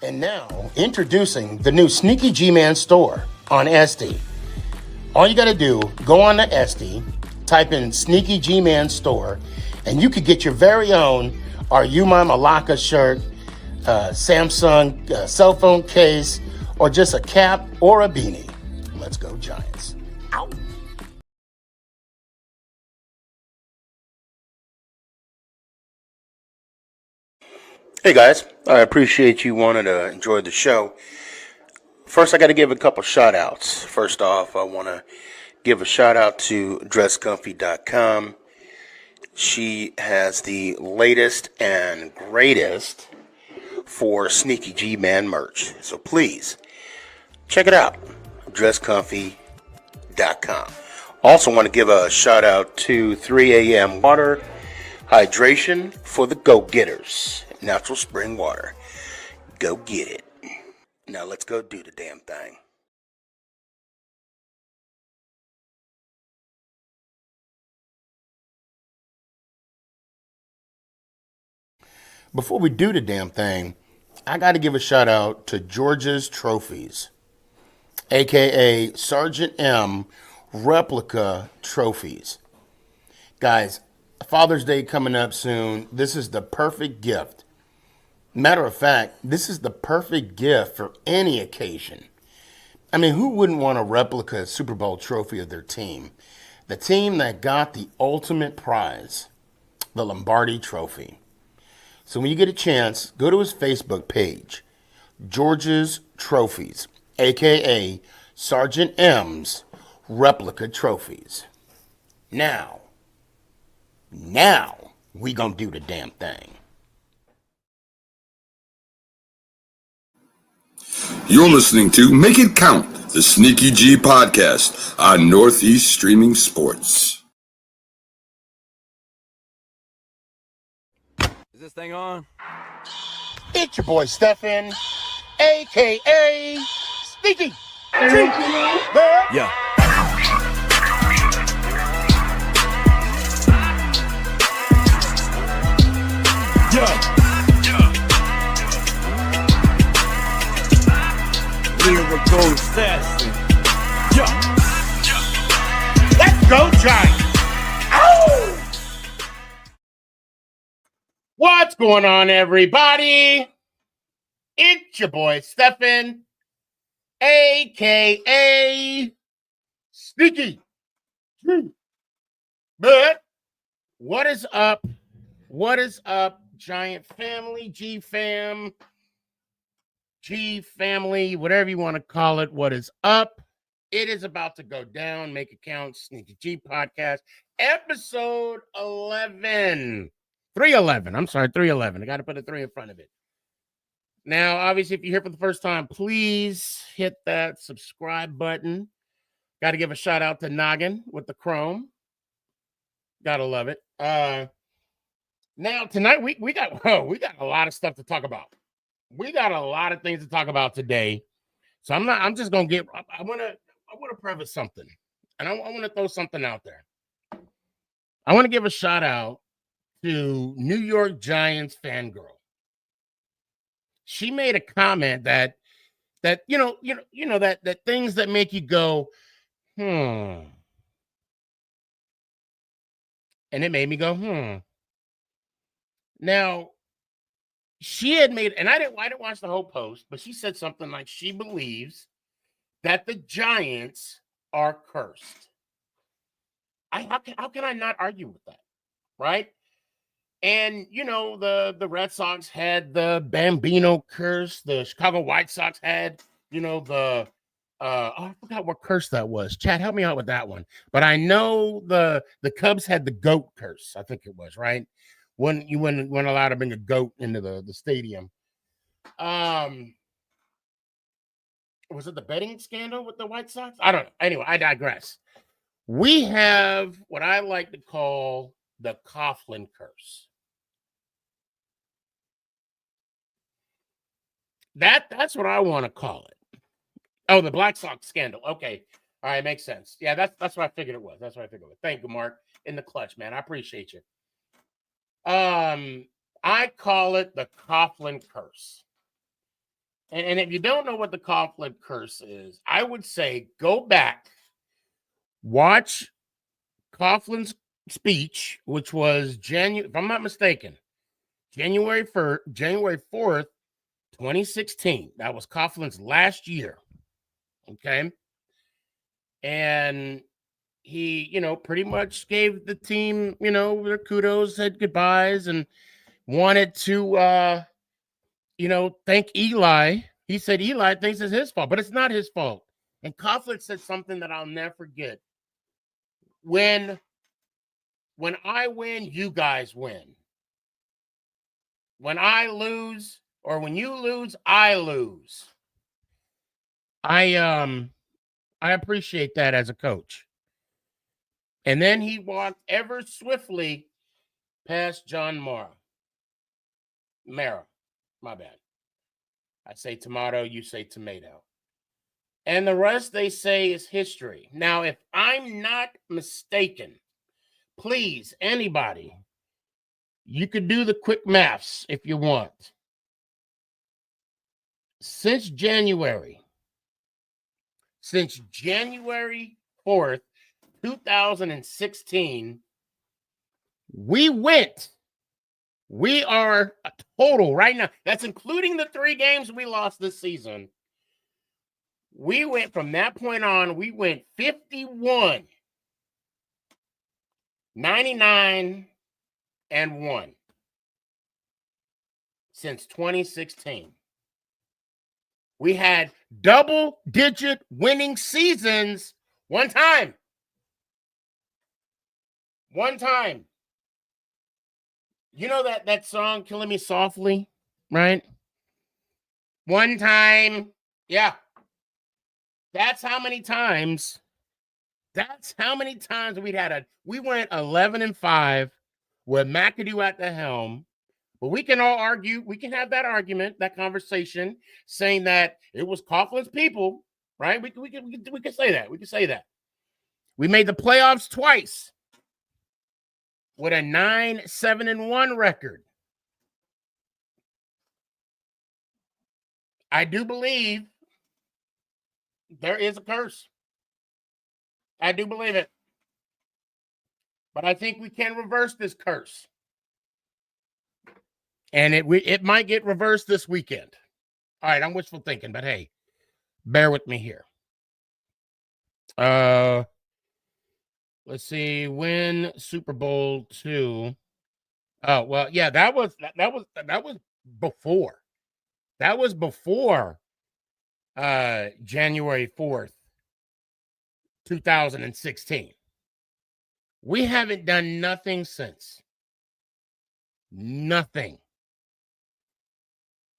And now, introducing the new Sneaky G-Man store on SD. All you got to do, go on to SD, type in Sneaky G-Man store, and you could get your very own Are You My Malacca shirt, Samsung cell phone case, or just a cap or a beanie. Let's go Giants. Ow. Hey guys, I appreciate you wanting to enjoy the show. First, I got to give a couple shout outs. First off, I want to give a shout out to dresscomfy.com. She has the latest and greatest for Sneaky G-Man merch. So please, check it out, dresscomfy.com. Also want to give a shout out to 3 a.m. Water Hydration for the go-getters. Natural spring water. Go get it. Now let's go do the damn thing. Before we do the damn thing, I got to give a shout out to George's Trophies, aka Sergeant M Replica Trophies. Guys, Father's Day coming up soon. This is the perfect gift. Matter of fact, this is the perfect gift for any occasion. I mean, who wouldn't want a replica Super Bowl trophy of their team? The team that got the ultimate prize, the Lombardi Trophy. So when you get a chance, go to his Facebook page, George's Trophies, aka Sergeant M's Replica Trophies. Now, we gonna do the damn thing. You're listening to Make It Count, the Sneaky G podcast on Northeast Streaming Sports. Is this thing on? It's your boy Stefan, a.k.a. Sneaky. Yeah. Yeah. Lyrical assassin. Yeah. Let's go, Giants. Ow! What's going on, everybody? It's your boy Stefan, a.k.a. Sneaky. But what is up? What is up, Giant family, G family, whatever you want to call it? What is up? It is about to go down. Make it count. Sneaky G podcast, episode 11. 311. I'm sorry, 311. I got to put a 3 in front of it. Now, obviously, if you're here for the first time, please hit that subscribe button. Got to give a shout out to Noggin with the Chrome. Gotta love it. Now tonight we got a lot of stuff to talk about. We got a lot of things to talk about today. So I want to preface something, and I want to throw something out there. I want to give a shout out to New York Giants fangirl. She made a comment that that things that make you go, and it made me go, Now, she had made, and I didn't watch the whole post, but she said something like she believes that the Giants are cursed. How can I not argue with that, right? And the Red Sox had the Bambino curse. The Chicago White Sox had I forgot what curse that was. Chad, help me out with that one. But I know the Cubs had the goat curse. I think it was, right? When you weren't allowed to bring a goat into the stadium. Was it the betting scandal with the White Sox? I don't know. Anyway, I digress. We have what I like to call the Coughlin curse. That's what I want to call it. Oh, the Black Sox scandal. Okay. All right, makes sense. Yeah, that's what I figured it was. Thank you, Mark. In the clutch, man. I appreciate you. I call it the Coughlin curse. And if you don't know what the Coughlin curse is, I would say go back, watch Coughlin's speech, which was if I'm not mistaken, January 4th, 2016. That was Coughlin's last year. Okay. And he, pretty much gave the team, their kudos, said goodbyes, and wanted to, thank Eli. He said Eli thinks it's his fault, but it's not his fault. And Coughlin said something that I'll never forget. When I win, you guys win. When I lose, or when you lose, I lose. I appreciate that as a coach. And then he walked ever swiftly past John Mara. My bad. I say tomato, you say tomato. And the rest, they say, is history. Now, if I'm not mistaken, please, anybody, you could do the quick maths if you want. Since January 4th, 2016, we are a total right now. That's including the 3 games we lost this season. We went from that point on, we went 51, 99, and 1 since 2016. We had double-digit winning seasons one time. You know that song, Killing Me Softly, right? One time. Yeah. That's how many times we went 11-5 with McAdoo at the helm. But we can all argue, we can have that argument, that conversation, saying that it was Coughlin's people, right? We can say that. We can say that. We made the playoffs twice with a 9-7-1 record. I do believe there is a curse. I do believe it. But I think we can reverse this curse. And it might get reversed this weekend. All right, I'm wishful thinking, but hey, bear with me here. Let's see, win Super Bowl 2. Oh, well, yeah, that was before. That was before January 4th, 2016. We haven't done nothing since. Nothing.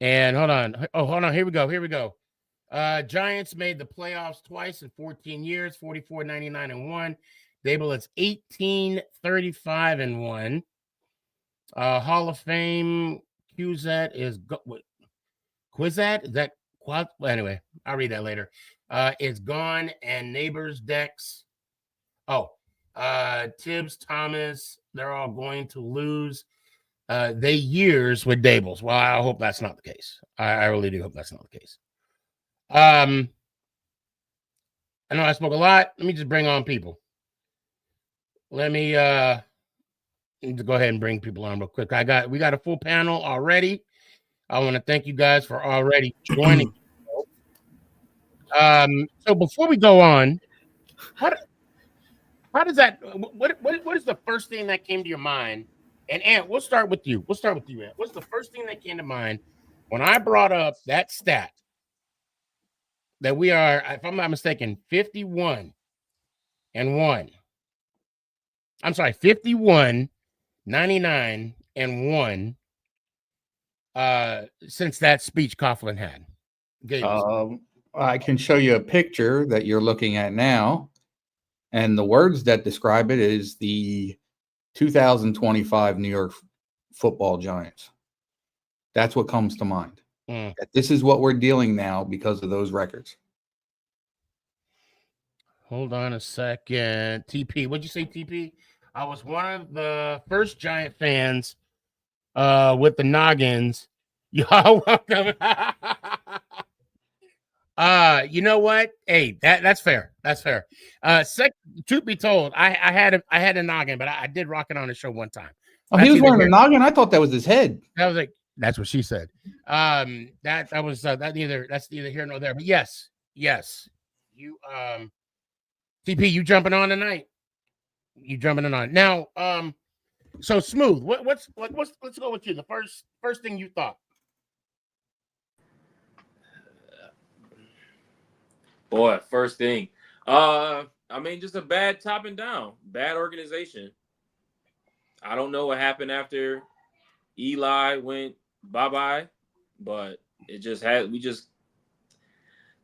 And hold on. Here we go. Giants made the playoffs twice in 14 years, 44, 99, and 1. Dable is 18, 35, and 1. Hall of Fame, Qzat is Quizat? Is that quad? Well, anyway, I'll read that later. Is gone, and Neighbors Dex. Tibbs, Thomas, they're all going to lose they years with Dables. Well, I hope that's not the case. I really do hope that's not the case. I know I spoke a lot. Let me just bring on people. Let me go ahead and bring people on real quick. We got a full panel already. I want to thank you guys for already joining. So before we go on, how does that? What is the first thing that came to your mind? And Ant, we'll start with you. Ant. What's the first thing that came to mind when I brought up that stat that we are, if I'm not mistaken, 51 and 1. I'm sorry, 51, 99, and 1 since that speech Coughlin had. I can show you a picture that you're looking at now. And the words that describe it is the 2025 New York Football Giants. That's what comes to mind. That this is what we're dealing now because of those records. Hold on a second. TP, what'd you say, TP? I was one of the first Giant fans with the noggins. Y'all welcome. You know what? Hey, that's fair. That's fair. Truth be told, I had a noggin, but I did rock it on the show one time. Oh, he was wearing a noggin. I thought that was his head. That was like that's what she said. That's neither here nor there. But yes. You TP, you jumping on tonight? You jumping on now? So Smooth. Let's go with you. The first thing you thought. Boy, first thing. I mean, just a bad top and down, bad organization. I don't know what happened after Eli went bye-bye, but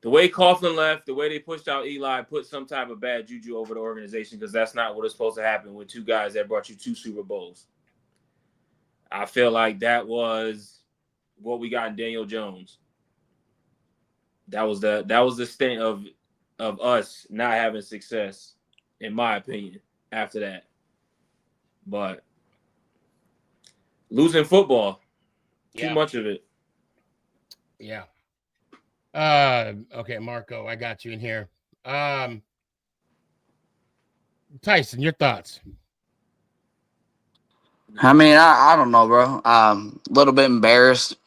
the way Coughlin left, the way they pushed out Eli, put some type of bad juju over the organization because that's not what is supposed to happen with two guys that brought you 2 Super Bowls. I feel like that was what we got in Daniel Jones. That was the stint of us not having success, in my opinion, after that. But losing football, too much of it. Yeah. Okay, Marco, I got you in here. Tyson, your thoughts? I mean, I don't know, bro. A little bit embarrassed.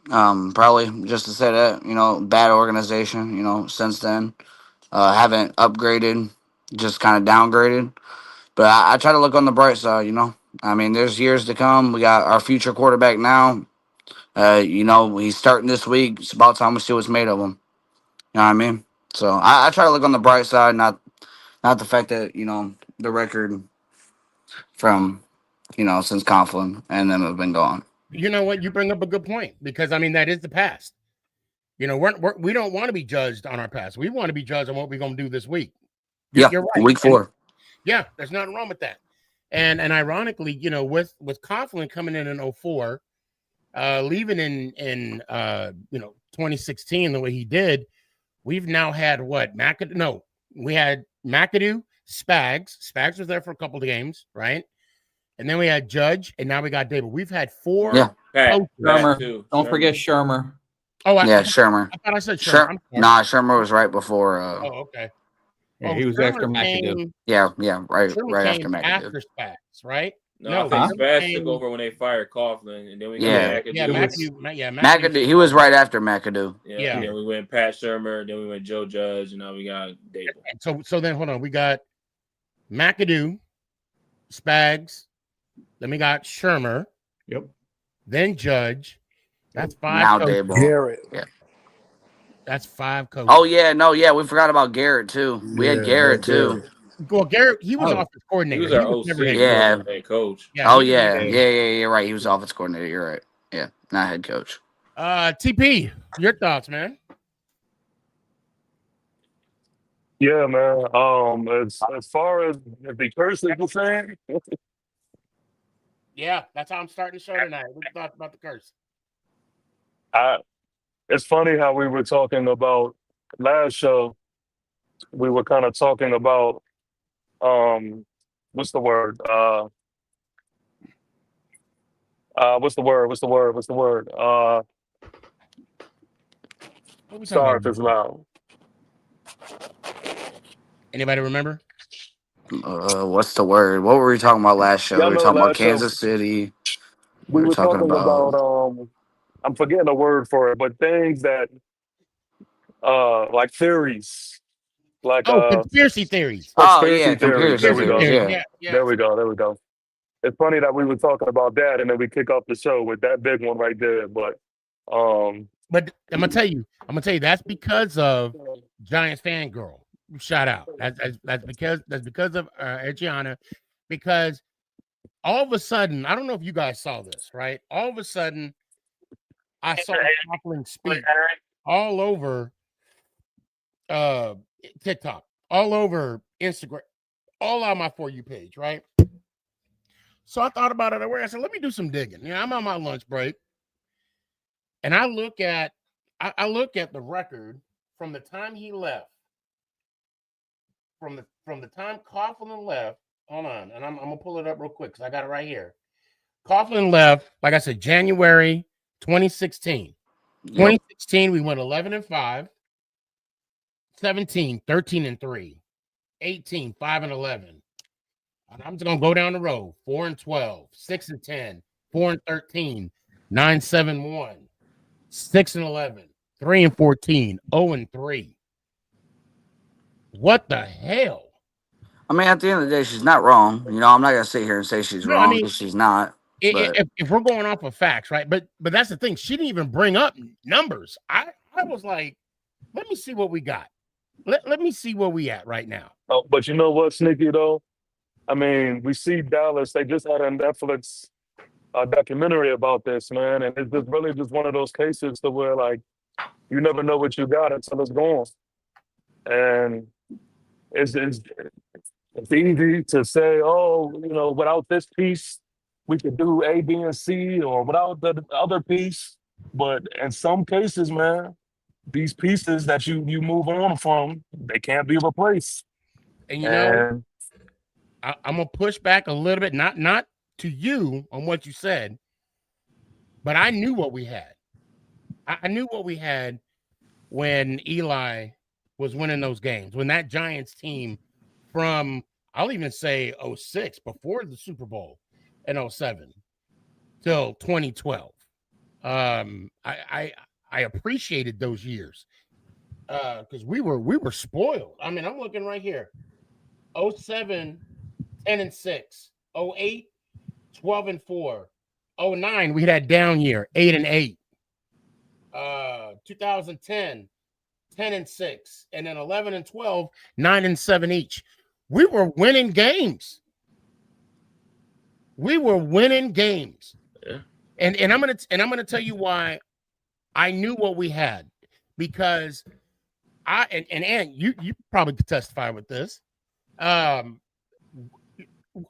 Probably just to say that, bad organization, since then. Haven't upgraded, just kind of downgraded. But I try to look on the bright side, I mean, there's years to come. We got our future quarterback now. He's starting this week. It's about time we see what's made of him. You know what I mean? So I try to look on the bright side, not the fact that, the record from, since Coughlin and them have been gone. You know what? You bring up a good point because, I mean, that is the past. We don't want to be judged on our past. We want to be judged on what we're going to do this week. You're right. Week 4. And, yeah, there's nothing wrong with that. And ironically, with Coughlin coming in 2004, leaving in 2016 the way he did, we've now had what? We had McAdoo, Spags was there for a couple of games, right? And then we had Judge, and now we got David. We've had 4. Yeah. Shermer. Don't forget Shermer. Oh, Shermer. I thought I said Shermer. Shermer was right before. Okay. Yeah, he was Shermer after McAdoo. Right Shermer after McAdoo. After Spags, right? No, I think Spags took over when they fired Coughlin, and then we got McAdoo. He was right after McAdoo. Yeah. Then we went Pat Shermer, then we went Joe Judge, and now we got David. So then hold on, we got McAdoo, Spags, then we got Shermer. Yep. Then Judge. That's 5. Now Dable. Garrett. Yeah. That's 5 coaches. Oh yeah, we forgot about Garrett too. We had Garrett too. Well, Garrett, he was offensive coordinator. He was our OC, head coach. Yeah, you're right. He was offensive coordinator. You're right. Yeah, not head coach. TP, your thoughts, man? Yeah, man. As far as the curse is concerned, Yeah, that's how I'm starting the show tonight. We talked about the curse. it's funny how we were talking about last show. We were kind of talking about what's the word? What's the word? What we talking Sorry about? if it's loud. Anybody remember? What's the word? What were we talking about last show? Yeah, we were no, talking about last show. Kansas City. We were talking about I'm forgetting the word for it, but things that like theories. Like conspiracy theories. Conspiracy theories. There we go. Yeah. There we go. It's funny that we were talking about that, and then we kick off the show with that big one right there. But I'm gonna tell you, that's because of Giants fangirl. Shout out. That's because of Adriana, because all of a sudden, I don't know if you guys saw this, right? All of a sudden, I saw Coughlin speak all over TikTok, all over Instagram, all on my For You page, right? So I thought about it. I said, let me do some digging. I'm on my lunch break, and I look at the record from the time he left, from the time Coughlin left. Hold on, and I'm gonna pull it up real quick because I got it right here. Coughlin left, like I said, January 2016. 2016, we went 11-5. 17, 13-3, 18, 5-11. And I'm just gonna go down the road. 4-12, 6-10, 4-13, 9-7-1, 6-11, 3-14, 0-3. What the hell? I mean, at the end of the day, she's not wrong. You know, I'm not gonna sit here and say she's No, I wrong mean, because she's not. But if we're going off of facts, right? But that's the thing. She didn't even bring up numbers. I was like, let me see what we got. Let me see where we at right now. Oh, but you know what, Sneaky, though? I mean, we see Dallas, they just had a Netflix documentary about this, man. And it's just really just one of those cases to where, like, you never know what you got until it's gone. And it's easy to say, oh, you know, without this piece, we could do A, B, and C, or without the other piece. But in some cases, man, these pieces that you move on from, they can't be replaced. And you know, I'm gonna push back a little bit, not to you on what you said, but I knew what we had. I knew what we had when Eli was winning those games, when that Giants team from, I'll even say 06, before the Super Bowl in 07 till 2012. I appreciated those years because we were spoiled. I mean, I'm looking right here. 07, 10-6, 08, 12-4, 09, we had a down year, 8-8. 2010, 10-6, and then 11-12, 9-7 each. We were winning games. We were winning games. Yeah. And I'm gonna tell you why I knew what we had, because and you probably could testify with this.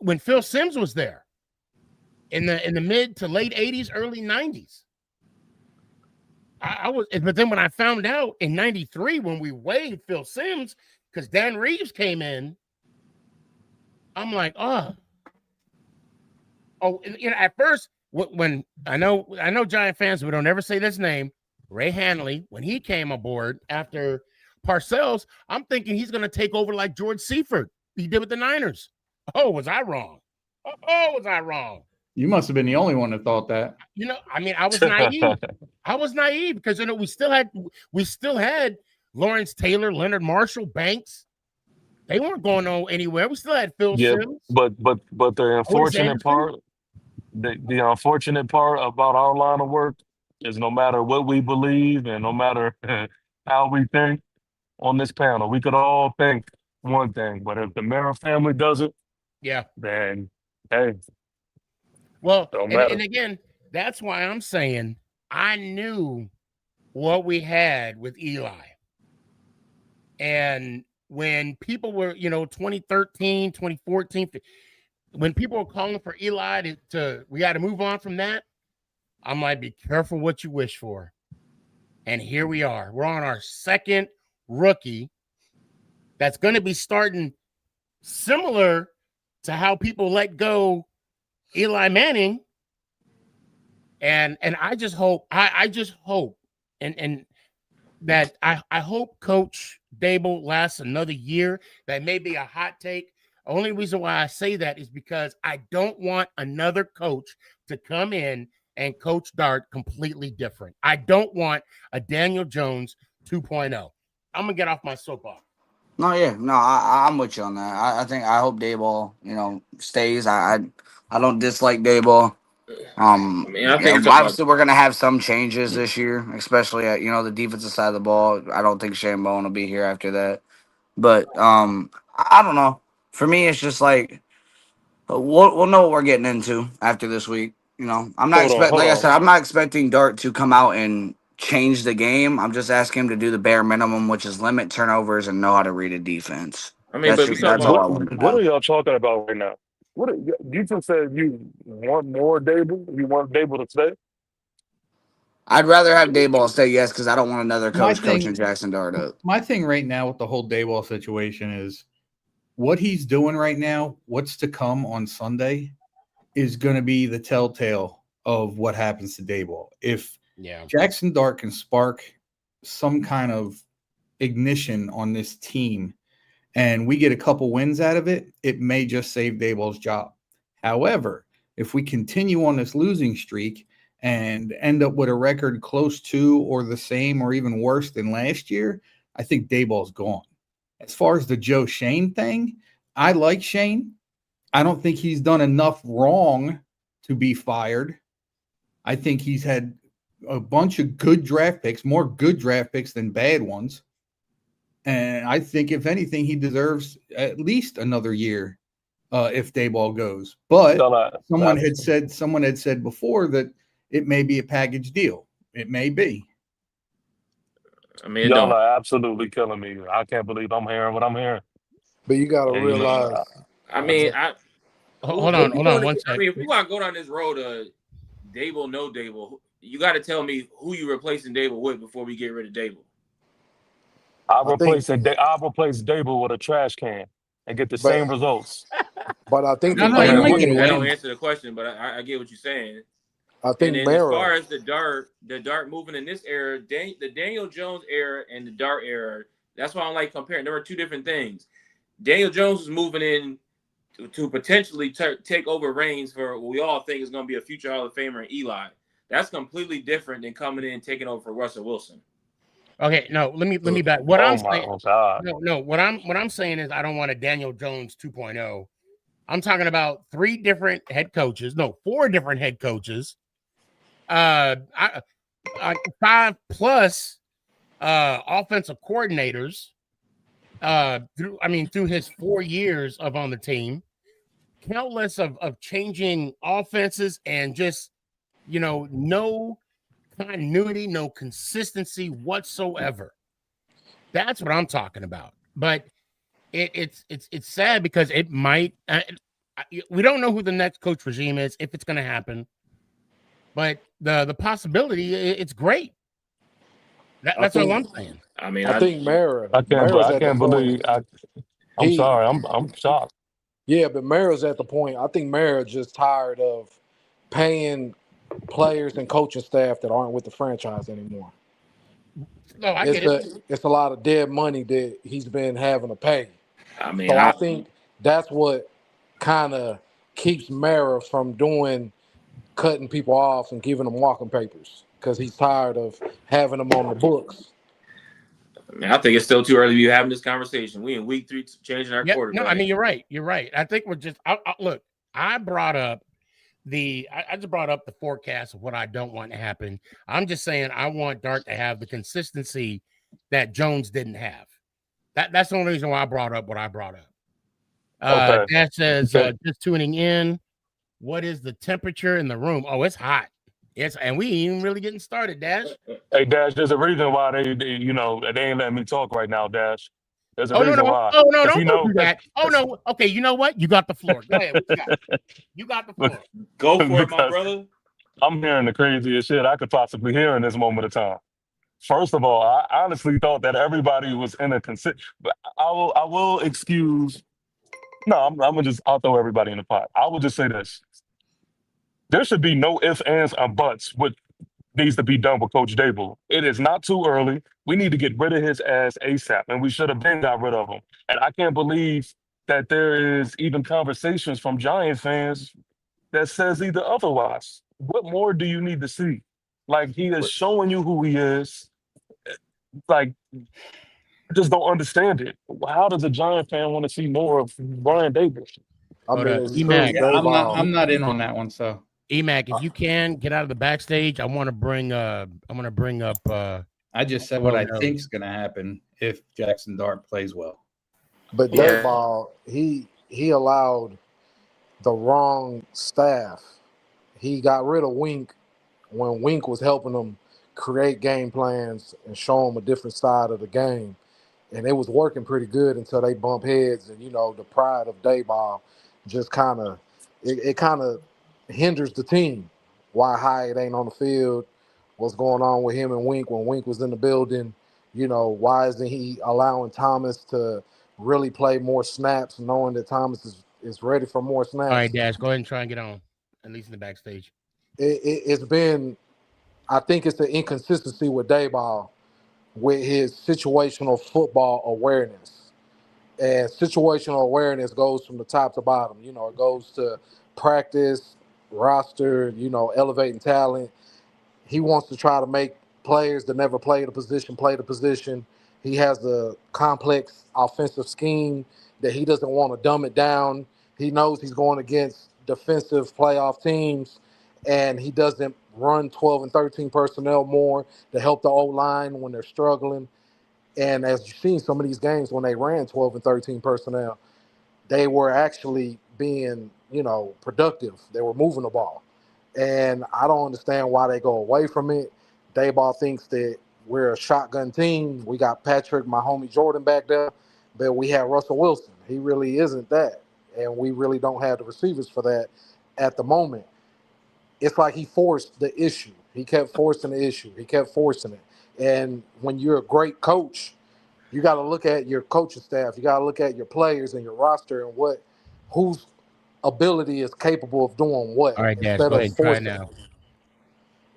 When Phil Simms was there in the mid to late 80s, early 90s. I was, but then when I found out in 93 when we waived Phil Simms because Dan Reeves came in, I'm like, you know, at first when I know Giant fans, we don't ever say this name, Ray Hanley, when he came aboard after Parcells, I'm thinking he's going to take over like George Seifert he did with the Niners. Oh, was I wrong? Oh, was I wrong? You must have been the only one that thought that. You know, I mean, I was naive. I was naive because, you know, we still had Lawrence Taylor, Leonard Marshall, Banks. They weren't going on anywhere. We still had Phil Simms. but the unfortunate part, the unfortunate part about our line of work is no matter what we believe and no matter how we think on this panel, we could all think one thing, but if the Mara family does it, yeah, then hey. Well, and again, that's why I'm saying I knew what we had with Eli. And when people were, you know, 2013, 2014, when people were calling for Eli to we got to move on from that, I'm like, be careful what you wish for. And here we are. We're on our second rookie that's going to be starting similar to how people let go Eli Manning, and I just hope and that I hope Coach Dable lasts another year. That may be a hot take. Only reason why I say that is because I don't want another coach to come in and coach Dart completely different. I don't want a Daniel Jones 2.0. I'm gonna get off my soapbox. No, yeah, no, I'm with you on that. I hope Dayball, you know, stays. I don't dislike Dayball. I mean, I think obviously we're gonna have some changes this year, especially at the defensive side of the ball. I don't think Shambone will be here after that, but I don't know. For me, it's just like we'll know what we're getting into after this week. You know, I'm not like I said, I'm not expecting Dart to come out and change the game. I'm just asking him to do the bare minimum, which is limit turnovers and know how to read a defense. I mean, that's all I want. What are y'all talking about right now? What you just said you want more Dable? You want Dable to stay? I'd rather have Dayball stay, yes, because I don't want another coach coaching Jaxson Dart up. My thing right now with the whole Dayball situation is what he's doing right now, what's to come on Sunday is going to be the telltale of what happens to Dayball. If Jaxson Dart can spark some kind of ignition on this team and we get a couple wins out of it, it may just save Daboll's job. However, if we continue on this losing streak and end up with a record close to or the same or even worse than last year, I think Daboll's gone. As far as the Joe Shane thing, I like Shane. I don't think he's done enough wrong to be fired. I think he's had a bunch of good draft picks, more good draft picks than bad ones. And I think, if anything, he deserves at least another year if Daboll goes. But someone had said before that it may be a package deal. It may be. I mean, y'all are absolutely killing me. I can't believe I'm hearing what I'm hearing. But you got to realize. I mean, hold on 1 second. I mean, if we want to go down this road of Daboll, no Daboll, you got to tell me who you replacing Daboll with before we get rid of Daboll. I'll replace Daboll with a trash can and get the same results. But I think that don't answer the question, but I get what you're saying. I think as far as the Dart moving in this era, the Daniel Jones era and the Dart era, that's why I like comparing. There were two different things. Daniel Jones was moving in to potentially take over reins for what we all think is going to be a future Hall of Famer in Eli. That's completely different than coming in and taking over for Russell Wilson. Okay, no, let me back. What I'm saying, what I'm saying is I don't want a Daniel Jones 2.0. I'm talking about 4 different head coaches, 5+ offensive coordinators through his 4 years of on the team, countless of changing offenses and just no continuity, no consistency whatsoever. That's what I'm talking about. But it's sad because it might. We don't know who the next coach regime is, if it's going to happen. But the possibility, it's great. That's all I'm saying. I mean, I think Mara. I can't believe. I'm sorry. I'm shocked. Yeah, but Mara's at the point. I think Mara's just tired of paying players and coaching staff that aren't with the franchise anymore. No, I get it. It's a lot of dead money that he's been having to pay. I mean, so I think that's what kind of keeps Mara from cutting people off and giving them walking papers, because he's tired of having them on the books. I mean, I think it's still too early to be having this conversation. We in week 3 changing our quarterback. No, I mean, you're right. I think we're just look. I brought up I just brought up the forecast of what I don't want to happen. I'm just saying I want Dart to have the consistency that Jones didn't have. That's the only reason why I brought up what I brought up. That says just tuning in. What is the temperature in the room? Oh, it's hot. And we ain't even really getting started, Dash. Hey, Dash, there's a reason why they ain't letting me talk right now, Dash. There's a reason why. Oh, no, don't do that. Oh, no. Okay, you know what? You got the floor. Go ahead. You got the floor. Go for it, my brother. I'm hearing the craziest shit I could possibly hear in this moment of time. First of all, I honestly thought that everybody was in a but I will excuse. No, I'll throw everybody in the pot. I will just say this. There should be no ifs, ands, or buts what needs to be done with Coach Daboll. It is not too early. We need to get rid of his ass ASAP, and we should have been got rid of him. And I can't believe that there is even conversations from Giant fans that says either otherwise. What more do you need to see? Like, he is showing you who he is. Like, I just don't understand it. How does a Giant fan want to see more of Brian Daboll? I'm not in on that one, so. EMAC, if you can get out of the backstage, I want to bring up. I just said what I think is going to happen if Jaxson Dart plays well. But Daboll, he allowed the wrong staff. He got rid of Wink when Wink was helping him create game plans and show him a different side of the game, and it was working pretty good until they bump heads. And the pride of Daboll just kind of hinders the team. Why Hyatt ain't on the field? What's going on with him and Wink when Wink was in the building? Why isn't he allowing Thomas to really play more snaps, knowing that Thomas is ready for more snaps? All right, Dash, go ahead and try and get on, at least in the backstage. It's been, I think it's the inconsistency with Daboll with his situational football awareness. And situational awareness goes from the top to bottom. You know, it goes to practice, roster, you know, elevating talent. He wants to try to make players that never played a position play the position. He has a complex offensive scheme that he doesn't want to dumb it down. He knows he's going against defensive playoff teams, and he doesn't run 12 and 13 personnel more to help the O-line when they're struggling. And as you've seen some of these games when they ran 12 and 13 personnel, they were actually being, you know, productive. They were moving the ball. And I don't understand why they go away from it. Dayball thinks that we're a shotgun team. We got Patrick, my homie Jordan back there, but we have Russell Wilson. He really isn't that. And we really don't have the receivers for that at the moment. It's like he forced the issue. He kept forcing the issue. He kept forcing it. And when you're a great coach, you got to look at your coaching staff. You got to look at your players and your roster and whose ability is capable of doing what. All right, Dash, instead go of ahead. Try forcing now. it.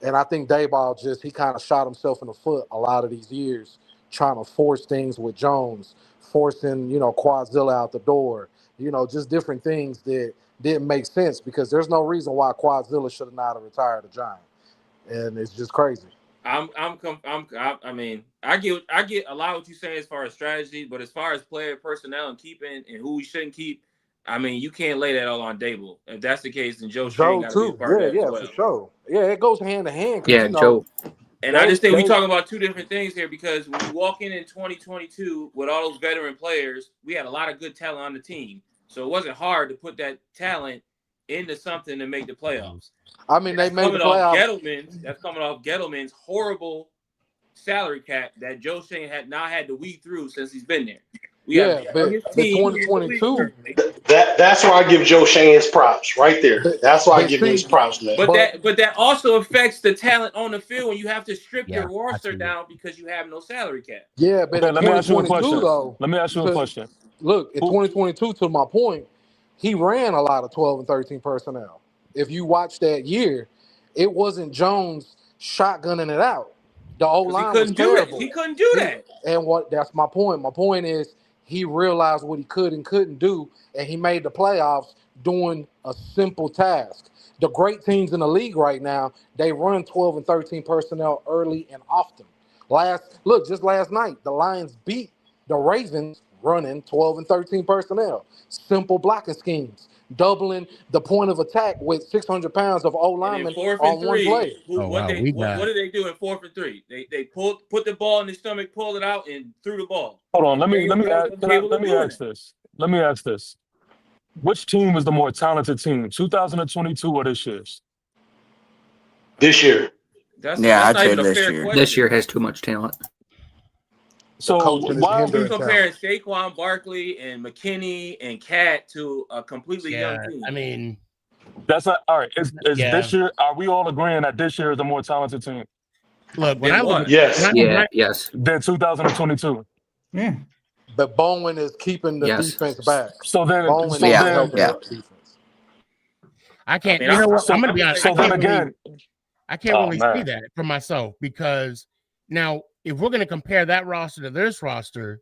And I think Dayball he kind of shot himself in the foot a lot of these years trying to force things with Jones, forcing, you know, Quadzilla out the door, you know, just different things that didn't make sense because there's no reason why Quadzilla should have not retired a Giant. And it's just crazy. I mean, I get a lot of what you say as far as strategy, but as far as player personnel and keeping and who we shouldn't keep, I mean, you can't lay that all on Dable. If that's the case, then Joe Strain got to be a part of that as well. For sure. Yeah, it goes hand to hand. Yeah, you know, Joe. And I just think we're talking about two different things here because when you walk in 2022 with all those veteran players, we had a lot of good talent on the team. So it wasn't hard to put that talent into something to make the playoffs. I mean, they made the playoffs. That's coming off Gettleman's horrible salary cap that Joe Shane had not had to weed through since he's been there. But 2022. That's why I give Joe Shane his props right there. That's why I give him his props, man. But that also affects the talent on the field when you have to strip your roster down because you have no salary cap. Yeah, but in 2022 though, let me ask you a question. Look, in 2022, to my point, he ran a lot of 12 and 13 personnel. If you watch that year, it wasn't Jones shotgunning it out. The O-line was terrible. He couldn't do that. And that's my point. My point is he realized what he could and couldn't do, and he made the playoffs doing a simple task. The great teams in the league right now, they run 12 and 13 personnel early and often. Just last night, the Lions beat the Ravens running 12 and 13 personnel. Simple blocking schemes. Doubling the point of attack with 600 pounds of O-linemen on one play. What did they do in 4th and 3? They put the ball in his stomach, pulled it out, and threw the ball. Hold on, let me ask this. Which team was the more talented team, 2022 or this year's? This year. I'd say this year. Question. This year has too much talent. So why are we comparing Saquon Barkley and McKinney and Cat to a completely young team? I mean, that's not all right. Is this year? Are we all agreeing that this year is the more talented team? Look, when I look, yes, than 2022. Yeah, but Bowen is keeping the defense back. So then, I can't. You know what? I'm going to be honest. So then again, I can't really see that for myself because now, if we're going to compare that roster to this roster,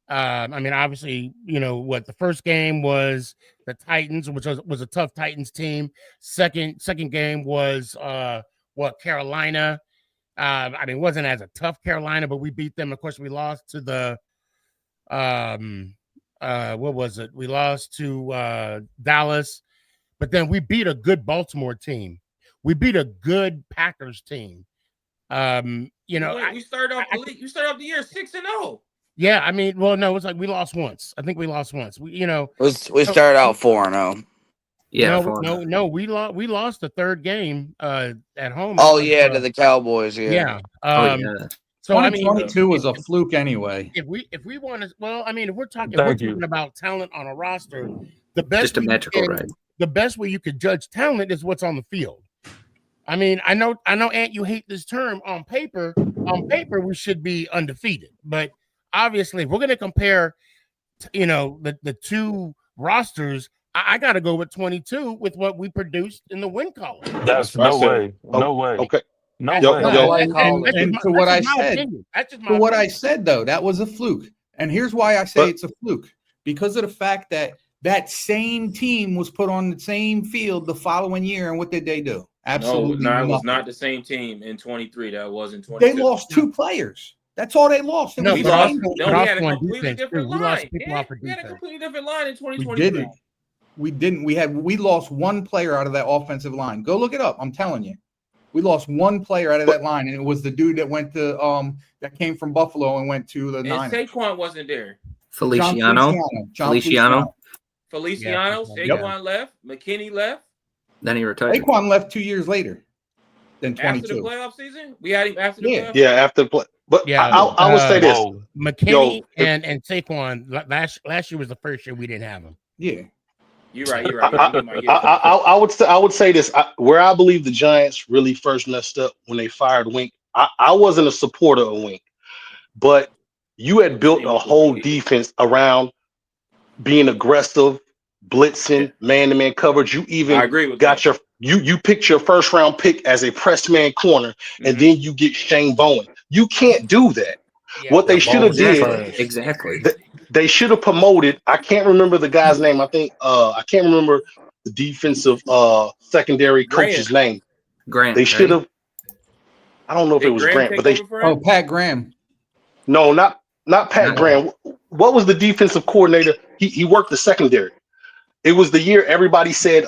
I mean, obviously, you know what the first game was the Titans, which was a tough Titans team. Second game was Carolina. I mean, it wasn't as a tough Carolina, but we beat them. Of course, we lost to the what was it? We lost to Dallas, but then we beat a good Baltimore team. We beat a good Packers team. You know, we started off the year 6-0. Yeah, I mean, well, no, it's like we lost once. I think we lost once. We started out 4-0. Yeah, no, we lost the third game at home. Oh yeah, to the Cowboys. Yeah. So 2022 was a fluke anyway. If we want to, well, I mean, if we're talking about talent on a roster, the best way you could judge talent is what's on the field. I mean, I know, Ant, you hate this term. On paper, we should be undefeated. But obviously, if we're going to compare, you know, the two rosters, I got to go with 22 with what we produced in the win column. That's no way. Okay. No That's way. not- Yo, that's- and that's just and my- to what I that's just my said, opinion. That's just my for what I opinion. said though, that was a fluke. And here's why I say But- it's a fluke, because of the fact that that same team was put on the same field the following year, and what did they do? Absolutely No, it was nothing. not the same team in 23 that was in 22. They lost 2 players. That's all they lost. It No, was We but the lost. same also, team. No, but we also had a on completely defense too. different We lost line. people Yeah, off for we had a defense. completely different line in We 2023. didn't. We didn't. We lost 1 player out of that offensive line. Go look it up. I'm telling you. We lost 1 player out of that line, and it was the dude that went to that came from Buffalo and went to the And Niners. Saquon wasn't there. Feliciano. John Feliciano. Feliciano, Yep. Saquon left. McKinney left. Then he retired. Saquon left 2 years later than After the 22. playoff season, we had him after the Yeah. playoff. Yeah, after the play. But Yeah, I would say this. Whoa. McKinney Yo, and Saquon last year was the first year we didn't have him. Yeah. You're right. You're right. Yeah, you might get it. I would say this. Where I believe the Giants really first messed up when they fired Wink. I wasn't a supporter of Wink, but you had built a whole defense around being aggressive, blitzing, man-to-man coverage. You even I agree with got that. you picked your first round pick as a press man corner, and Mhm. then you get Shane Bowen. You can't do that. Yeah. What they Yeah, should have Bowen's did, trash. Exactly. they should have promoted. I can't remember the guy's name. I think I can't remember the defensive secondary coach's name. Grant. They should right? have. I don't know if Did it was Graham Grant, take but they over for Oh, him? Pat Graham. no, not Pat No. Graham. What was the defensive coordinator? He worked the secondary. It was the year everybody said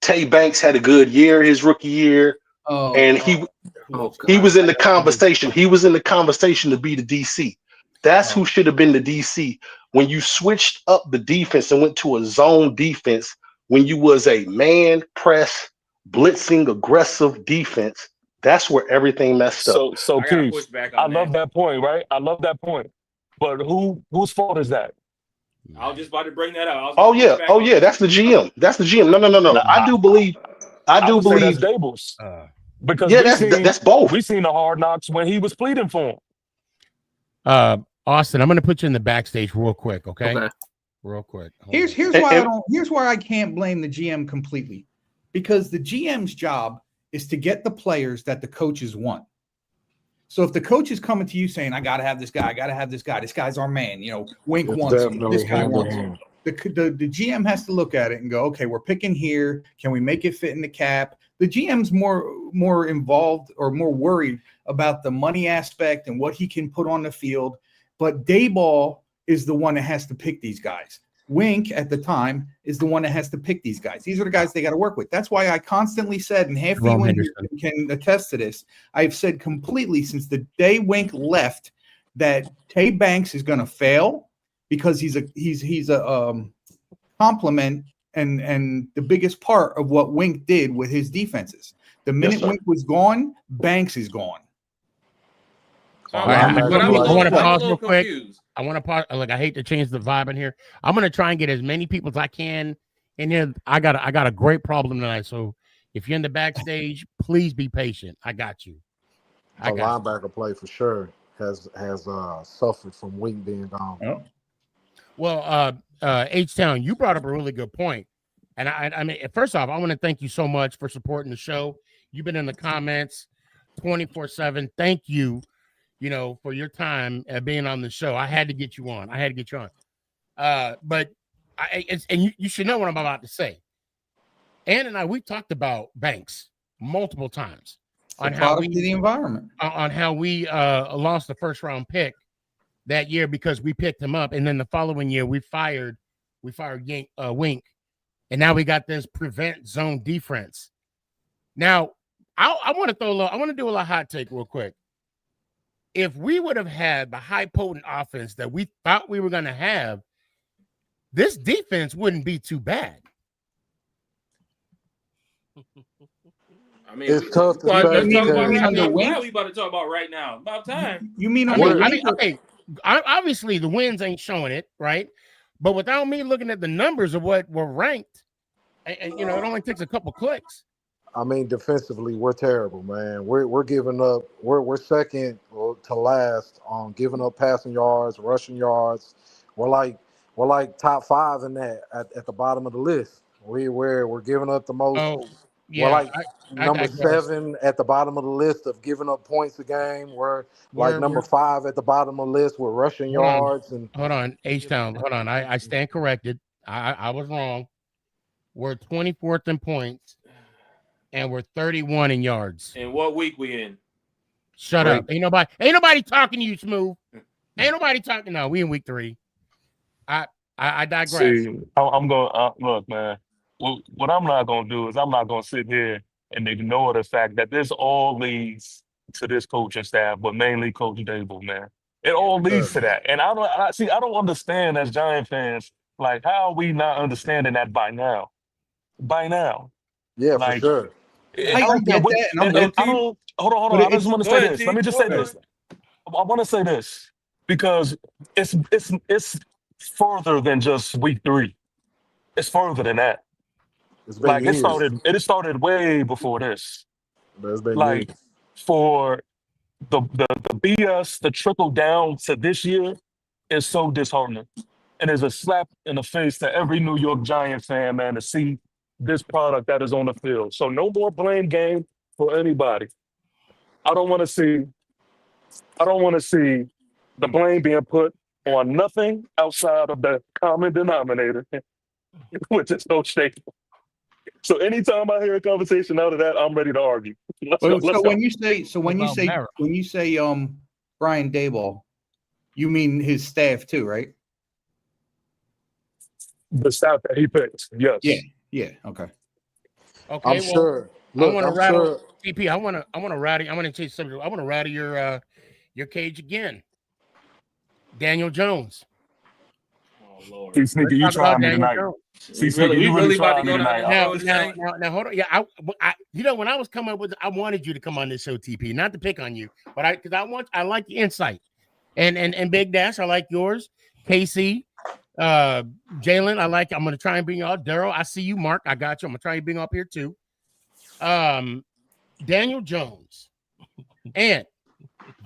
Tay Banks had a good year his rookie year, Oh, and Oh, he God. was in the conversation. He was in the conversation to be the DC. That's who should have been the DC. When you switched up the defense and went to a zone defense, when you was a man press, blitzing, aggressive defense, that's where everything messed up. So I gotta Keith, push back I on love that. that point, right? I love that point. But whose fault is that? I was just about to bring that up. I was Oh gonna push yeah, back oh on yeah, that. that's the GM. That's the GM. No. Nah, I do believe. I I do would say that's believe. Daboll's. Because Yeah, that's both. we seen the hard knocks when he was pleading for him. Austin, I'm going to put you in the backstage real quick, okay? Okay. Real quick. Hold Here's on. why And- here's why I can't blame the GM completely, because the GM's job is to get the players that the coaches want. So if the coach is coming to you saying, "I got to have this guy, I got to have this guy. This guy's our man," Wink It's wants him. definitely This guy hand in wants him. hand. The GM has to look at it and go, okay, we're picking here. Can we make it fit in the cap? The GM's more involved or more worried about the money aspect and what he can put on the field. But Daboll is the one that has to pick these guys. Wink at the time is the one that has to pick these guys. These are the guys they got to work with. That's why I constantly said, and half of you in here can attest to this, I've said completely since the day Wink left that Tay Banks is going to fail because he's a complement and the biggest part of what Wink did with his defenses. The minute sir. Wink was gone, Banks is gone. So All right, I I'm wanna a pause little real quick. confused. I want to pause. Like, I hate to change the vibe in here. I'm going to try and get as many people as I can in here. I got a great problem tonight. So if you're in the backstage, please be patient. I got you. The linebacker play for sure has suffered from Wink being gone. Well, H-Town, you brought up a really good point. And I mean, first off, I want to thank you so much for supporting the show. You've been in the comments 24/7. Thank you, for your time being on the show. I had to get you on. But you should know what I'm about to say. Ann and I, we talked about Banks multiple times on how we the environment, on how we lost the first round pick that year because we picked him up, and then the following year we fired Wink, and now we got this prevent zone defense. Now I want to do a little hot take real quick. If we would have had the high potent offense that we thought we were going to have, this defense wouldn't be too bad. I mean, It's tough to let's say talk about because right now. Wink? What are we about to talk about right now? About time. You mean Okay, obviously the wins ain't showing it, right? But without me looking at the numbers of what were ranked, and it only takes a couple clicks. I mean, defensively, we're terrible, man. We're giving up. We're second to last on giving up passing yards, rushing yards. We're like top 5 in that at the bottom of the list. We're giving up the most. Oh, Yeah, We're like I number digress. 7 at the bottom of the list of giving up points a game. We're like We're number 5 at the bottom of the list with rushing yards. And hold on, H-Town. Hold on. I stand corrected. I was wrong. We're 24th in points, and we're 31 in yards. And what week we in? Shut up. Ain't nobody talking to you, Smooth. Ain't nobody talking. No, we in week 3. I digress. See, I'm going to look, man. What I'm not going to do is I'm not going to sit here and ignore the fact that this all leads to this coaching staff, but mainly Coach Dable, man. It all leads to that. And I don't understand as Giant fans, like, how are we not understanding that by now? yeah, Like, for sure. I don't get that. And I don't, hold on. I just want to say this. Let me just say this. I want to say this because it's further than just week 3. It's further than that. It's been Like years. it started way before this. It's been Like years. for the BS to trickle down to this year is so disheartening. And it's a slap in the face to every New York Giants fan, man, to see this product that is on the field. So no more blame game for anybody. I don't want to see the blame being put on nothing outside of the common denominator, which is Coach Dable. So anytime I hear a conversation out of that, I'm ready to argue. Let's go. When you say Brian Dable, you mean his staff too, right? The staff that he picks, yes. Yeah. Okay. I'm sure. Look, I want to I'm rattle sure. TP. I want to rattle. I'm going to change something. I want to rattle your cage again. Daniel Jones. Oh Lord. See, Sneaky, you trying me tonight. See, Sneaky, you really trying me tonight. Now, hold on. Yeah, I when I was coming up with, I wanted you to come on this show, TP, not to pick on you, but I like the insight, and Big Dash, I like yours, KC, Jalen, I'm going to try and bring you all. Daryl, I see you. Mark, I got you. I'm going to try and bring you up here too. Daniel Jones, and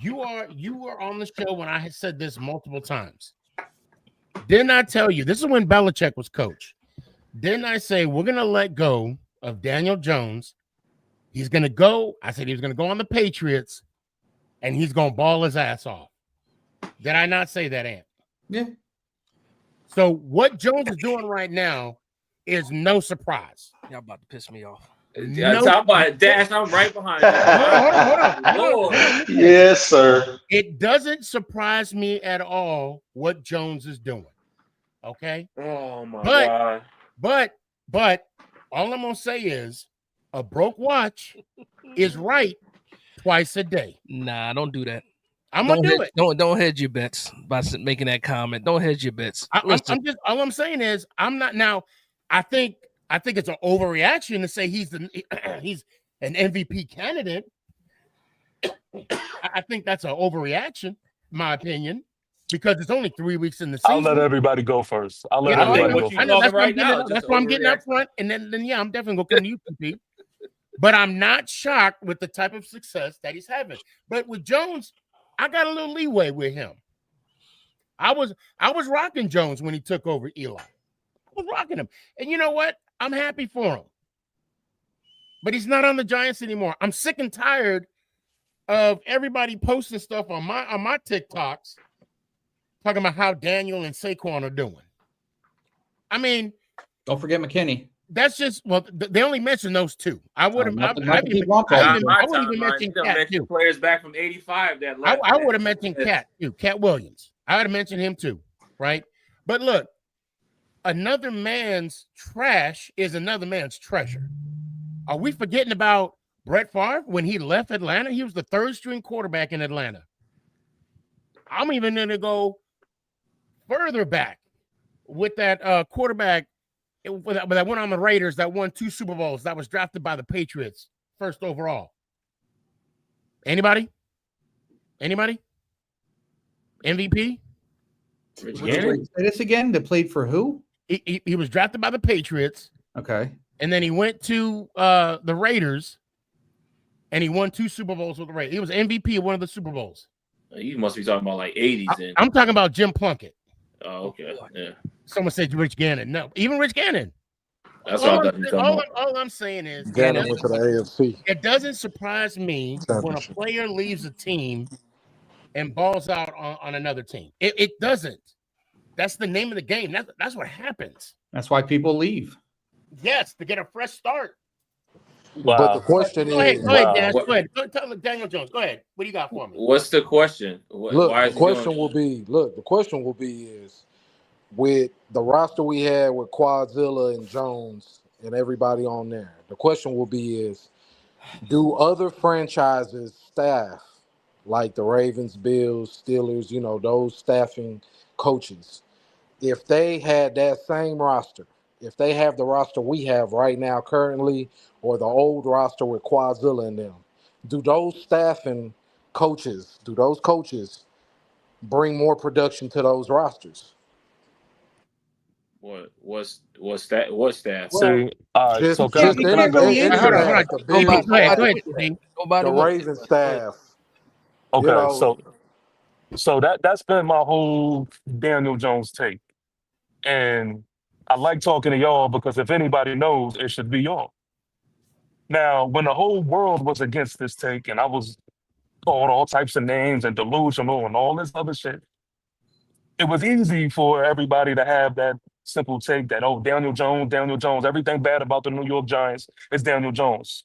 you were on the show when I had said this multiple times. Didn't I tell you, this is when Belichick was coach. Didn't I say we're going to let go of Daniel Jones? He's going to go. I said he was going to go on the Patriots, and he's going to ball his ass off. Did I not say that, Ant? Yeah. So what Jones is doing right now is no surprise. Y'all about to piss me off. Talk about it, Dash. I'm right behind you. Hold on. Yes, sir. It doesn't surprise me at all what Jones is doing. Okay. Oh my God. But all I'm gonna say is a broke watch is right twice a day. Nah, don't do that. I'm gonna do it. Don't hedge your bets by making that comment. Don't hedge your bets. I'm just all I'm saying is I'm not now. I think it's an overreaction to say he's an MVP candidate. I think that's an overreaction, in my opinion, because it's only 3 weeks in the season. I'll let everybody go first. That's why I'm getting up front, and then yeah, I'm definitely gonna come to you, Pete. But I'm not shocked with the type of success that he's having. But with Jones, I got a little leeway with him. I was rocking Jones when he took over Eli. I was rocking him, and you know what? I'm happy for him. But he's not on the Giants anymore. I'm sick and tired of everybody posting stuff on my TikToks talking about how Daniel and Saquon are doing. I mean, don't forget McKinney. That's just they only mentioned those two. I would have. I wouldn't even mention Cat too. Players back from '85 that left. I would have mentioned Cat too. Cat Williams. I would have mentioned him too. Right. But look, another man's trash is another man's treasure. Are we forgetting about Brett Favre when he left Atlanta? He was the third string quarterback in Atlanta. I'm even going to go further back with that quarterback that went on the Raiders that won 2 Super Bowls that was drafted by the Patriots first overall. Anybody? MVP? Say this again. They played for who? He was drafted by the Patriots. Okay. And then he went to the Raiders, and he won 2 Super Bowls with the Raiders. He was MVP of one of the Super Bowls. You must be talking about like 80s. I'm talking about Jim Plunkett. Oh, okay. Yeah. Someone said Rich Gannon. No, even Rich Gannon. That's what I thought you were talking about. All I'm saying is, Gannon went to the AFC it doesn't surprise me when a Championship. player leaves a team and balls out on another team. It doesn't. That's the name of the game. That's what happens. That's why people leave. Yes, to get a fresh start. But the Wow. question Go ahead, is, Dash. What- Go ahead. Go tell Daniel Jones. Go ahead. What do you got for me? What's the question? look, Why the is he doing question it? will be, is with the roster we had with Quadzilla and Jones and everybody on there, the question will be is, do other franchises staff like the Ravens, Bills, Steelers, those staffing coaches, if they had that same roster, if they have the roster we have right now currently, or the old roster with Quadzilla in them, do those staffing coaches, bring more production to those rosters? What's that? What staff? See, all right. Just So can I just can any, I go? any Hold on. staff, the TP, Bills go ahead. staff, Go ahead, TP. the Ravens staff, Okay, so that's been my whole Daniel Jones take, and I like talking to y'all because if anybody knows, it should be y'all. Now, when the whole world was against this take, and I was called all types of names and delusional and all this other shit, it was easy for everybody to have that simple take that, oh, Daniel Jones, everything bad about the New York Giants is Daniel Jones.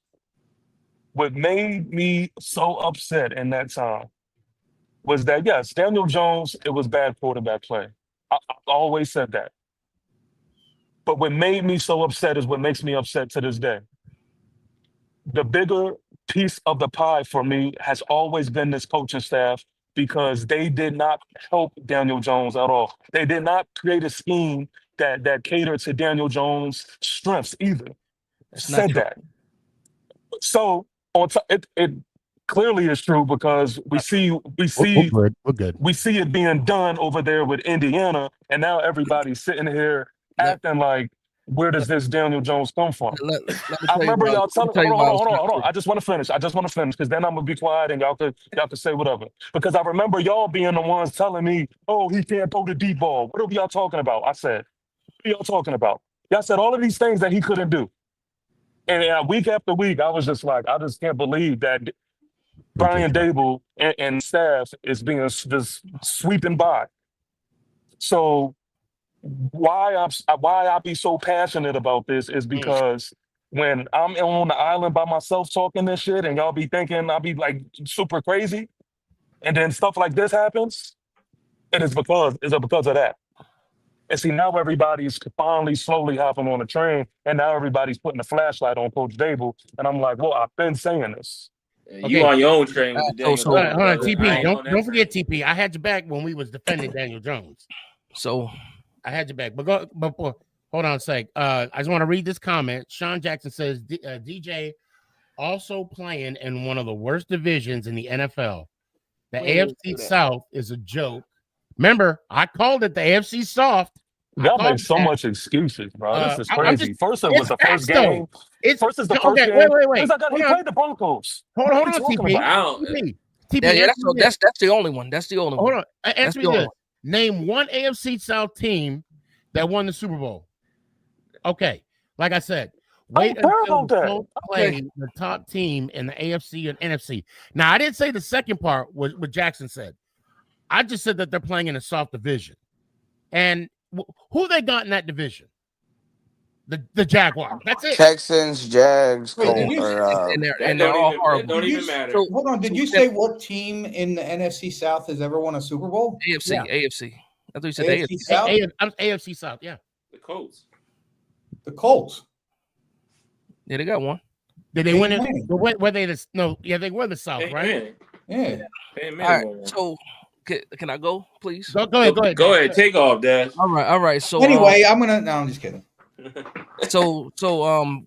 What made me so upset in that time was that, yes, Daniel Jones, it was bad quarterback play. I always said that. But what made me so upset is what makes me upset to this day. The bigger piece of the pie for me has always been this coaching staff because they did not help Daniel Jones at all. They did not create a scheme that catered to Daniel Jones' strengths either. That's not Said true. that. So on top, it clearly is true because we see We're good. we see it being done over there with Indiana, and now everybody's sitting here Let, acting like, where does this Daniel Jones come from? let me I tell you remember why. y'all Let me telling. tell you why. Hold on. I just want to finish. Because then I'm gonna be quiet and y'all could say whatever. Because I remember y'all being the ones telling me, "Oh, he can't throw the deep ball." What are y'all talking about? I said, "What are y'all talking about?" Y'all said all of these things that he couldn't do, and week after week, I was just like, I just can't believe that Brian Dable and staff is being just sweeping by. So why I be so passionate about this is because when I'm on the island by myself talking this shit and y'all be thinking I'll be like super crazy, and then stuff like this happens, it's because of that. And see, now everybody's finally slowly hopping on the train, and now everybody's putting a flashlight on Coach Dable, and I'm like, well, I've been saying this. You on your own train with the Daniel Hold Jones. on, brother. I TP. ain't on that Don't forget TP. I had your back when we was defending Daniel Jones. So I had your back. But hold on a sec. I just want to read this comment. Sean Jackson says DJ also playing in one of the worst divisions in the NFL. The AFC South is a joke. Remember, I called it the AFC Soft. Y'all make so much excuses, bro. This is crazy. First, it was the first game. First is the first game. Wait. He played the Broncos. Hold on, TP. TP, that's the only one. That's the only one. Hold on. Answer me this. Name one AFC South team that won the Super Bowl. Okay. Like I said, wait until the Colts play the top team in the AFC and NFC. Now, I didn't say the second part was what Jackson said. I just said that they're playing in a soft division. And who they got in that division? The Jaguars. That's it. Texans, Jags, Wait, Colts, they're all horrible. Don't even matter. So, hold on. Did you say what team in the NFC South has ever won a Super Bowl? AFC. I thought you said AFC South? AFC South, yeah. The Colts. The Colts. Yeah, they got one. Did they win it? Were they they were the South, right? Yeah. All right. So can I go, please? Go ahead. Go ahead. Take off, Dad. All right. So anyway, I'm just kidding. So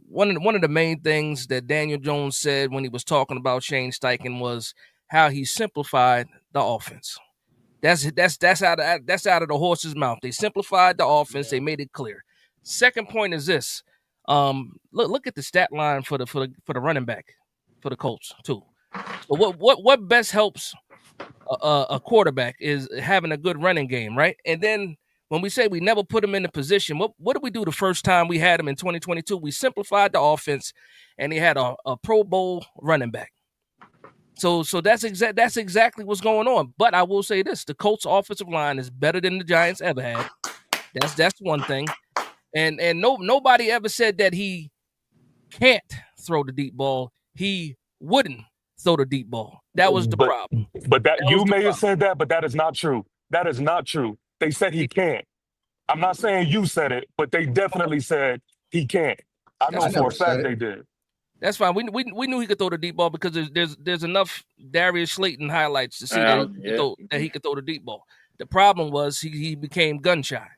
one of the main things that Daniel Jones said when he was talking about Shane Steichen was how he simplified the offense. That's out of the horse's mouth. They simplified the offense. They made it clear. Second point is this. Look at the stat line for the running back for the Colts too. So what best helps a quarterback is having a good running game, right? And then when we say we never put him in a position, what did we do the first time we had him in 2022? We simplified the offense, and he had a Pro Bowl running back. So that's exactly what's going on. But I will say this: the Colts' offensive line is better than the Giants ever had. That's one thing. And nobody ever said that he can't throw the deep ball. He wouldn't throw the deep ball. That was the problem. But that you may have said that, but that is not true. That is not true. They said he can't. I'm not saying you said it, but they definitely said he can't. I know for a fact they did. That's fine. We knew he could throw the deep ball because there's enough Darius Slayton highlights to see that he could throw the deep ball. The problem was he became gun shy.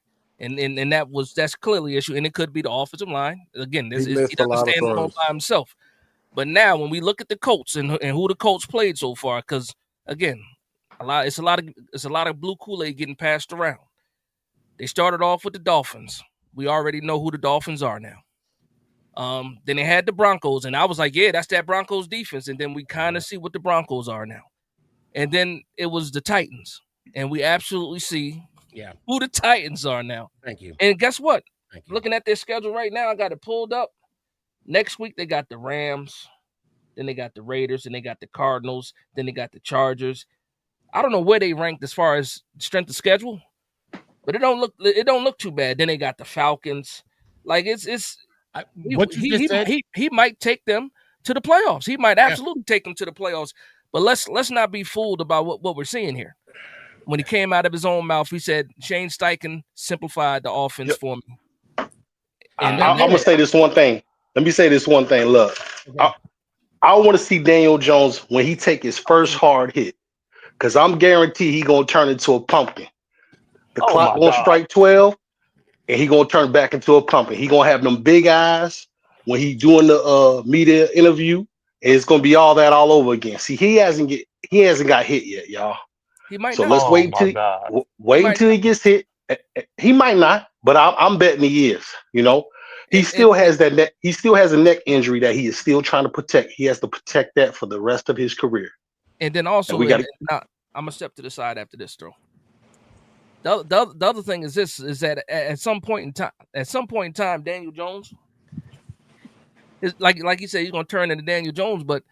And that's clearly an issue, and it could be the offensive line. Again, he doesn't stand alone by himself. But now, when we look at the Colts and who the Colts played so far, because again, it's a lot of blue Kool-Aid getting passed around. They started off with the Dolphins. We already know who the Dolphins are now. Then they had the Broncos, and I was like, yeah, that's that Broncos defense. And then we kind of see what the Broncos are now. And then it was the Titans, and we absolutely see who the Titans are now. Thank you. And guess what? Looking at their schedule right now, I got it pulled up. Next week, they got the Rams. Then they got the Raiders. And they got the Cardinals. Then they got the Chargers. I don't know where they ranked as far as strength of schedule, but it don't look too bad. Then they got the Falcons. Like he might take them to the playoffs. He might absolutely take them to the playoffs. But let's not be fooled about what we're seeing here. When he came out of his own mouth, he said Shane Steichen simplified the offense for me. And I'm gonna say this one thing. Let me say this one thing. Look, I want to see Daniel Jones when he take his first hard hit, because I'm guaranteed he gonna turn into a pumpkin. The clock gonna strike 12, and he gonna turn back into a pumpkin. He gonna have them big eyes when he doing the media interview, and it's gonna be all that all over again. See, he hasn't got hit yet, y'all. He might so not. Let's wait until he gets hit. He might not, but I'm betting he is. You know, he still has that neck. He still has a neck injury that he is still trying to protect. He has to protect that for the rest of his carear. And then also, I'm gonna step to the side after this throw. The other thing is that at some point in time, Daniel Jones is like you said, he's gonna turn into Daniel Jones, but.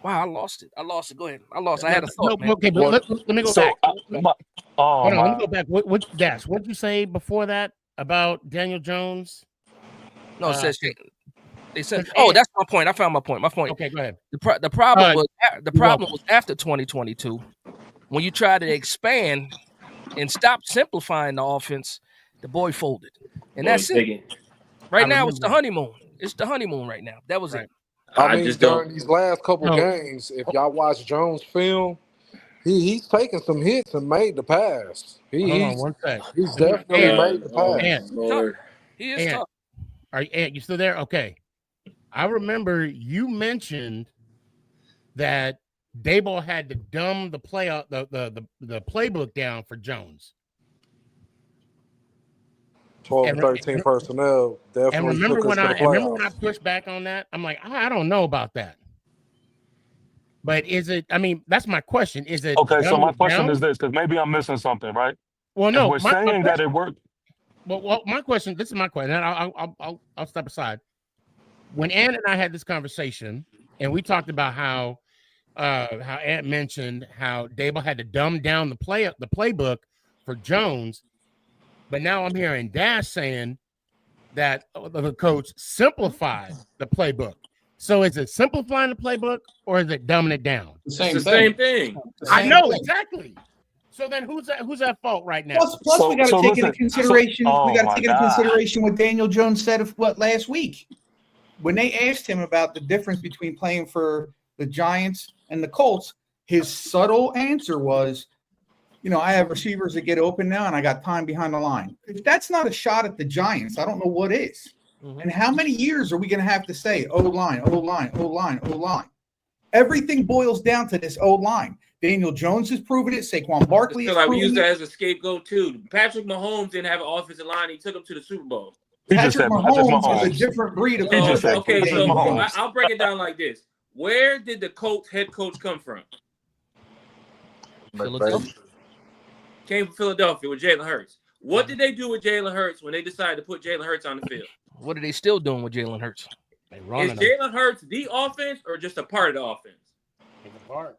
Wow, I lost it. Go ahead. I had a thought, man. Okay, but let me go back. Hold on, let me go back. What did you say before that about Daniel Jones? No, it says they said. Oh, that's my point. I found my point. Okay, go ahead. The problem was after 2022, when you try to expand and stop simplifying the offense, the boy folded, and that's it. Right now, it's the honeymoon. It's the honeymoon right now. That was it. I mean, during these last couple games, if y'all watch Jones' film, he's taken some hits and made the pass. Hold on one sec. He's definitely made the pass. He is tough. Are you still there? Okay. I remember you mentioned that Daboll had to dumb the playbook down for Jones. 12 and 13 personnel. Definitely. And remember when I pushed back on that? I'm like, I don't know about that. But is it? I mean, that's my question. Is it okay? So my question is this, because maybe I'm missing something, right? Well, no, we're saying that it worked. Well, my question. This is my question. And I'll step aside. When Ann and I had this conversation, and we talked about how Ant mentioned how Daboll had to dumb down the playbook for Jones. But now I'm hearing Dash saying that the coach simplified the playbook. So is it simplifying the playbook or is it dumbing it down? It's the same thing. I know exactly. So then who's at fault right now? Plus we got to take into consideration. We got to take into consideration what Daniel Jones said last week when they asked him about the difference between playing for the Giants and the Colts. His subtle answer was, I have receivers that get open now, and I got time behind the line. If that's not a shot at the Giants, I don't know what is. Mm-hmm. And how many years are we going to have to say, O-line, O-line, O-line, O-line? Everything boils down to this O-line. Daniel Jones has proven it. Saquon Barkley has proven it. We use that as a scapegoat, too. Patrick Mahomes didn't have an offensive line. He took him to the Super Bowl. Patrick Mahomes is a different breed of coach. Okay, so I'll break it down like this. Where did the Colts head coach come from? came from Philadelphia with Jalen Hurts. What did they do with Jalen Hurts when they decided to put Jalen Hurts on the field? What are they still doing with Jalen Hurts? Is Jalen Hurts the offense or just a part of the offense? He's a part.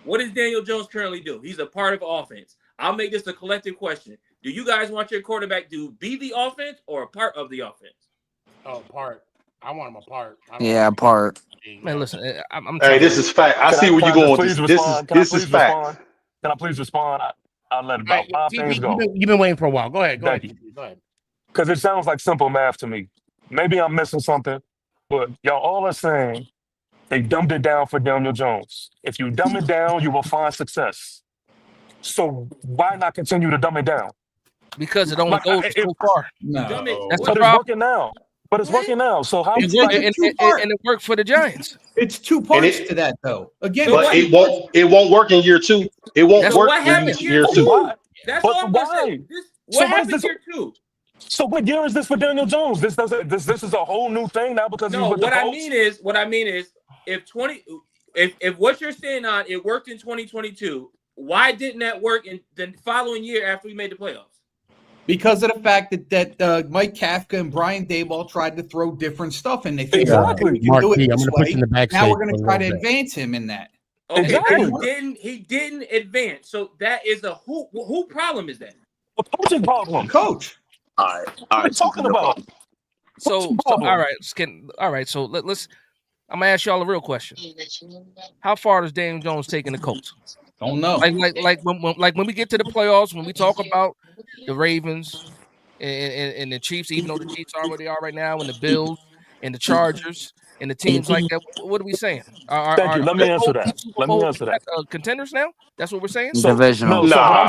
What does Daniel Jones currently do? He's a part of offense. I'll make this a collective question. Do you guys want your quarterback to be the offense or a part of the offense? Oh, part. I want him a part. Yeah, part. Man, listen, I'm Hey, this is fact. I see where you're going with this. This is fact. Can I please respond? I'll let about Right, 5 things go. You've been waiting for a while. Go ahead. Go Thank ahead. Go ahead. Because it sounds like simple math to me. Maybe I'm missing something, but y'all all are saying they dumbed it down for Daniel Jones. If you dumb it down, you will find success. So why not continue to dumb it down? Because it only goes so far. No, that's the But it's problem. working now. But it's working now. So how and it worked for the Giants. It's two parts to that, though. Again, but it won't work in year 2. It won't work in year 2. That's all I'm gonna say. What happened year 2? So what year is this for Daniel Jones? This is a whole new thing now because no. What I mean is, if what you're saying on it worked in 2022, why didn't that work in the following year after we made the playoffs? Because of the fact that Mike Kafka and Brian Daboll tried to throw different stuff and they figured exactly. we can do it I'm this gonna put way. you in the backstage Now we're going for to a try to little bit. advance him in that. Okay, Exactly. he didn't advance. So that is a who problem is that? A coaching problem. Coach. All right. What are you talking about? So all right. So let's. I'm gonna ask y'all a real question. How far does Daniel Jones taking the Colts? Don't know. Like when we get to the playoffs, when we talk about the Ravens and the Chiefs, even though the Chiefs are where they are right now, and the Bills and the Chargers and the teams like that, what are we saying? Thank you. Let me answer that. Let me answer that. Contenders now? That's what we're saying. Divisional. No. So what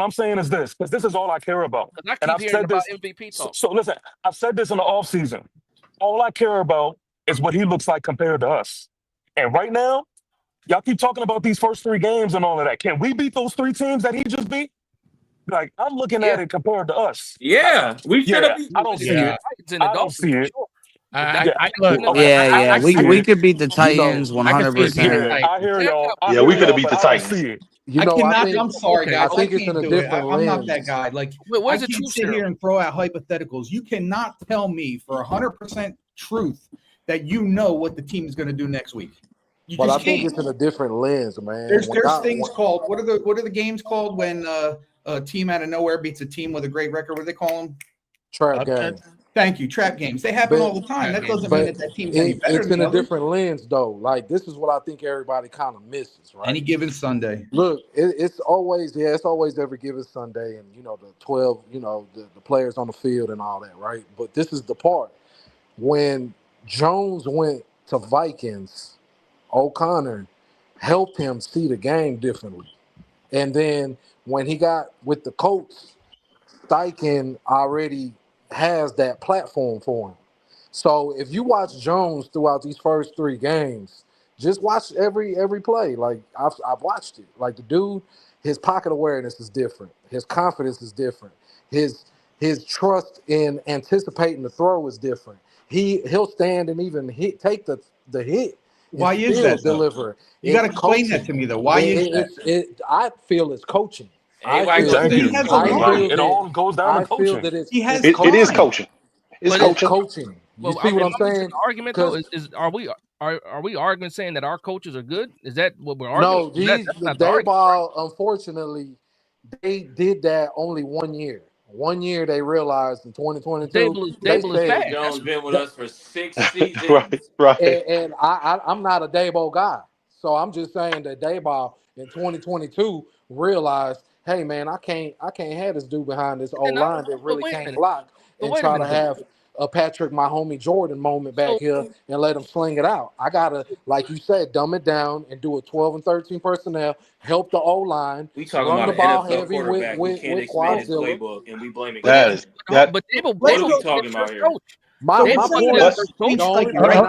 I'm saying is this. Because this is all I care about. I keep hearing about MVP talk. So listen, I've said this in the offseason. All I care about is what he looks like compared to us. And right now, y'all keep talking about these first 3 games and all of that. Can we beat those 3 teams that he just beat? Like, I'm looking at it compared to us. Yeah, we should have. I don't see it. I don't see it. We could beat the Titans 100%. I hear y'all. Yeah, we could have beat the Titans. I'm sorry, guys. I think it's in a different I'm not lens. that guy. Like, where's I the can't truth sit here and throw out hypotheticals. You cannot tell me for 100% truth that you know what the team is going to do next week. You But I just think can't. it's in a different lens, man. There's things called what are the games called when a team out of nowhere beats a team with a great record? What do they call them? Trap games. Thank you. Trap games. They happen all the time. That doesn't mean that team's any better It's than in a others. different lens, though. Like, this is what I think everybody kind of misses, right? Any given Sunday. Look, it's always every given Sunday, and the 12, the players on the field and all that, right? But this is the part when Jones went to Vikings, O'Connor helped him see the game differently, and then when he got with the Colts, Steichen already has that platform for him. So if you watch Jones throughout these first 3 games, just watch every play. Like I've watched it. Like the dude, his pocket awareness is different. His confidence is different. His trust in anticipating the throw is different. He'll stand and even take the hit. Why is that? Deliver? You got to explain that to me, though. Why is that? I feel it's coaching. It all goes down to coaching. I feel that it is coaching. It's coaching. You see what I'm saying? Argument though is are we arguing saying that our coaches are good? Is that what we're arguing? No, Daboll, unfortunately, they did that only 1 year. 1 year they realized in 2022. Dable is bad. Jones been with us for 6 seasons. right. And I'm not a Daboll guy, so I'm just saying that Daboll in 2022 realized, hey man, I can't have this dude behind this old line that really can't block and try to have a Patrick, my homie Jordan moment back here and let him sling it out. I gotta, like you said, dumb it down and do a 12 and 13 personnel, help the O line. We talking run about the ball an NFL heavy quarterback who can't explain his Quadzilla. playbook, and we blame it. But Dable, what are we talking about here? My point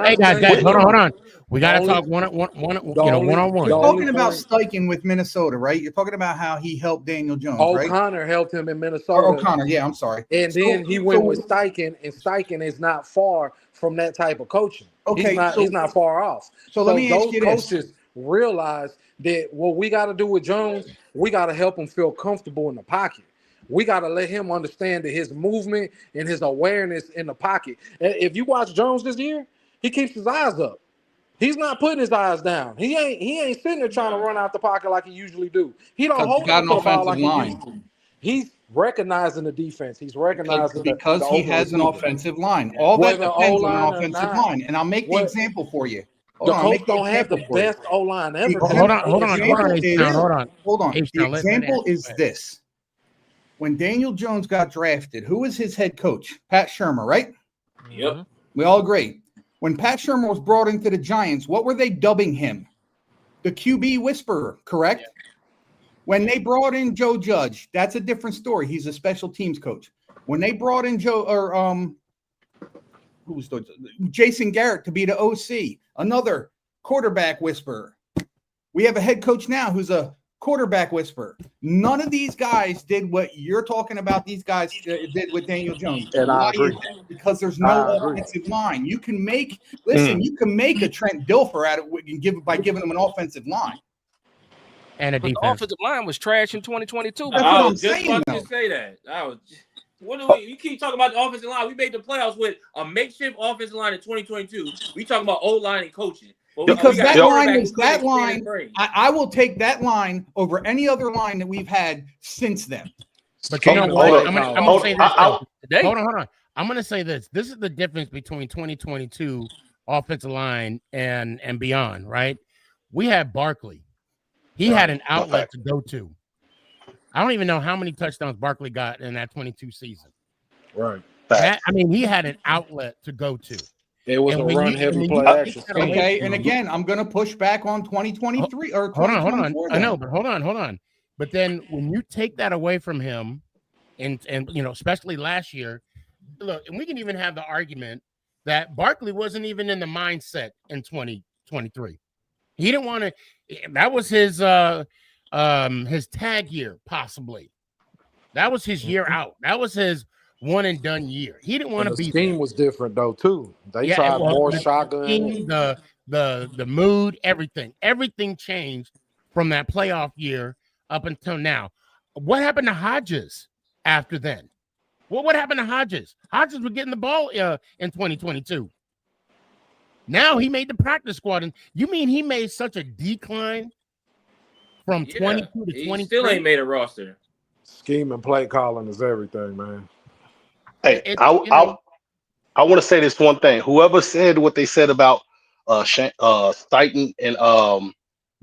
hey guys, hold on. We gotta talk one on one. You're talking about Steichen with Minnesota, right? You're talking about how he helped Daniel Jones, right? O'Connor helped him in Minnesota. Or O'Connor, yeah, I'm sorry. And then he went with Steichen, and Steichen is not far from that type of coaching. Okay, he's not far off. So let me ask you this. Coaches realize that what we got to do with Jones, we got to help him feel comfortable in the pocket. We got to let him understand that his movement and his awareness in the pocket. If you watch Jones this year, he keeps his eyes up. He's not putting his eyes down. He ain't sitting there trying to run out the pocket like he usually do. He don't hold on to the ball like he used to. He's recognizing the defense. He's recognizing because he has an offensive line. All that depends on an offensive line. And I'll make the example for you. The Colts don't have the best O-line ever. Hold on. The example is this. When Daniel Jones got drafted, who was his head coach? Pat Shurmur, right? Yep. We all agree. When Pat Shurmur was brought into the Giants, what were they dubbing him? The QB whisperer, correct? Yeah. When they brought in Joe Judge, that's a different story. He's a special teams coach. When they brought in Jason Garrett to be the OC, another quarterback whisperer. We have a head coach now who's a quarterback whisperer. None of these guys did what you're talking about. These guys did with Daniel Jones. And I agree. Because there's no offensive line. You can make you can make a Trent Dilfer out of it by giving him an offensive line. And the offensive line was trash in 2022. I was just about to say that. You keep talking about the offensive line. We made the playoffs with a makeshift offensive line in 2022. We talking about O-line and coaching. Because that line is that line. I will take that line over any other line that we've had since then. But you know what? I'm gonna say this. Hold on. I'm gonna say this. This is the difference between 2022 offensive line and beyond, right? We had Barkley. He had an outlet to go to. I don't even know how many touchdowns Barkley got in that 22 season. Right. He had an outlet to go to. It was a run-heavy play action. Okay, and again, I'm going to push back on 2023 or 2024. Hold on. I know, but hold on. But then when you take that away from him, and especially last year, look, and we can even have the argument that Barkley wasn't even in the mindset in 2023. He didn't want to. That was his tag year, possibly. That was his year out. That was his one and done year. He didn't want to be. The scheme was different though too. They tried more shotgun. The mood, everything changed from that playoff year up until now. What happened to Hodges after then? What happened to Hodges? Hodges was getting the ball in 2022. Now he made the practice squad, and you mean he made such a decline from 22 to 23? He still ain't made a roster. Scheme and play calling is everything, man. Hey, I want to say this one thing. Whoever said what they said about Steichen and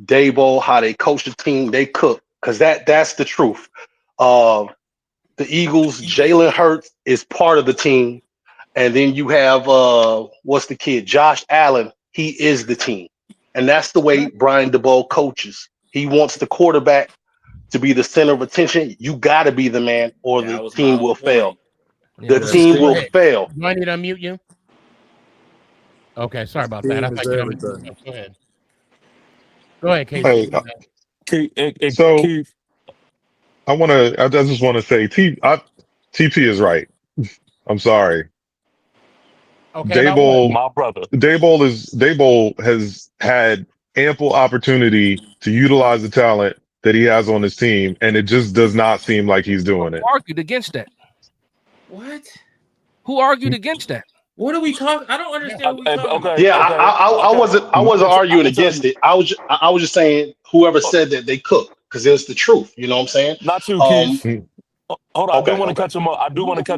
Dable, how they coach the team, they cook, because that's the truth. The Eagles, Jalen Hurts is part of the team, and then you have what's the kid, Josh Allen. He is the team, and that's the way Brian Daboll coaches. He wants the quarterback to be the center of attention. You got to be the man, or the team will fail. The team will fail. Do I need to unmute you? Okay, sorry about that. I thought Go ahead, Casey. Keith, I just want to say, TP is right. I'm sorry. Okay, my brother. Dable has had ample opportunity to utilize the talent that he has on his team, and it just does not seem like he's doing it. Who argued against that? What? Who argued against that? What are we talking? I don't understand what we're talking about. Yeah, I wasn't arguing against it. I was just saying whoever said that they cook, because it's the truth. You know what I'm saying? Not you, Keith. Hold on, I do want to catch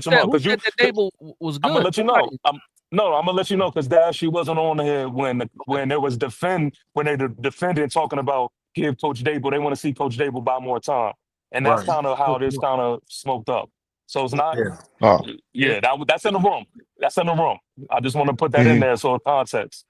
him up. Because you the table was good. I'm gonna let you know. I'm gonna let you know, because Dash, she wasn't on here when there was defending talking about give Coach Dable. They want to see Coach Dable buy more time, and that's kind of how this kind of smoked up. So it's not. That's in the room. That's in the room. I just want to put that in there so context.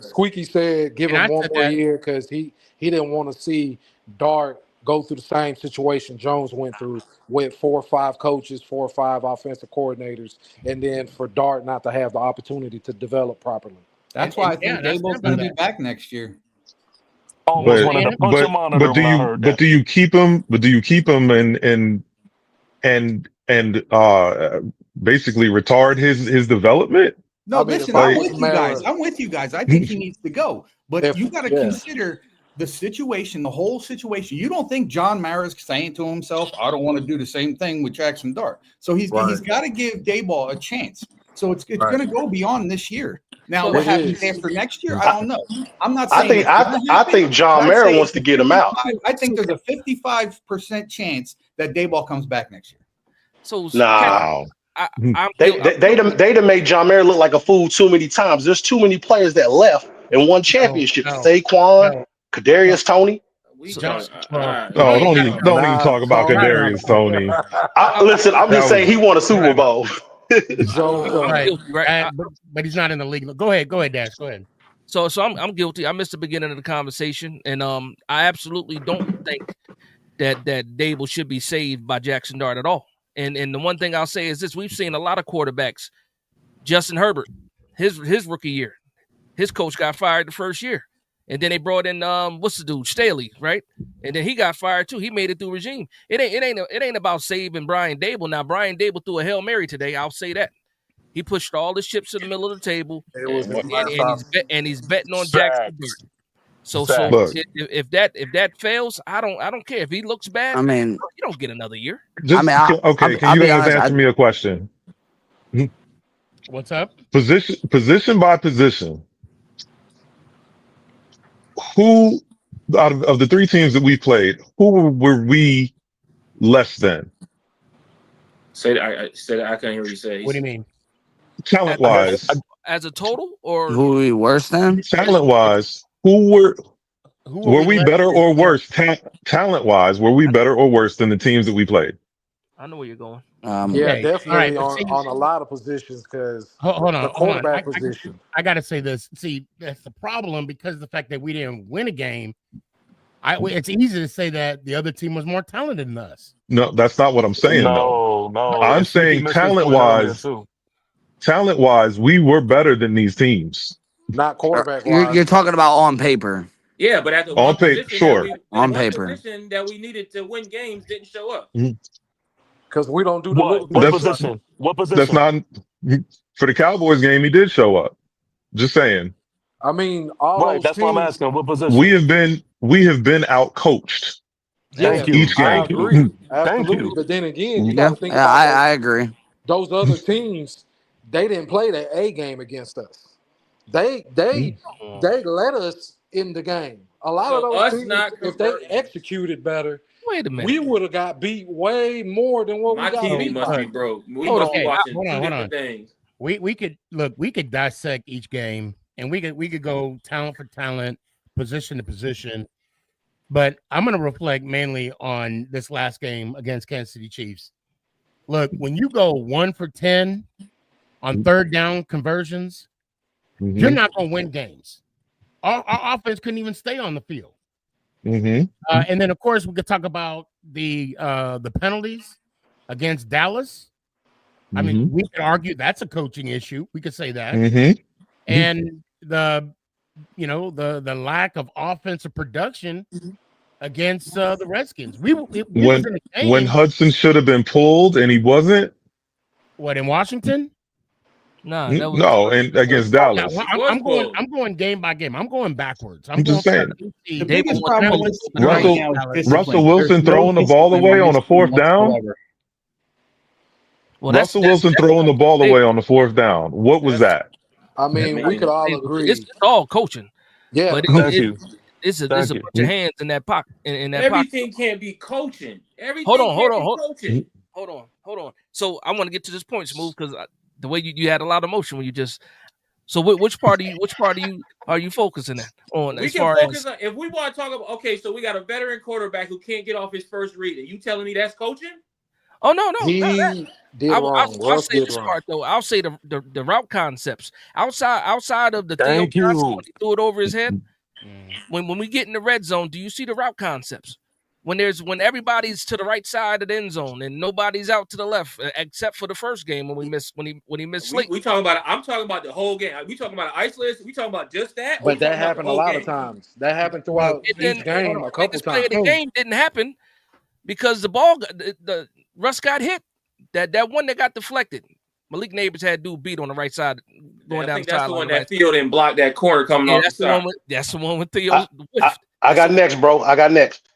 Squeaky said give him one more year because he didn't want to see Dart go through the same situation Jones went through with 4 or 5 coaches, 4 or 5 offensive coordinators, and then for Dart not to have the opportunity to develop properly. That's why I think Dable's going to be back next year. But do you keep him? But do you keep him and basically retard his development? No, I mean, listen, if I I'm was with you guys. Mara, I'm with you guys. I think he needs to go. But you got to yeah, consider the situation, the whole situation. You don't think John Mara's saying to himself, I don't want to do the same thing with Jaxson Dart. So he's right, got to give Dayball a chance. So it's right. going to go beyond this year. Now, So what It happens is. after next year? I I, don't know. I'm not I saying think it's going to I happen, think but John I Mara say wants it's to get him out. I think there's a 55% chance that Dayball comes back next year. so Cat, Wow. I'm They guilty. they they done made John Mara look like a fool too many times. There's too many players that left and won championships. No, Saquon, no, no. Kadarius Tony. We So, talk. All Well, right, Oh, he man. got don't even Not talk about right, Tony. Kadarius Tony. Listen, I'm That just saying was he won a Super right, Bowl. Joker. I'm right. guilty, right? But he's not in the league. Go ahead, Dash. Go ahead. So I'm guilty. I missed the beginning of the conversation, and I absolutely don't think that Dable should be saved by Jaxson Dart at all. And the one thing I'll say is this: we've seen a lot of quarterbacks. Justin Herbert, his rookie year, his coach got fired the first year, and then they brought in what's the dude Staley, right? And then he got fired too. He made it through regime. It ain't about saving Brian Dable. Now Brian Dable threw a Hail Mary today. I'll say that. He pushed all the chips to the middle of the table, It was his and, last he's betting on Jackson Dart. Facts. So look. Facts. if that fails, I don't care if he looks bad. I mean, You don't get another year. Just okay. Can I'll you be guys honest. answer me a question? What's up? Position by position. Who out of the three teams that we played, who were we less than Say that. I said I couldn't hear what you said. What do you mean? talent wise? As a total, or Who are we worse than? Talent wise, who were we less better than? or worse? Talent wise, were we better or worse than the teams that we played? I know where you're going. Yeah, Okay. definitely All right. on a lot of positions because Hold the on. quarterback position. I got to say this. See, that's the problem because of the fact that we didn't win a game. It's easy to say that the other team was more talented than us. No, that's not what I'm saying. No. I'm And Sneaky saying missed this point earlier, too. talent wise, we were better than these teams. Not quarterback You're wise. talking about on paper. Yeah, but at the On one paper, position sure. On paper. position that we needed to win games didn't show up. Because we don't do the little What things. position? What That's position? not for the Cowboys game. He did show up. Just saying. I mean, all Right, those that's why I'm teams. asking. What position? We have been out coached Thank you. each game. I agree. Thank Absolutely. you. But then again, you Yeah, got to think about I agree. those other teams. They didn't play their A game against us. They let us in the game. A lot of So those us teams, not if they converting. executed better, Wait a minute. we would have got beat way more than what My we got TV beat must by. be broke. We Hold must on. be watching Hold two on. different things. We could dissect each game and we could go talent for talent, position to position. But I'm going to reflect mainly on this last game against Kansas City Chiefs. Look, when you go 1 for 10 on third down conversions, you're not going to win games. Our offense couldn't even stay on the field. And then, of course, we could talk about the penalties against Dallas. I mean, we could argue that's a coaching issue. We could say that. And the lack of offensive production against the Redskins. When Hudson should have been pulled and he wasn't. What, in Washington? No, and against Dallas. I'm going game by game. I'm going backwards. I'm just saying. The biggest problem with this right now is discipline. Russell Wilson There's no throwing the ball discipline away on on this a fourth team down. whatsoever. Well, Russell Wilson throwing the ball away on the fourth down. What was that? I mean, we could all agree. It's all coaching. Yeah, but it's a bunch of hands in that pocket. In that Everything pocket. can't be coaching. Everything Hold on. coaching. Hold on. So I want to get to this point, Smooth, because the way you had a lot of emotion when you just. So which part are you focusing on? We as can far focus as on if we want to talk about. Okay, so we got a veteran quarterback who can't get off his first read. Are you telling me that's coaching? Oh no, he did wrong. I'll say this part though. I'll say the route concepts outside of the Theo Johnson when he threw it over his head. When we get in the red zone, do you see the route concepts? When everybody's to the right side of the end zone and nobody's out to the left, except for the first game when he missed late. We talking about. I'm talking about the whole game. We talking about isolated. We talking about just that. But that happened a lot of times. That happened throughout each game a couple times. The game didn't happen because the ball, the Russ got hit. That one that got deflected. Malik Neighbors had dude beat on the right side, going I down think the that's the sideline. one that Theo didn't block that corner coming off the side. That's the one with Theo. I got next, bro. I got next.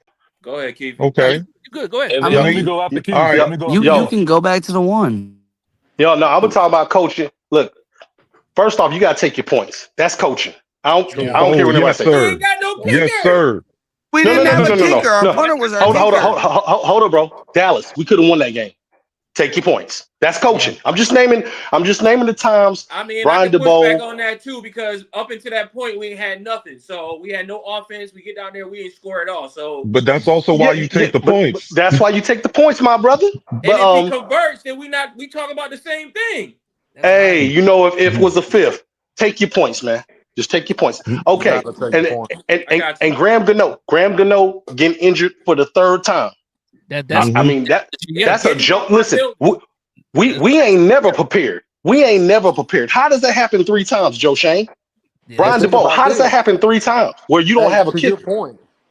Go ahead, Keith. Okay. You good? Go ahead. And let me go after Keith. All right. Let me go You can go back to the one. No, I'm gonna talk about coaching. Look, first off, you gotta take your points. That's coaching. I don't care what anybody yes, says. sir. Ain't got no kicker. Yes, sir. We didn't have a kicker. Our punter was our kicker. Hold on, bro. Dallas, we could have won that game. Take your points. That's coaching. I'm just naming the times. I mean, Brian I can push DeBoer. back on that too because up until that point we ain't had nothing. So we had no offense. We get down there, we ain't score at all. So, But that's also why you take the points. But that's why you take the points, my brother. and But if he converts, then we talk about the same thing. hey, you know, if it was a fifth, take your points, man. Just take your points. Okay. And Graham Gano getting injured for the third time. That's a joke. Listen, we ain't never prepared. How does that happen 3 times, Joe Shane? Brian DeBoer, how does that happen 3 times where you don't have a kicker?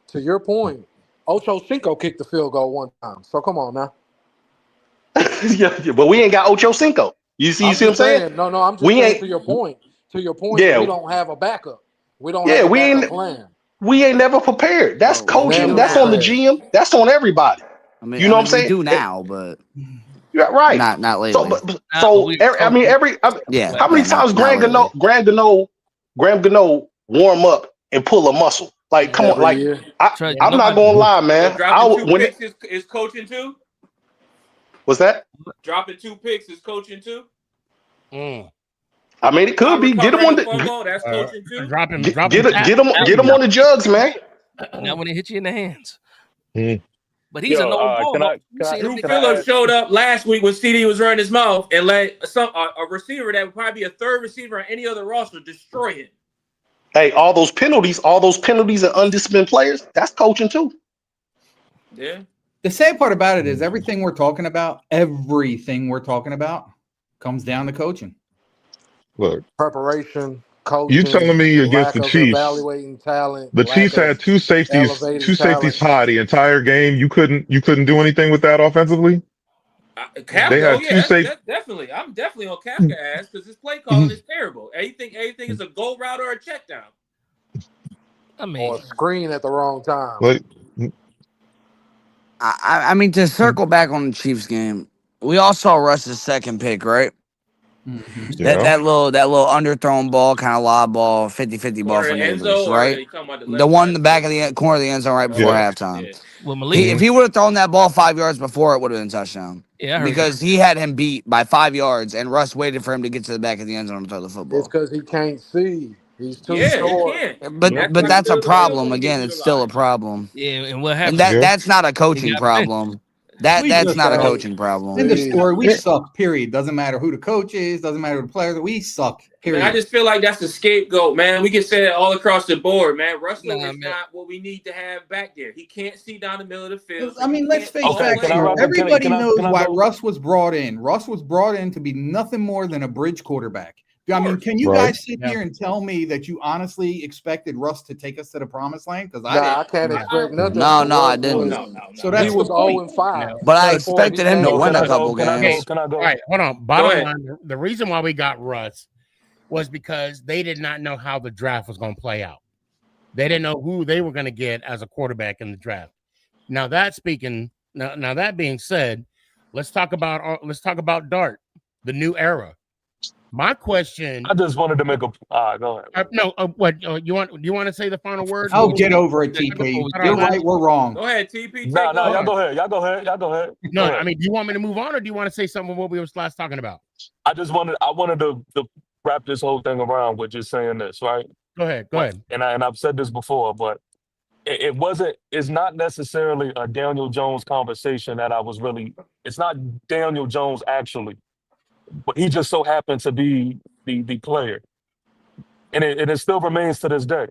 To your point, Ocho Cinco kicked the field goal 1 time. So come on now. Yeah, but we ain't got Ocho Cinco. You see what I'm saying? No, I'm just saying to your point. To your point, we don't have a backup. We don't have a backup plan. We ain't never prepared. That's coaching. That's on the GM. That's on everybody. I mean, you know what I'm saying? We do now, but right. Not lately. How many times Graham Gano warm up and pull a muscle? Like, come on, like I'm not gonna lie, man. Dropping 2 picks is coaching too. What's that? Dropping 2 picks is coaching too. I mean, it could be. Get him on the that's coaching too. Get him on the jugs, man. Not when they hit you in the hands. But he's a no ball. Drew Phillips showed up last week when CD was running his mouth and let a receiver that would probably be a third receiver on any other roster destroy him. Hey, all those penalties and undisciplined players, that's coaching too. Yeah. The sad part about it is everything we're talking about comes down to coaching. Look, preparation, coaching. You telling me against the Chiefs? Evaluating talent. The Chiefs had two safeties high the entire game. You couldn't do anything with that offensively. They had two safeties. Definitely, I'm definitely on Kafka ass because his play calling is terrible. Anything is a go route or a check down. I mean, or a screen at the wrong time. Like, I mean, to circle back on the Chiefs game, we all saw Russ's second pick, right? Mm-hmm. That little underthrown ball, kind of lob ball, 50-50 ball for Neighbors, right? The one in the back of the corner of the end zone right before halftime. Yeah. Well, if he would have thrown that ball 5 yards before, it would have been a touchdown. Yeah, because he had him beat by 5 yards, and Russ waited for him to get to the back of the end zone to throw the football. It's because he can't see. He's too short. But that's a problem. Again, it's still a problem. Yeah, and what happened? And that's not a coaching problem. That's not a coaching problem. In the story, we suck. Period. Doesn't matter who the coach is. Doesn't matter who the players. We suck. Period. Man, I just feel like that's the scapegoat, man. We can say it all across the board, man. Russell is not what we need to have back there. He can't see down the middle of the field. I mean, let's face facts here. Everybody knows why Russ was brought in. Russ was brought in to be nothing more than a bridge quarterback. I mean, can you guys sit here and tell me that you honestly expected Russ to take us to the promised land? Because I can't expect nothing. No, I didn't. So that was 0-5. But I expected him to win a couple games. All right, hold on. Bottom line, the reason why we got Russ was because they did not know how the draft was going to play out. They didn't know who they were going to get as a quarterback in the draft. Now that being said, let's talk about Dart, the new era. My question. I just wanted to make a. Go ahead. What you want? Do you want to say the final word? Oh, get over it, TP. You're right. We're wrong. Go ahead, TP. No, y'all go ahead. Y'all go ahead. No, I mean, do you want me to move on, or do you want to say something what we were last talking about? I wanted to wrap this whole thing around with just saying this, right? Go ahead. And I've said this before, but it's not necessarily a Daniel Jones conversation that I was really. It's not Daniel Jones actually. But he just so happened to be the player. And it still remains to this day.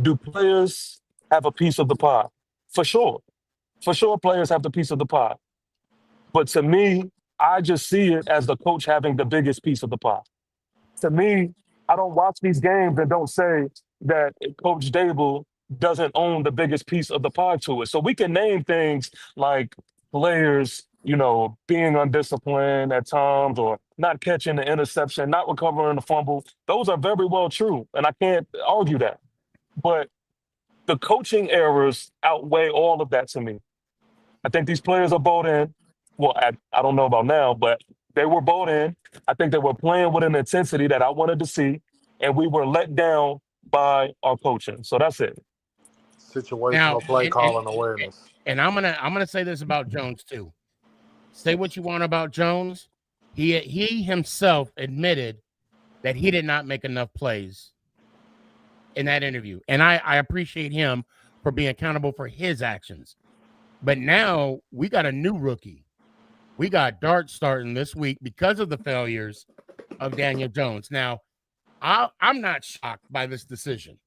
Do players have a piece of the pie? For sure. For sure, players have the piece of the pie. But to me, I just see it as the coach having the biggest piece of the pie. To me, I don't watch these games and don't say that Coach Dable doesn't own the biggest piece of the pie to it. So we can name things like players being undisciplined at times or not catching the interception, not recovering the fumble. Those are very well true, and I can't argue that. But the coaching errors outweigh all of that to me. I think these players are bought in. Well, I don't know about now, but they were bought in. I think they were playing with an intensity that I wanted to see, and we were let down by our coaching. So that's it. Now, Situational play calling awareness. and I'm gonna say this about Jones too. Say what you want about Jones. He himself admitted that he did not make enough plays in that interview. And I appreciate him for being accountable for his actions. But now we got a new rookie. We got Dart starting this week because of the failures of Daniel Jones. Now, I'm not shocked by this decision.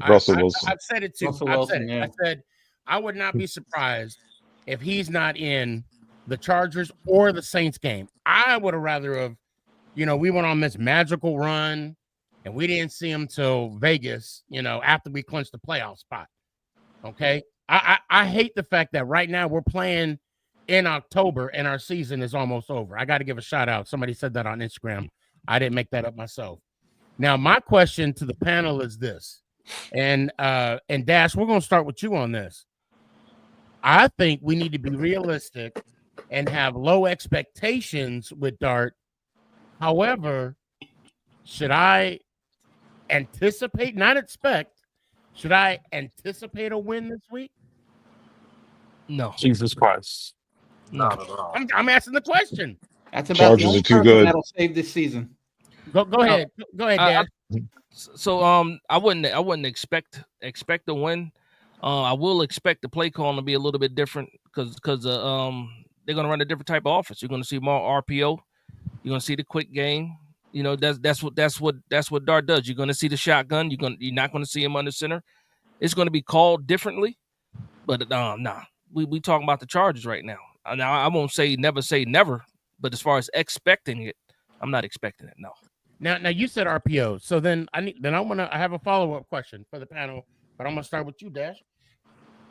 Russell Wilson. I've said it too. Russell I've Wilson, said it. yeah. I said I would not be surprised if he's not in the Chargers or the Saints game. I would have rather have, we went on this magical run and we didn't see him till Vegas, after we clinched the playoff spot. Okay. I hate the fact that right now we're playing in October and our season is almost over. I got to give a shout out. Somebody said that on Instagram. I didn't make that up myself. Now, my question to the panel is this, and Dash, we're going to start with you on this. I think we need to be realistic and have low expectations with Dart. However, should I anticipate, not expect, should I anticipate a win this week? No. Jesus Christ. Not at all. I'm asking the question. That's about Chargers the only are too person good. that'll save this season. Go ahead. Go ahead, Dad. So I wouldn't expect a win. I will expect the play call to be a little bit different because they're gonna run a different type of offense. You're gonna see more RPO. You're gonna see the quick game. That's what Dart does. You're gonna see the shotgun. You're not gonna see him under center. It's gonna be called differently. But nah, we talking about the Chargers right now. Now I won't say never, but as far as expecting it, I'm not expecting it. No. Now you said RPO, so then I have a follow-up question for the panel, but I'm gonna start with you, Dash.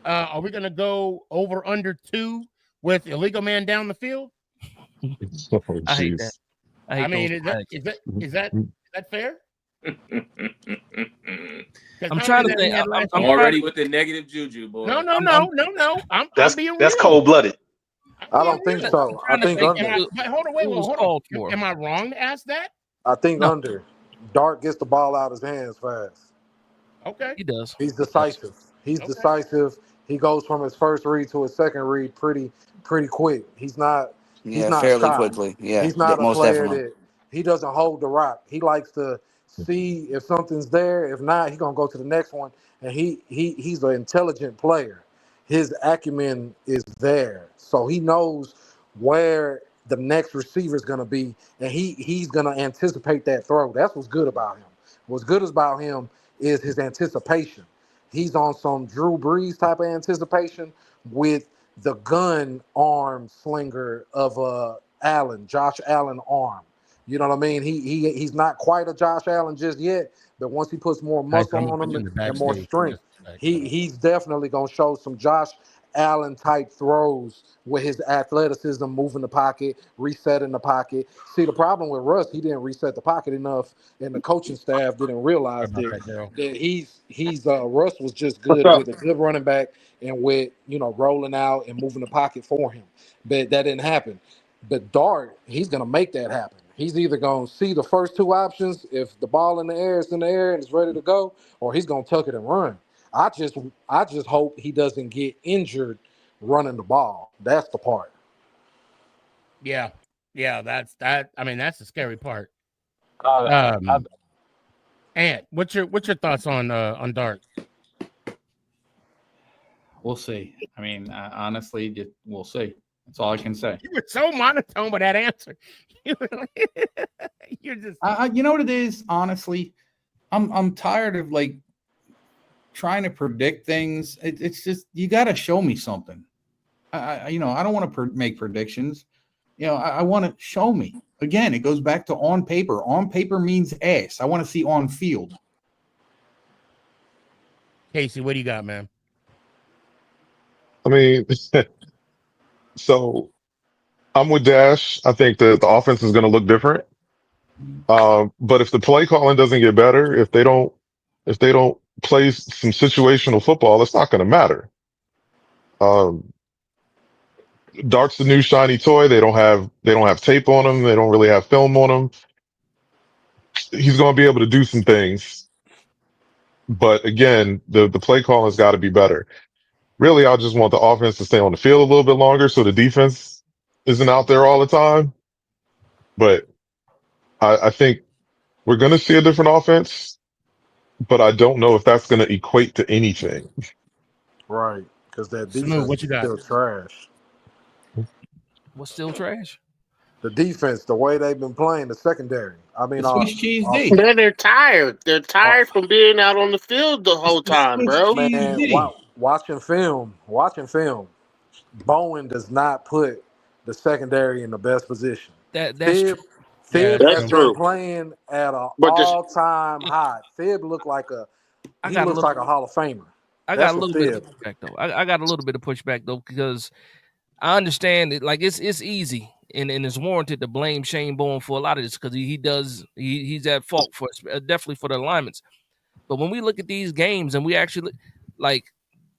Are we gonna go over under 2 with illegal man down the field? Oh, I hate that. I mean, is that fair? I'm trying to think. I'm already with the negative juju, boy. No. That's cold blooded. I don't think so. I think under. Am I wrong to ask that? I think under. Dart gets the ball out of his hands fast. Okay. He does. He's decisive. He's decisive. He goes from his first read to his second read pretty quick. He's not fairly shy. quickly. Yeah, he's not a most player definitely. that he doesn't hold the rock. He likes to see if something's there. If not, he's gonna go to the next one. And he's an intelligent player. His acumen is there, so he knows where the next receiver is gonna be, and he's gonna anticipate that throw. That's what's good about him. What's good about him is his anticipation. He's on some Drew Brees type of anticipation with the gun arm slinger of Josh Allen arm. You know what I mean? He's not quite a Josh Allen just yet, but once he puts more muscle on him and more strength, he's definitely gonna show some Josh Allen type throws with his athleticism, moving the pocket, resetting the pocket. See, the problem with Russ, he didn't reset the pocket enough, and the coaching staff didn't realize that Russ was just good with a good running back and with rolling out and moving the pocket for him. But that didn't happen. But Dart, he's gonna make that happen. He's either gonna see the first two options, if the ball in the air is in the air and it's ready to go, or he's gonna tuck it and run. I just hope he doesn't get injured running the ball. That's the part. Yeah, that's that. I mean, that's the scary part. And what's your thoughts on Dart? We'll see. I mean, honestly, we'll see. That's all I can say. You were so monotone with that answer. You're just. You know what it is? Honestly, I'm tired of trying to predict things. It's just you got to show me something. I don't want to make predictions. I want to show me. Again, it goes back to on paper. On paper means ass. I want to see on field. Casey, what do you got, man? I mean, so I'm with Dash. I think that the offense is going to look different. But if the play calling doesn't get better, if they don't play some situational football, it's not going to matter. Dart's the new shiny toy. They don't have tape on him. They don't really have film on him. He's going to be able to do some things. But again, the play calling's got to be better. Really, I just want the offense to stay on the field a little bit longer so the defense isn't out there all the time. But I think we're going to see a different offense, but I don't know if that's going to equate to anything. Right, because that Sanu, defense what you is got? still trash. What's still trash? The defense, the way they've been playing, the secondary. I mean, The Swiss cheese D. They're tired. They're tired from being out on the field the whole The time, Swiss bro. cheese man, D. watching film. Bowen does not put the secondary in the best position. That's Fib, true. Fib That's has true. been playing at an But this, all-time high. Fib looks like a I got a looks little. like a Hall of Famer. I That's got a what little bit of Fib. pushback though. I got a little bit of pushback though because I understand it. Like it's easy and it's warranted to blame Shane Bowen for a lot of this because he's at fault for definitely for the alignments. But when we look at these games and we actually like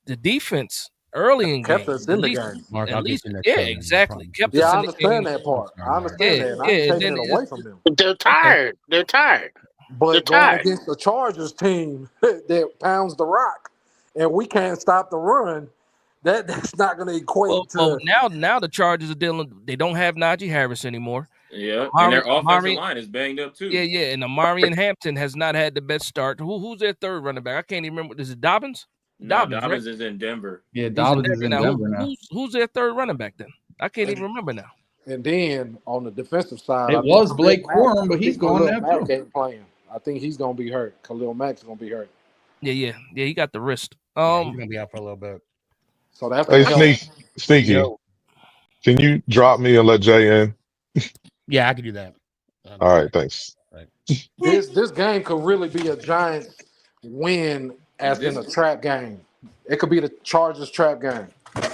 the defense early in Kept games, us in the game. Mark, I'll get you next yeah, time. exactly. Kept Yeah, us I in the game. understand that part. I understand that, and I Yeah, ain't and taking then it away from them. they're tired. They're tired. They're But going tired. against the Chargers team that pounds the rock, and we can't stop the run, that's not going to equate Well, to. now the Chargers are dealing. They don't have Najee Harris anymore. Yeah, and their offensive line is banged up too. Yeah, and Amari Hampton has not had the best start. Who's their third running back? I can't even remember. Is it Dobbins? No, Dobbins, Dobbins right? is in Denver. Yeah, He's Dobbins is in now. Denver now. Who's their third running back then? I can't even remember now. And then on the defensive side, I It think was Khalil Blake Mack- Corum, but I he's think gone Khalil now Mack too. ain't playing. I think he's going to be hurt. Khalil Mack's going to be hurt. Yeah. He got the wrist. Yeah, he's gonna be out for a little bit. So that's Hey, going to help. Sneaky, Yo. can you drop me and let Jay in? Yeah, I could do that. All right, thanks. This game could really be a Giants win as in a trap game. It could be the Chargers trap game.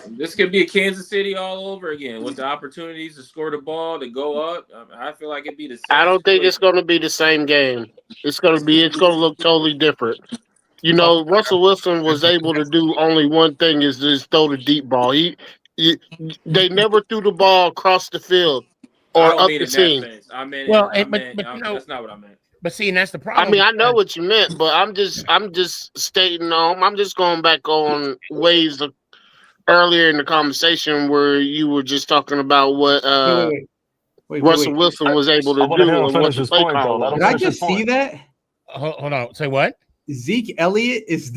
This could be a Kansas City all over again with the opportunities to score the ball, to go up. I feel like it'd be the same. I don't think it's going to be the same game. It's going to look totally different. You know, Russell Wilson was able to do only one thing is just throw the deep ball. They never threw the ball across the field I or don't up mean the in that seam. sense. I meant, Well, that's not what I meant. But see, and that's the problem. I mean, I know what you meant, but I'm just stating I'm just going back on ways of earlier in the conversation where you were just talking about what Russell Wilson was able to do and what the play call was. Did I just see that? Hold on. Say what? Zeke Elliott is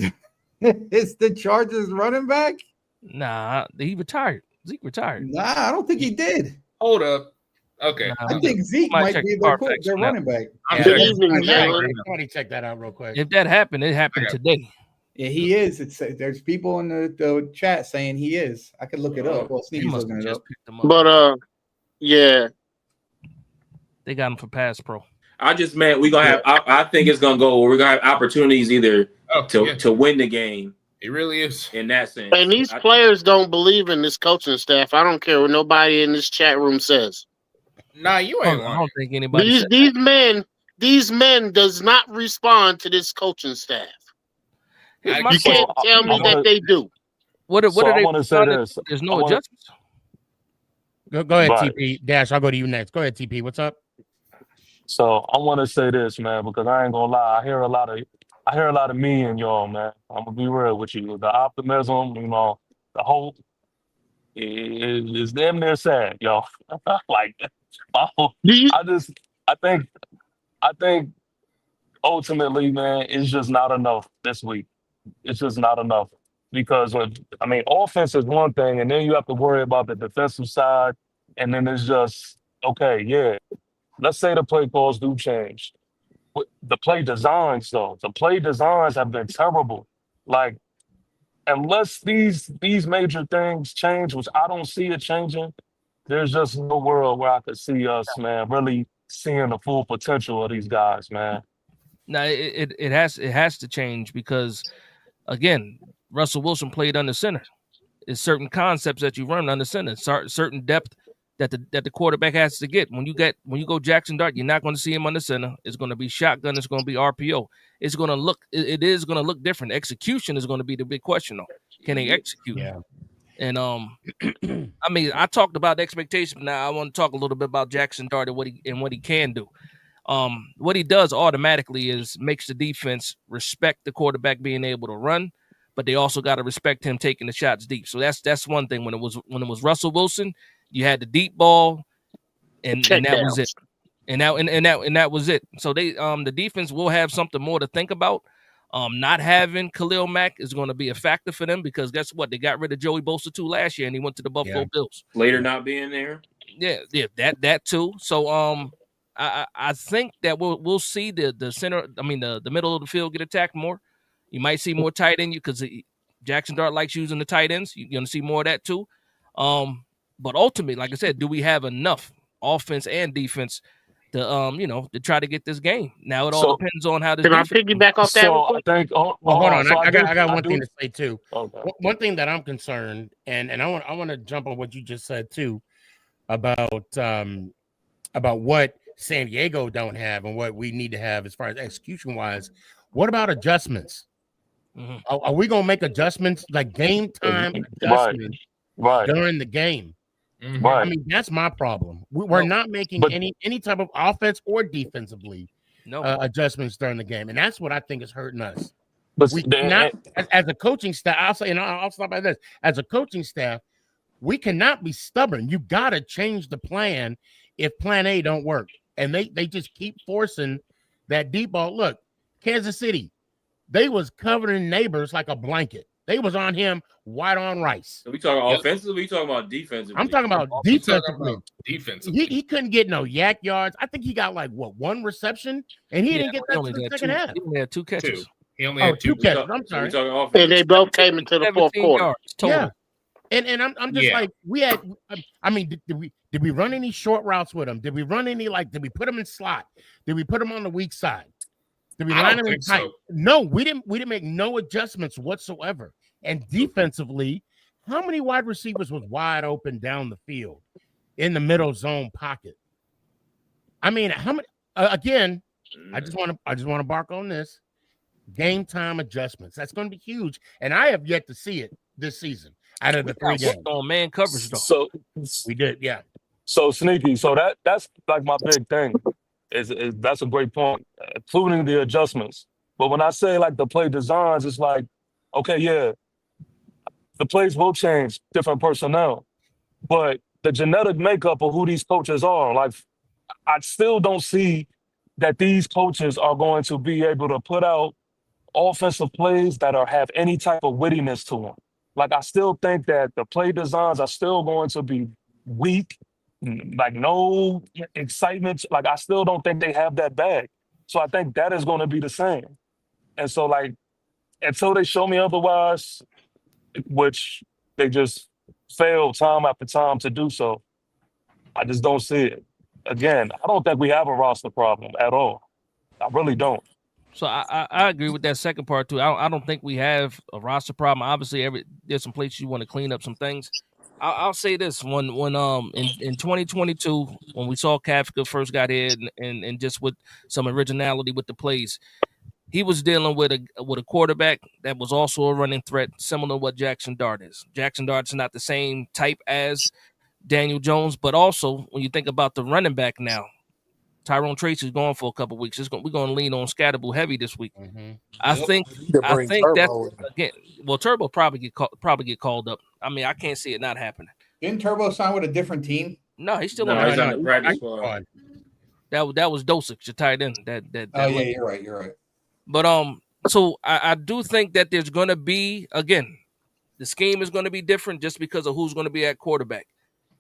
the Chargers running back? Nah, he retired. Zeke retired. Nah, I don't think he did. Hold up. Okay. I think Zeke might be their running back. Good evening, Jalen. Somebody check that out real quick. If that happened, it happened today. Yeah, he is. There's people in the chat saying he is. I could look it up. Well, Sneaky's looking it up. But yeah, they got him for pass pro. I just meant we're gonna have. I think it's gonna go. We're gonna have opportunities either to win the game. It really is in that sense. And these players don't believe in this coaching staff. I don't care what nobody in this chat room says. Nah, you ain't lying. I don't think anybody. These men does not respond to this coaching staff. You can't tell me that they do. What are they? I want to say this. There's no adjustments. Go ahead, Right. TP. Dash, I'll go to you next. Go ahead, TP. What's up? So I want to say this, man, because I ain't gonna lie. I hear a lot of me and y'all, man. I'm gonna be real with you. The optimism, the hope is damn near sad, y'all. Like, I think ultimately, man, it's just not enough this week. It's just not enough because offense is one thing, and then you have to worry about the defensive side, and then it's just okay, yeah. Let's say the play calls do change. The play designs, though, have been terrible. Like, unless these major things change, which I don't see it changing, there's just no world where I could see us, man, really seeing the full potential of these guys, man. No, it has to change because, again, Russell Wilson played under center. It's certain concepts that you run under center, certain depth that the quarterback has to get. When you go Jaxson Dart, you're not going to see him on the center. It's going to be shotgun. It's going to be RPO. It is going to look different. Execution is going to be the big question, though. Can they execute? Yeah. And I mean, I talked about expectations. Now I want to talk a little bit about Jaxson Dart and what he can do. What he does automatically is makes the defense respect the quarterback being able to run, but they also got to respect him taking the shots deep. So that's one thing. When it was Russell Wilson, you had the deep ball, and that was it. And that was it. So they the defense will have something more to think about. Not having Khalil Mack is going to be a factor for them because guess what? They got rid of Joey Bosa too last year, and he went to the Buffalo Bills. Later not being there. Yeah, that too. So I think that we'll see the center. I mean the middle of the field get attacked more. You might see more tight end because Jaxson Dart likes using the tight ends. You're going to see more of that too. But ultimately, like I said, do we have enough offense and defense to to try to get this game? Now it all depends on how this. Can I piggyback off that? I think. Hold on. I got one thing to say too. Okay. One thing that I'm concerned, and I want to jump on what you just said too, about what San Diego don't have and what we need to have as far as execution wise. What about adjustments? Mm-hmm. Are we gonna make adjustments like game time adjustments during the game? Mm-hmm. I mean, that's my problem. We're not making any type of offense or defensively adjustments during the game, and that's what I think is hurting us. But we cannot, as a coaching staff, I'll say, and I'll stop by this. As a coaching staff, we cannot be stubborn. You got to change the plan if plan A don't work, and they just keep forcing that deep ball. Look, Kansas City, they was covering Neighbors like a blanket. They was on him white on rice. Are we talking offensively? Or are we talking about defensively? I'm talking about defensively. Defensively. He couldn't get no yak yards. I think he got like one reception, and he didn't get that in the second half. He only had two catches. He only had two catches. I'm sorry. And they both came into the fourth quarter. Yeah. And I'm just like, we had. I mean, did we run any short routes with him? Did we run any did we put him in slot? Did we put him on the weak side? Did we line him in tight? So. No, we didn't make no adjustments whatsoever. And defensively, how many wide receivers was wide open down the field in the middle zone pocket? I mean, how many? Again, I just want to bark on this. Game time adjustments. That's going to be huge, and I have yet to see it this season out of the 3 games. On man coverage, though. So we did, yeah. So Sneaky. So that's like my big thing. Is that's a great point, including the adjustments. But when I say like the play designs, it's like, okay, yeah, the plays will change, different personnel, but the genetic makeup of who these coaches are, like, I still don't see that these coaches are going to be able to put out offensive plays that have any type of wittiness to them. Like, I still think that the play designs are still going to be weak. Like, no excitement. Like, I still don't think they have that bag. So I think that is going to be the same. And so, like, until they show me otherwise, which they just fail time after time to do so, I just don't see it. Again, I don't think we have a roster problem at all. I really don't. So I agree with that second part too. I don't think we have a roster problem. Obviously, there's some places you want to clean up some things. I'll say this: when in 2022, when we saw Kafka first got here and just with some originality with the plays, he was dealing with a quarterback that was also a running threat, similar to what Jaxson Dart is. Jaxson Dart's not the same type as Daniel Jones, but also when you think about the running back now, Tyrone Tracy's gone for a couple of weeks. We're going to lean on Scatterable heavy this week. Mm-hmm. I think that again. Well, Turbo probably get called up. I mean, I can't see it not happening. Didn't Turbo sign with a different team? No, he's still on the practice squad. That was Dosick, your tight end. You're right. But so I do think that there's going to be, again, the scheme is going to be different just because of who's going to be at quarterback.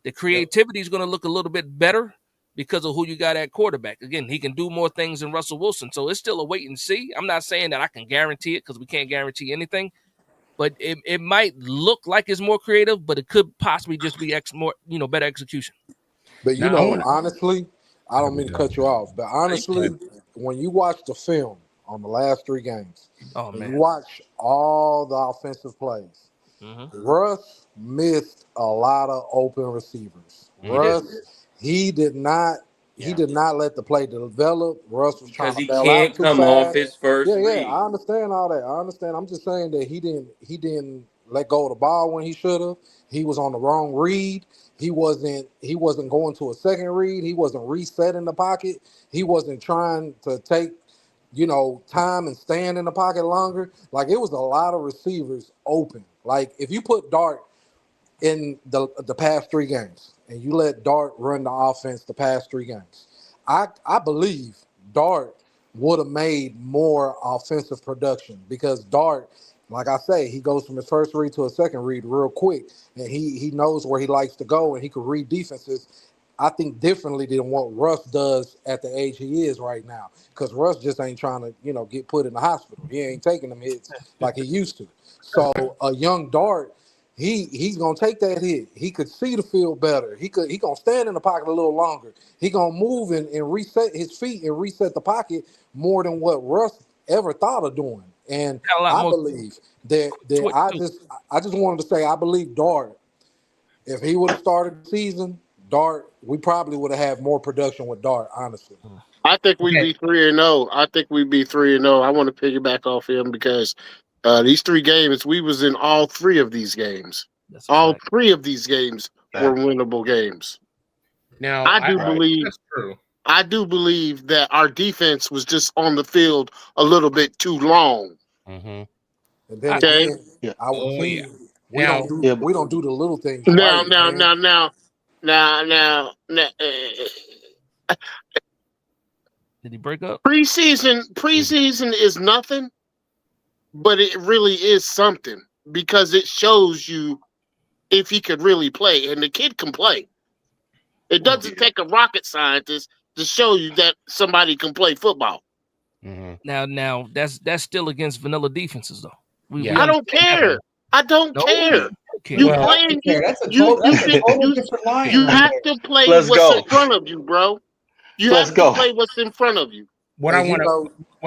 The creativity is going to look a little bit better because of who you got at quarterback. Again, he can do more things than Russell Wilson. So it's still a wait and see. I'm not saying that I can guarantee it because we can't guarantee anything. But it might look like it's more creative, but it could possibly just be better execution. But honestly, I don't mean to cut you off, but honestly, when you watch the film on the last 3 games, you watch all the offensive plays, Russ missed a lot of open receivers. Russ, he did not let the play develop. Russ was trying Because to he bail out can't too come off fast. his first Yeah, read. I understand all that. I understand. I'm just saying that he didn't let go of the ball when he should have. He was on the wrong read. He wasn't going to a second read. He wasn't resetting the pocket. He wasn't trying to take time and stand in the pocket longer. Like, it was a lot of receivers open. Like, if you put Dart in the past 3 games and you let Dart run the offense the past 3 games, I believe Dart would have made more offensive production, because Dart, like I say, he goes from his first read to a second read real quick, and he knows where he likes to go, and he can read defenses, I think, differently than what Russ does at the age he is right now. Because Russ just ain't trying to, get put in the hospital. He ain't taking them hits like he used to. So a young Dart, he's gonna take that hit. He could see the field better. He gonna stand in the pocket a little longer. He gonna move and reset his feet and reset the pocket more than what Russ ever thought of doing. And Got a lot I more believe that twitch too. I just wanted to say, I believe Dart, if he would have started the season, Dart, we probably would have had more production with Dart, honestly. I think we'd Okay. be 3-0. I think we'd be 3-0. I want to piggyback off him because these 3 games, we was in all 3 of these games. That's a All fact. 3 of these games were winnable games. Now, I do believe That's true. I do believe that our defense was just on the field a little bit too long. And then Okay. again, our Oh yeah. team, we now, don't do the little things Now, right, now, man. now, now, now, now, now Did he break up? preseason is nothing, but it really is something because it shows you if he could really play, and the kid can play. It doesn't take a rocket scientist to show you that somebody can play football. Now that's still against vanilla defenses though. We I don't understand that. care. I don't No, care. okay. You Well, playing that's a total different line. you right have there. to play Let's what's go. in front of you, bro. You Let's have to go. play what's in front of you. what I And want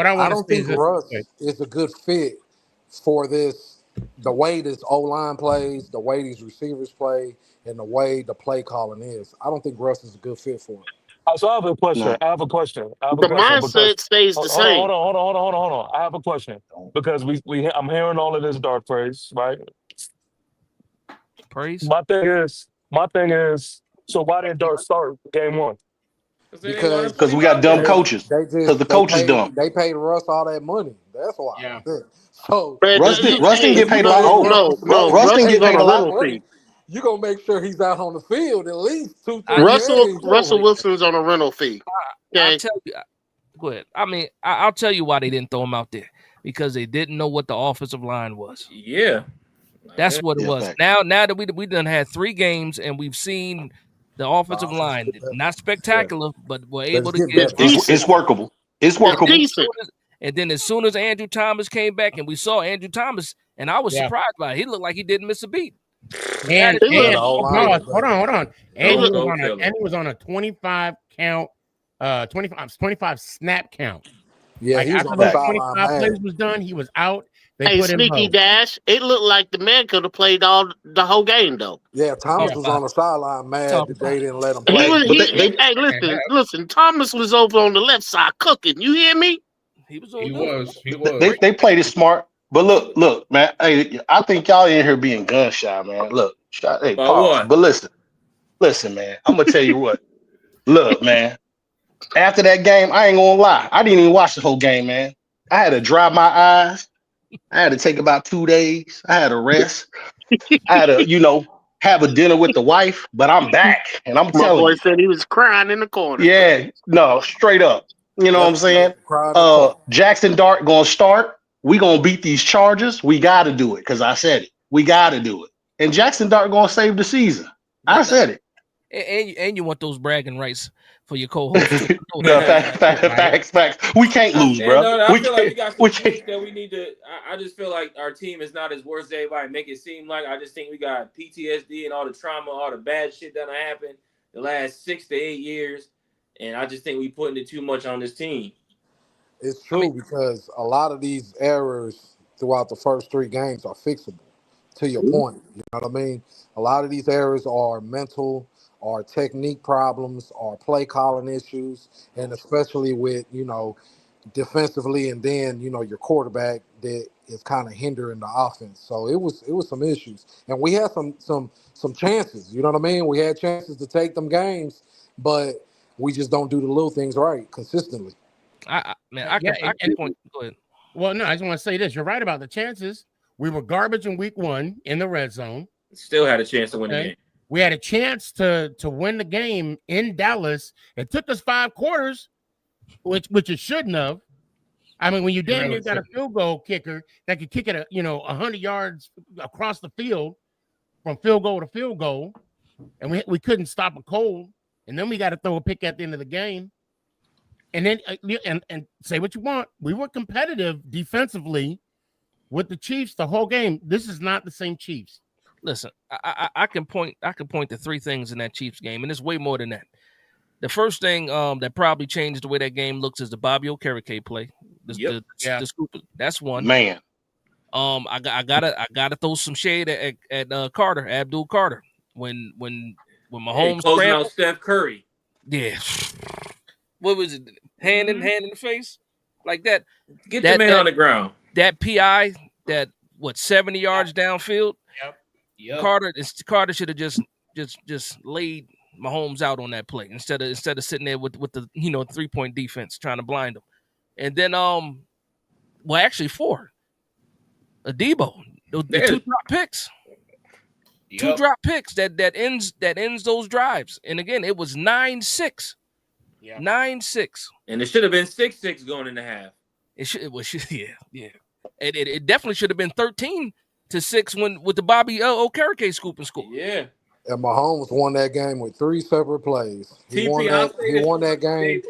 I to don't say think is this. Russ is a good fit for this, the way this O-line plays, the way these receivers play, and the way the play calling is. I don't think Russ is a good fit for it. So I have a question. No. I have a question. I have a The question because mindset stays the same. hold on. I have a question because I'm hearing all of this Dart praise, right? Praise. My thing is, so why didn't Dart start game 1? Because they didn't want to Because put Because him we got out dumb there. coaches. Because the coach is dumb. they paid Russ all that money. That's why. Yeah. So Man, Russ didn't hey, get paid a lot. no, Oh, no, no. Russ Russ didn't is get on paid a a lot. rental fee. you're gonna make sure he's out on the field at least 2-3 games. Russell Wilson's on a rental fee. I'll Okay. tell you. Go ahead. I mean, I'll tell you why they didn't throw him out there, because they didn't know what the offensive line was. Yeah. That's what it Yeah, was. fact. Now that we done had 3 games and we've seen the offensive line, not spectacular, but we're able to get. It's workable. It's workable. And then as soon as Andrew Thomas came back, and we saw Andrew Thomas, and I was surprised by it. He looked like he didn't miss a beat. And hold on. And He he was on a 25 count, 25 snap count. Yeah, like he was after on the those sideline, 25 man. plays was done, he was out. They Hey, put him Sneaky home. Dash. It looked like the man could have played the whole game though. Yeah, Thomas was on the sideline mad that they didn't let him play. Hey, listen. Thomas was over on the left side cooking. You hear me? He was He was. They played it smart. But look, man. Hey, I think y'all in here being gun shy, man. Look, hey, About pause. what? But listen, man. I'm gonna tell you what. Look, man. After that game, I ain't gonna lie. I didn't even watch the whole game, man. I had to dry my eyes. I had to take about 2 days. I had to rest. I had to, have a dinner with the wife. But I'm back, and I'm My telling boy you. said he was crying in the corner. Yeah, no, straight up. You know what I'm saying? Jaxson Dart gonna start. We gonna beat these Chargers. We gotta do it because I said it. We gotta do it. And Jaxson Dart gonna save the season. I said it. And you want those bragging rights for your co-host. No, facts. We can't lose, bro. I feel like we got some things that we need to. I just feel like our team is not as worse as everybody make it seem like. I just think we got PTSD and all the trauma, all the bad shit that happened the last 6 to 8 years, and I just think we putting it too much on this team. It's true because a lot of these errors throughout the first 3 games are fixable. to your point. You know what I mean? A lot of these errors are mental, are technique problems, are play calling issues, and especially with, defensively, and then, your quarterback that is kind of hindering the offense. So it was some issues. And we had some chances, you know what I mean? We had chances to take them games, but we just don't do the little things right consistently. I can point. Go ahead. Well, no, I just want to say this. You're right about the chances. We were garbage in week 1 in the red zone. Still had a chance to win the game. We had a chance to win the game in Dallas. It took us 5 quarters, which it shouldn't have. I mean, when you damn near got a field goal kicker that could kick it 100 yards across the field from field goal to field goal, and we couldn't stop a cold, and then we got to throw a pick at the end of the game. And then and say what you want, we were competitive defensively with the Chiefs the whole game. This is not the same Chiefs. Listen, I can point to 3 things in that Chiefs game, and it's way more than that. The first thing that probably changed the way that game looks is the Bobby Okereke play. The scoop. That's one. Man. I gotta throw some shade at Carter, Abdul Carter, when Mahomes closing out Steph Curry. Yeah. What was it? Hand in the face, like that. Get the man on the ground. That PI, 70 yards downfield. Yep. Carter should have just laid Mahomes out on that play instead of sitting there with the 3-point defense trying to blind him. And then actually 4. Debo, the 2 drop picks. Yep. 2 drop picks that ends those drives. And again, it was 9-6. Yeah. 9-6. And it should have been 6-6 going into half. It was yeah. It definitely should have been 13-6 with the Bobby Okereke scoop and score. Yeah. And Mahomes won that game with 3 separate plays. He won that game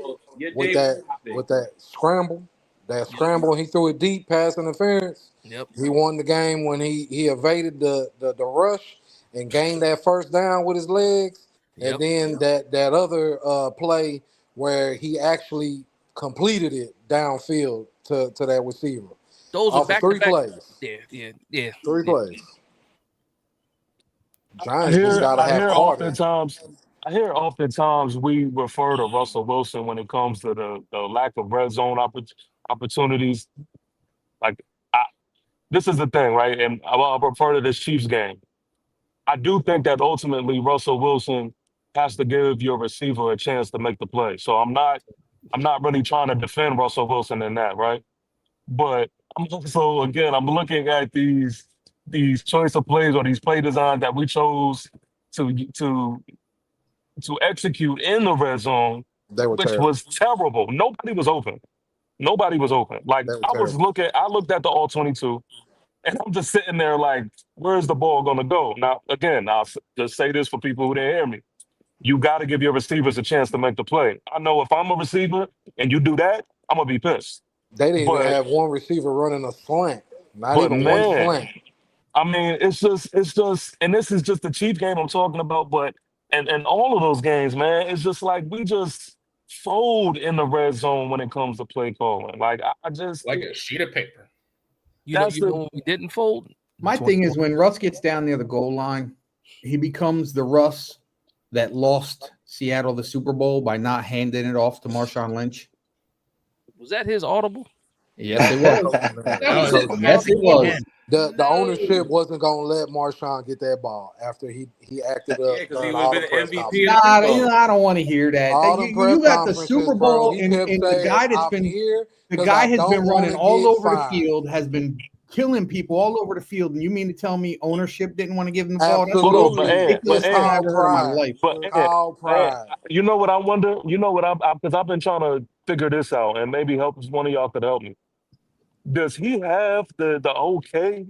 with that scramble. That scramble, he threw it deep, pass interference. Yep. He won the game when he evaded the rush and gained that first down with his legs. Yep. And then that other play where he actually completed it downfield to that receiver. Those are back 3 plays. Yeah. 3 plays. Giants just gotta have Carter. I hear oftentimes we refer to Russell Wilson when it comes to the lack of red zone opportunities. Like, this is the thing, right? And I'll refer to this Chiefs game. I do think that ultimately Russell Wilson has to give your receiver a chance to make the play. So I'm not really trying to defend Russell Wilson in that, right? But I'm looking at these choice of plays or these play designs that we chose to execute in the red zone, which was terrible. Nobody was open. Like, I looked at the all 22, and I'm just sitting there like, where's the ball going to go? Now, again, I'll just say this for people who didn't hear me. You got to give your receivers a chance to make the play. I know if I'm a receiver and you do that, I'm going to be pissed. They didn't even have one receiver running a slant. Not even one slant. I mean, it's just, and this is just the Chief game I'm talking about, but and all of those games, man, it's just like we just fold in the red zone when it comes to play calling. Like, I just like a sheet of paper. You know we didn't fold. My thing is when Russ gets down near the goal line, he becomes the Russ that lost Seattle the Super Bowl by not handing it off to Marshawn Lynch. Was that his audible? Yes, it was. Yes, it was. The ownership wasn't gonna let Marshawn get that ball after he acted up. Because he would have been MVP. I don't want to hear that. You got the Super Bowl, and the guy that's been here. The guy has been running all over the field, has been killing people all over the field, and you mean to tell me ownership didn't want to give him the ball? Absolutely. Pride. You know what I wonder? You know what because I've been trying to figure this out, and maybe one of y'all could help me. Does he have the okay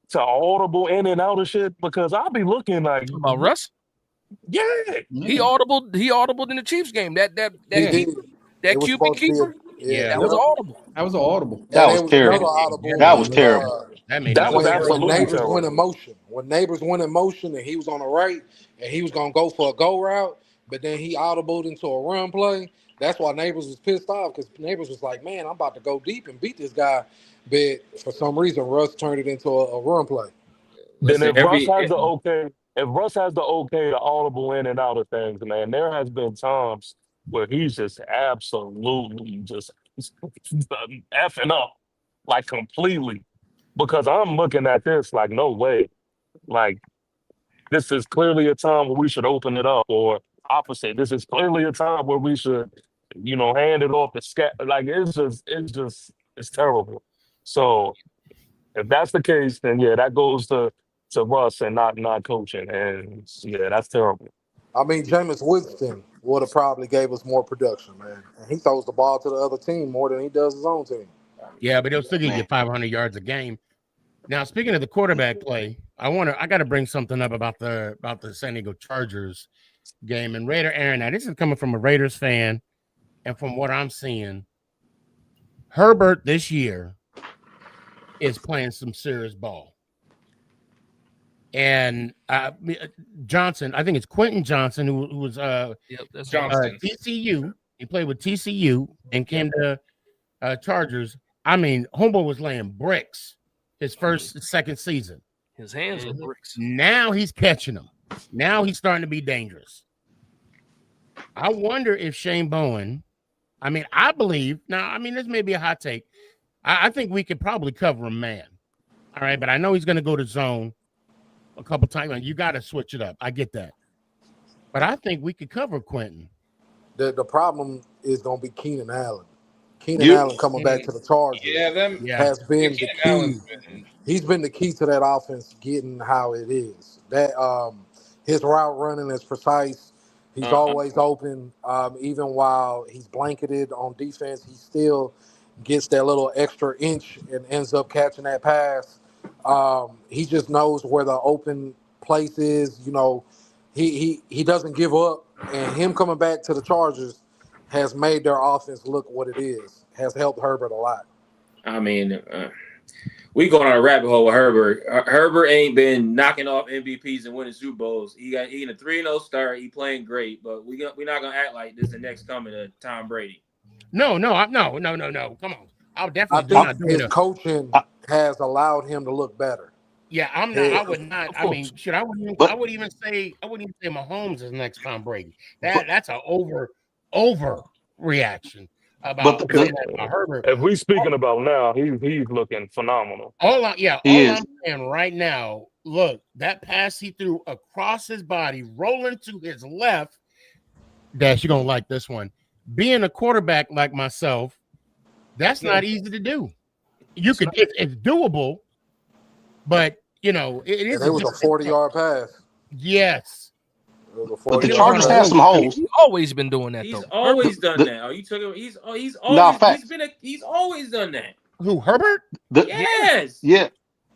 to audible in and out of shit? Because I'll be looking like about Russ. Yeah, he audibled in the Chiefs game. That QB keeper. That was audible. That was audible. That was terrible. That was terrible. That was absolutely neighbors terrible. went in motion. When neighbors went in motion and he was on the right and he was gonna go for a go route, but then he audibled into a run play. That's why neighbors was pissed off because neighbors was like, "Man, I'm about to go deep and beat this guy," but for some reason, Russ turned it into a run play. then Listen, if Russ has the okay to audible in and out of things, man, there has been times where he's just absolutely just effing up like completely. Because I'm looking at this like, no way. Like, this is clearly a time where we should open it up, or opposite. This is clearly a time where we should, hand it off to scat. Like, it's terrible. So if that's the case, then yeah, that goes to Russ and not coaching. And yeah, that's terrible. I mean, Jameis Winston would have probably gave us more production, man. And he throws the ball to the other team more than he does his own team. Yeah, but he'll still give you 500 yards a game. Now, speaking of the quarterback play, I got to bring something up about the San Diego Chargers game and Raider Aaron. Now, this is coming from a Raiders fan, and from what I'm seeing, Herbert this year is playing some serious ball. And Johnson, I think it's Quentin Johnson, who was TCU. He played with TCU and came to Chargers. I mean, homeboy was laying bricks his second season. His hands were bricks. Now he's catching them. Now he's starting to be dangerous. I wonder if Shane Bowen, I believe, this may be a hot take. I think we could probably cover him man. All right, but I know he's going to go to zone a couple times. You got to switch it up. I get that. But I think we could cover Quentin. The problem is going to be Keenan Allen. Keenan Allen coming back to the Chargers has been the key. He's been the key to that offense getting how it is. That his route running is precise. He's always open. Even while he's blanketed on defense, he still gets that little extra inch and ends up catching that pass. He just knows where the open place is. He doesn't give up. And him coming back to the Chargers has made their offense look what it is, has helped Herbert a lot. We going on a rabbit hole with Herbert. Herbert ain't been knocking off MVPs and winning Super Bowls. He in a 3-0 start. He playing great, but we're not gonna act like this is the next coming of Tom Brady. No. Come on. I'll definitely I think his coaching has allowed him to look better. Yeah, I'm not. I would not. I wouldn't even say Mahomes is next Tom Brady. That's an over reaction about Herbert. If we speaking about now, he's looking phenomenal. All I'm saying right now, look, that pass he threw across his body, rolling to his left. Dash, you're gonna like this one. Being a quarterback like myself, that's not easy to do. It's doable, but it is. It was a 40-yard pass. Yes. But the Chargers have some holes. He's always been doing that. He's always done that. Are you talking? He's always done that. Who, Herbert? Yes. Yeah.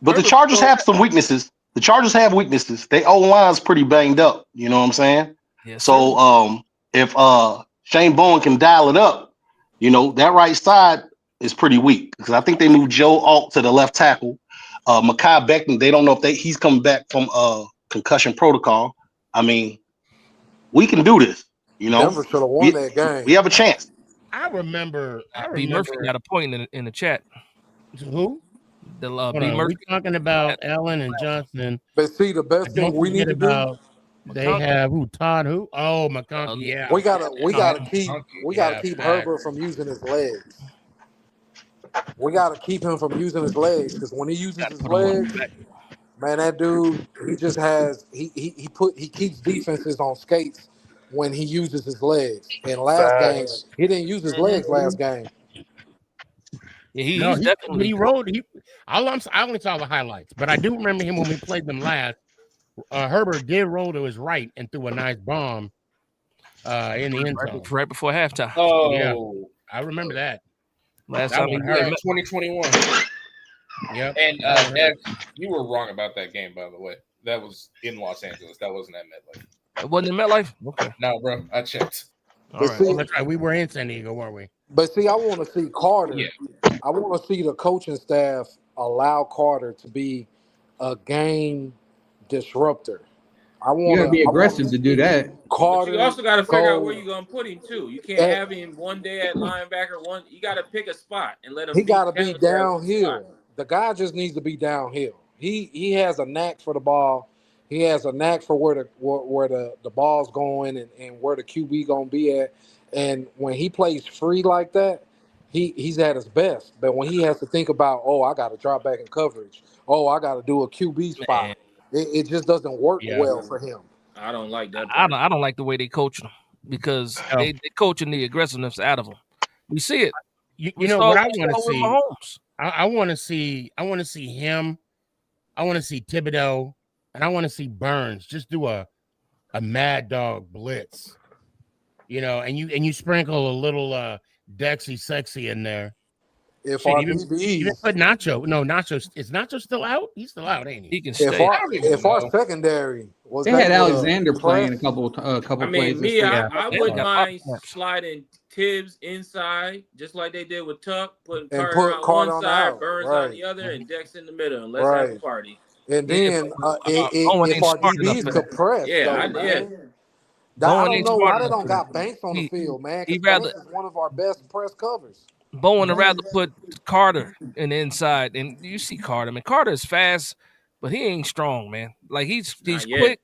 But Herbert, the Chargers have some weaknesses. The Chargers have weaknesses. Their O-line's pretty banged up. You know what I'm saying? Yes, so if Shane Bowen can dial it up, that right side is pretty weak because I think they moved Joe Alt to the left tackle. Mekhi Becton, they don't know if he's coming back from concussion protocol. We can do this. Denver should have won that game. We have a chance. I remember. B. Murphy got a point in the chat. Who? B. Murphy. We're talking about Allen and Johnson. But see, the best thing we need to do. They have who? Todd who? Oh, McConkey. Yeah. We gotta keep Herbert from using his legs. We gotta keep him from using his legs because when he uses his legs, man, that dude, he just has he keeps defenses on skates when he uses his legs. And last game, he didn't use his legs last game. Yeah, he rode. I only saw the highlights, but I do remember him when we played them last. Herbert did roll to his right and threw a nice bomb in the end zone right before halftime. Oh, yeah, I remember that. Last time he hurt 2021. Yep. And you were wrong about that game, by the way. That was in Los Angeles. That wasn't at MetLife. It wasn't in MetLife? Okay. No, bro. I checked. All right. Well, that's right. We were in San Diego, weren't we? But see, I want to see Carter. Yeah. I want to see the coaching staff allow Carter to be a game disruptor. You got to be aggressive to do that. Carter, but you also got to figure out where you're going to put him, too. You can't have him one day at linebacker. You got to pick a spot and let him. He got to be downhill. The guy just needs to be downhill. He has a knack for the ball. He has a knack for where the ball's going and where the QB gonna be at. And when he plays free like that, he's at his best. But when he has to think about, oh, I got to drop back in coverage. Oh, I got to do a QB spot. Man, It just doesn't work Yeah. well for him. I don't like that. I don't like the way they coach him because No. they coaching the aggressiveness out of him. We see it. You We know saw what it I want to with see? Mahomes. I want to see him. I want to see Thibodeau, and I want to see Burns just do a mad dog blitz. You know, and you sprinkle a little Dexy sexy in there. If Shit, our even DBs, put Nacho. No, Nacho is Nacho still out? He's still out, ain't he? He can if stay. our secondary was They that had good, Alexander playing a press, couple I plays mean, this me, week. I Yeah, wouldn't got a lot of mind snaps. sliding Tibbs inside, just like they did with Tuck, putting and Carter put on Carter one on the side, out, Burns on the other, and Dex in the middle, and let's have a right. party. And Yeah, then but Bowen if ain't our smart enough DBs for that. could press, Yeah, though, yeah. man. I Bowen don't ain't know smart why they enough don't for that. got Banks on the field, man. He Because rather Banks is one of our best press covers. Bowen would rather put Carter in the inside, and you see Carter. I mean, Carter is fast, but he ain't strong, man. Like he's Not yet. quick.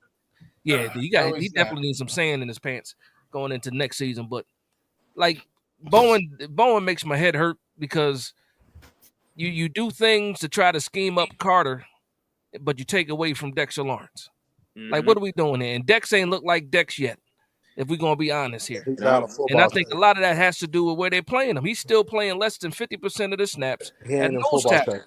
Yeah, he No, he he's definitely not. needs some sand in his pants going into next season. But like Bowen makes my head hurt because you do things to try to scheme up Carter, but you take away from Dexter Lawrence. Like, what are we doing here? And Dex ain't look like Dex yet, if we're gonna be honest here. He's out of And I football think shape. a lot of that has to do with where they're playing him. He's still playing less than 50% of the snaps He at ain't in nose football tackle. shape.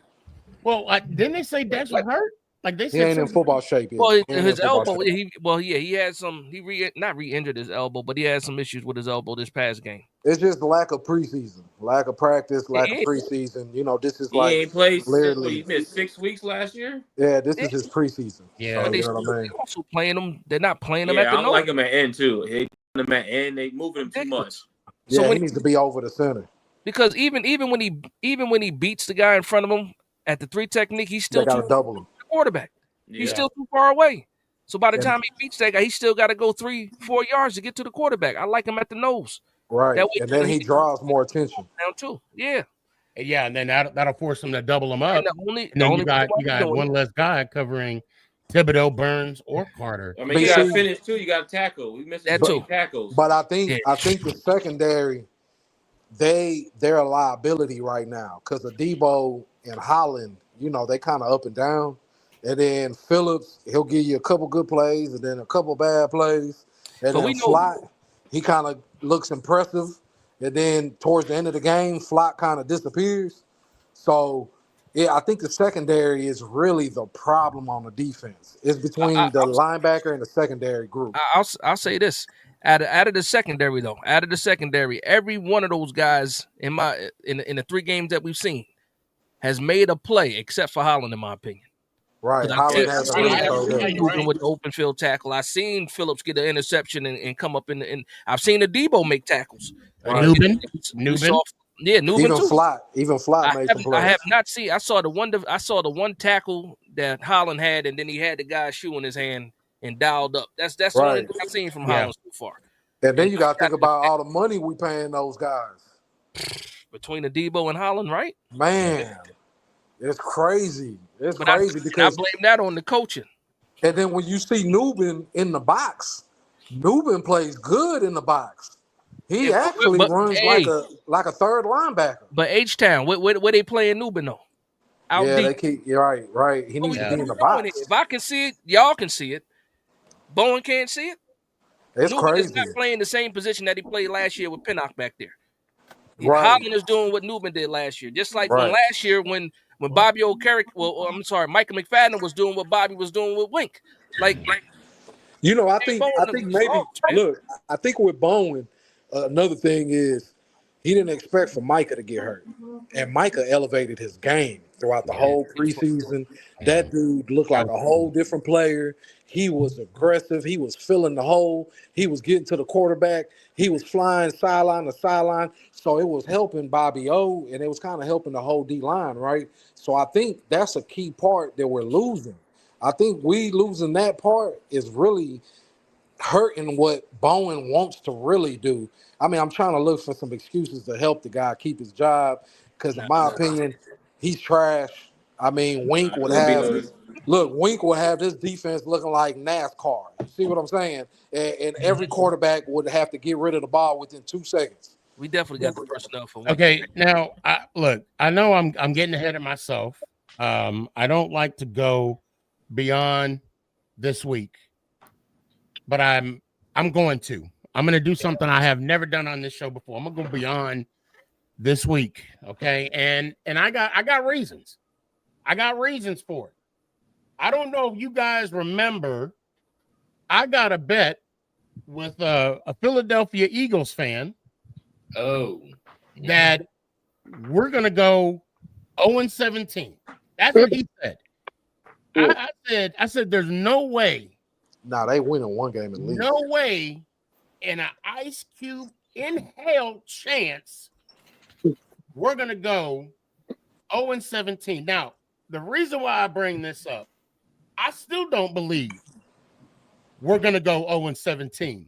Well, didn't they say Dex was hurt? Like they He said ain't in something. football shape yet. Well, He ain't in his football elbow. shape. He had some. Not re-injured his elbow, but he had some issues with his elbow this past game. It's just lack of preseason, lack of practice, lack of Yeah, preseason. You know, this is He like ain't played since literally, he missed 6 weeks last year. yeah, this yeah. is his preseason. Yeah. So But you know what I mean. they also playing him. They're not playing him at Yeah, the I nose. like him at end too. They put him at end. They moving him too much. Ridiculous. So Yeah, when he needs to be over the center. because even when he beats the guy in front of him at the 3 technique, he's They still got too to double him. the quarterback. Yeah. He's still too far away. So by the And- time he beats that guy, he still got to go 3-4 yards to get to the quarterback. I like him at the nose. Right, That way and then he draws more attention. down too. Yeah. Yeah, and then that'll force them to double him up. And the And then only you got reason why one less guy covering Thibodeau, Burns, or Carter. I mean, But you got to see- finish too. You got to tackle. We missed That 20 too. tackles. But I think the secondary, they're a liability right now because of Debo and Holland. You know, they kind of up and down. And then Phillips, he'll give you a couple good plays and then a couple bad plays. And But then we know- Flott, he kind of looks impressive. And then towards the end of the game, Flott kind of disappears. So, yeah, I think the secondary is really the problem on the defense. It's between the linebacker and the secondary group. I'll say this. Out of the secondary, though, every one of those guys in the 3 games that we've seen has made a play except for Holland, in my opinion. Right. I've Holland seen hasn't really showed up. Newton with the open field tackle. I've seen Phillips get an interception and come up in. I've seen the Debo make tackles. Right. Newbin. Yeah, Newbin Even too. Flott made some plays. I have not seen. I saw the one tackle that Holland had, and then he had the guy's shoe in his hand and dialed up. That's the only thing I've seen from Holland so far. And then you got to think about all the money we paying those guys. Between the Debo and Holland, right? Man, it's crazy. It's But crazy I because blame that on the coaching. and then when you see Newbin in the box, Newbin plays good in the box. He actually runs like a third linebacker. But H-Town, where they playing Newbin though? Out Yeah, deep. they keep. You're right. He needs to be in the box. If I can see it, y'all can see it. Bowen can't see it. It's Newbin crazy. is not playing the same position that he played last year with Pinnock back there. Right. Holland is doing what Newbin did last year. Just like when last year when Bobby O'Carrick, Michael McFadden was doing what Bobby was doing with Wink. Like You know, I think maybe look, I think with Bowen, another thing is he didn't expect for Micah to get hurt. And Micah elevated his game throughout the whole preseason. That dude looked like a whole different player. He was aggressive. He was filling the hole. He was getting to the quarterback. He was flying sideline to sideline. So it was helping Bobby O, and it was kind of helping the whole D-line, right? So I think that's a key part that we're losing. I think we losing that part is really hurting what Bowen wants to really do. I mean, I'm trying to look for some excuses to help the guy keep his job because, in my opinion, he's trash. I mean, Wink would It'll be have noticed. Wink would have this defense looking like NASCAR. You see what I'm saying? And every quarterback would have to get rid of the ball within 2 seconds. We definitely got the personnel for Wink. Okay, now I know I'm getting ahead of myself. I don't like to go beyond this week, but I'm going to. I'm going to do something I have never done on this show before. I'm going to go beyond this week, okay? And I got reasons. I got reasons for it. I don't know if you guys remember, I got a bet with a Philadelphia Eagles fan. Oh, that we're going to go 0-17. That's what he said. I said, there's no way. Nah, they winning one game at least. No way in an Ice Cube inhale chance we're going to go 0-17. Now, the reason why I bring this up, I still don't believe we're going to go 0-17.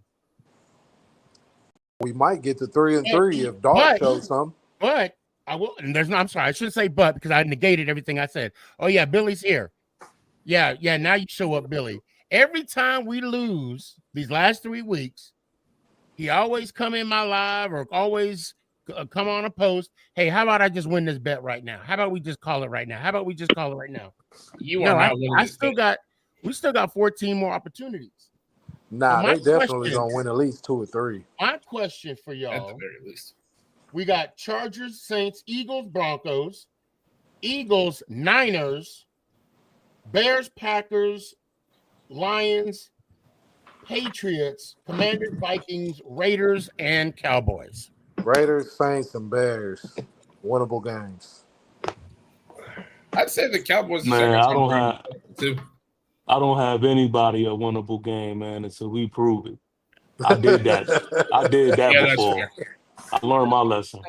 We might get to 3-3 if Dart shows some. But I will, and I'm sorry, I shouldn't say but because I negated everything I said. Oh, yeah, Billy's here. Yeah, now you show up, Billy. Every time we lose these last 3 weeks, he always come in my live or always come on a post. Hey, how about I just win this bet right now? How about we just call it right now? How about we just call it right now? You are not winning this bet. We still got 14 more opportunities. Nah, they definitely gonna win at least 2 or 3. My question for y'all, At the very least, we got Chargers, Saints, Eagles, Broncos, Eagles, Niners, Bears, Packers, Lions, Patriots, Commanders, Vikings, Raiders, and Cowboys. Raiders, Saints, and Bears, winnable games. I'd say the Cowboys. Man, I don't have anybody a winnable game, man, until we prove it. I did that. Yeah, before. I learned my lesson.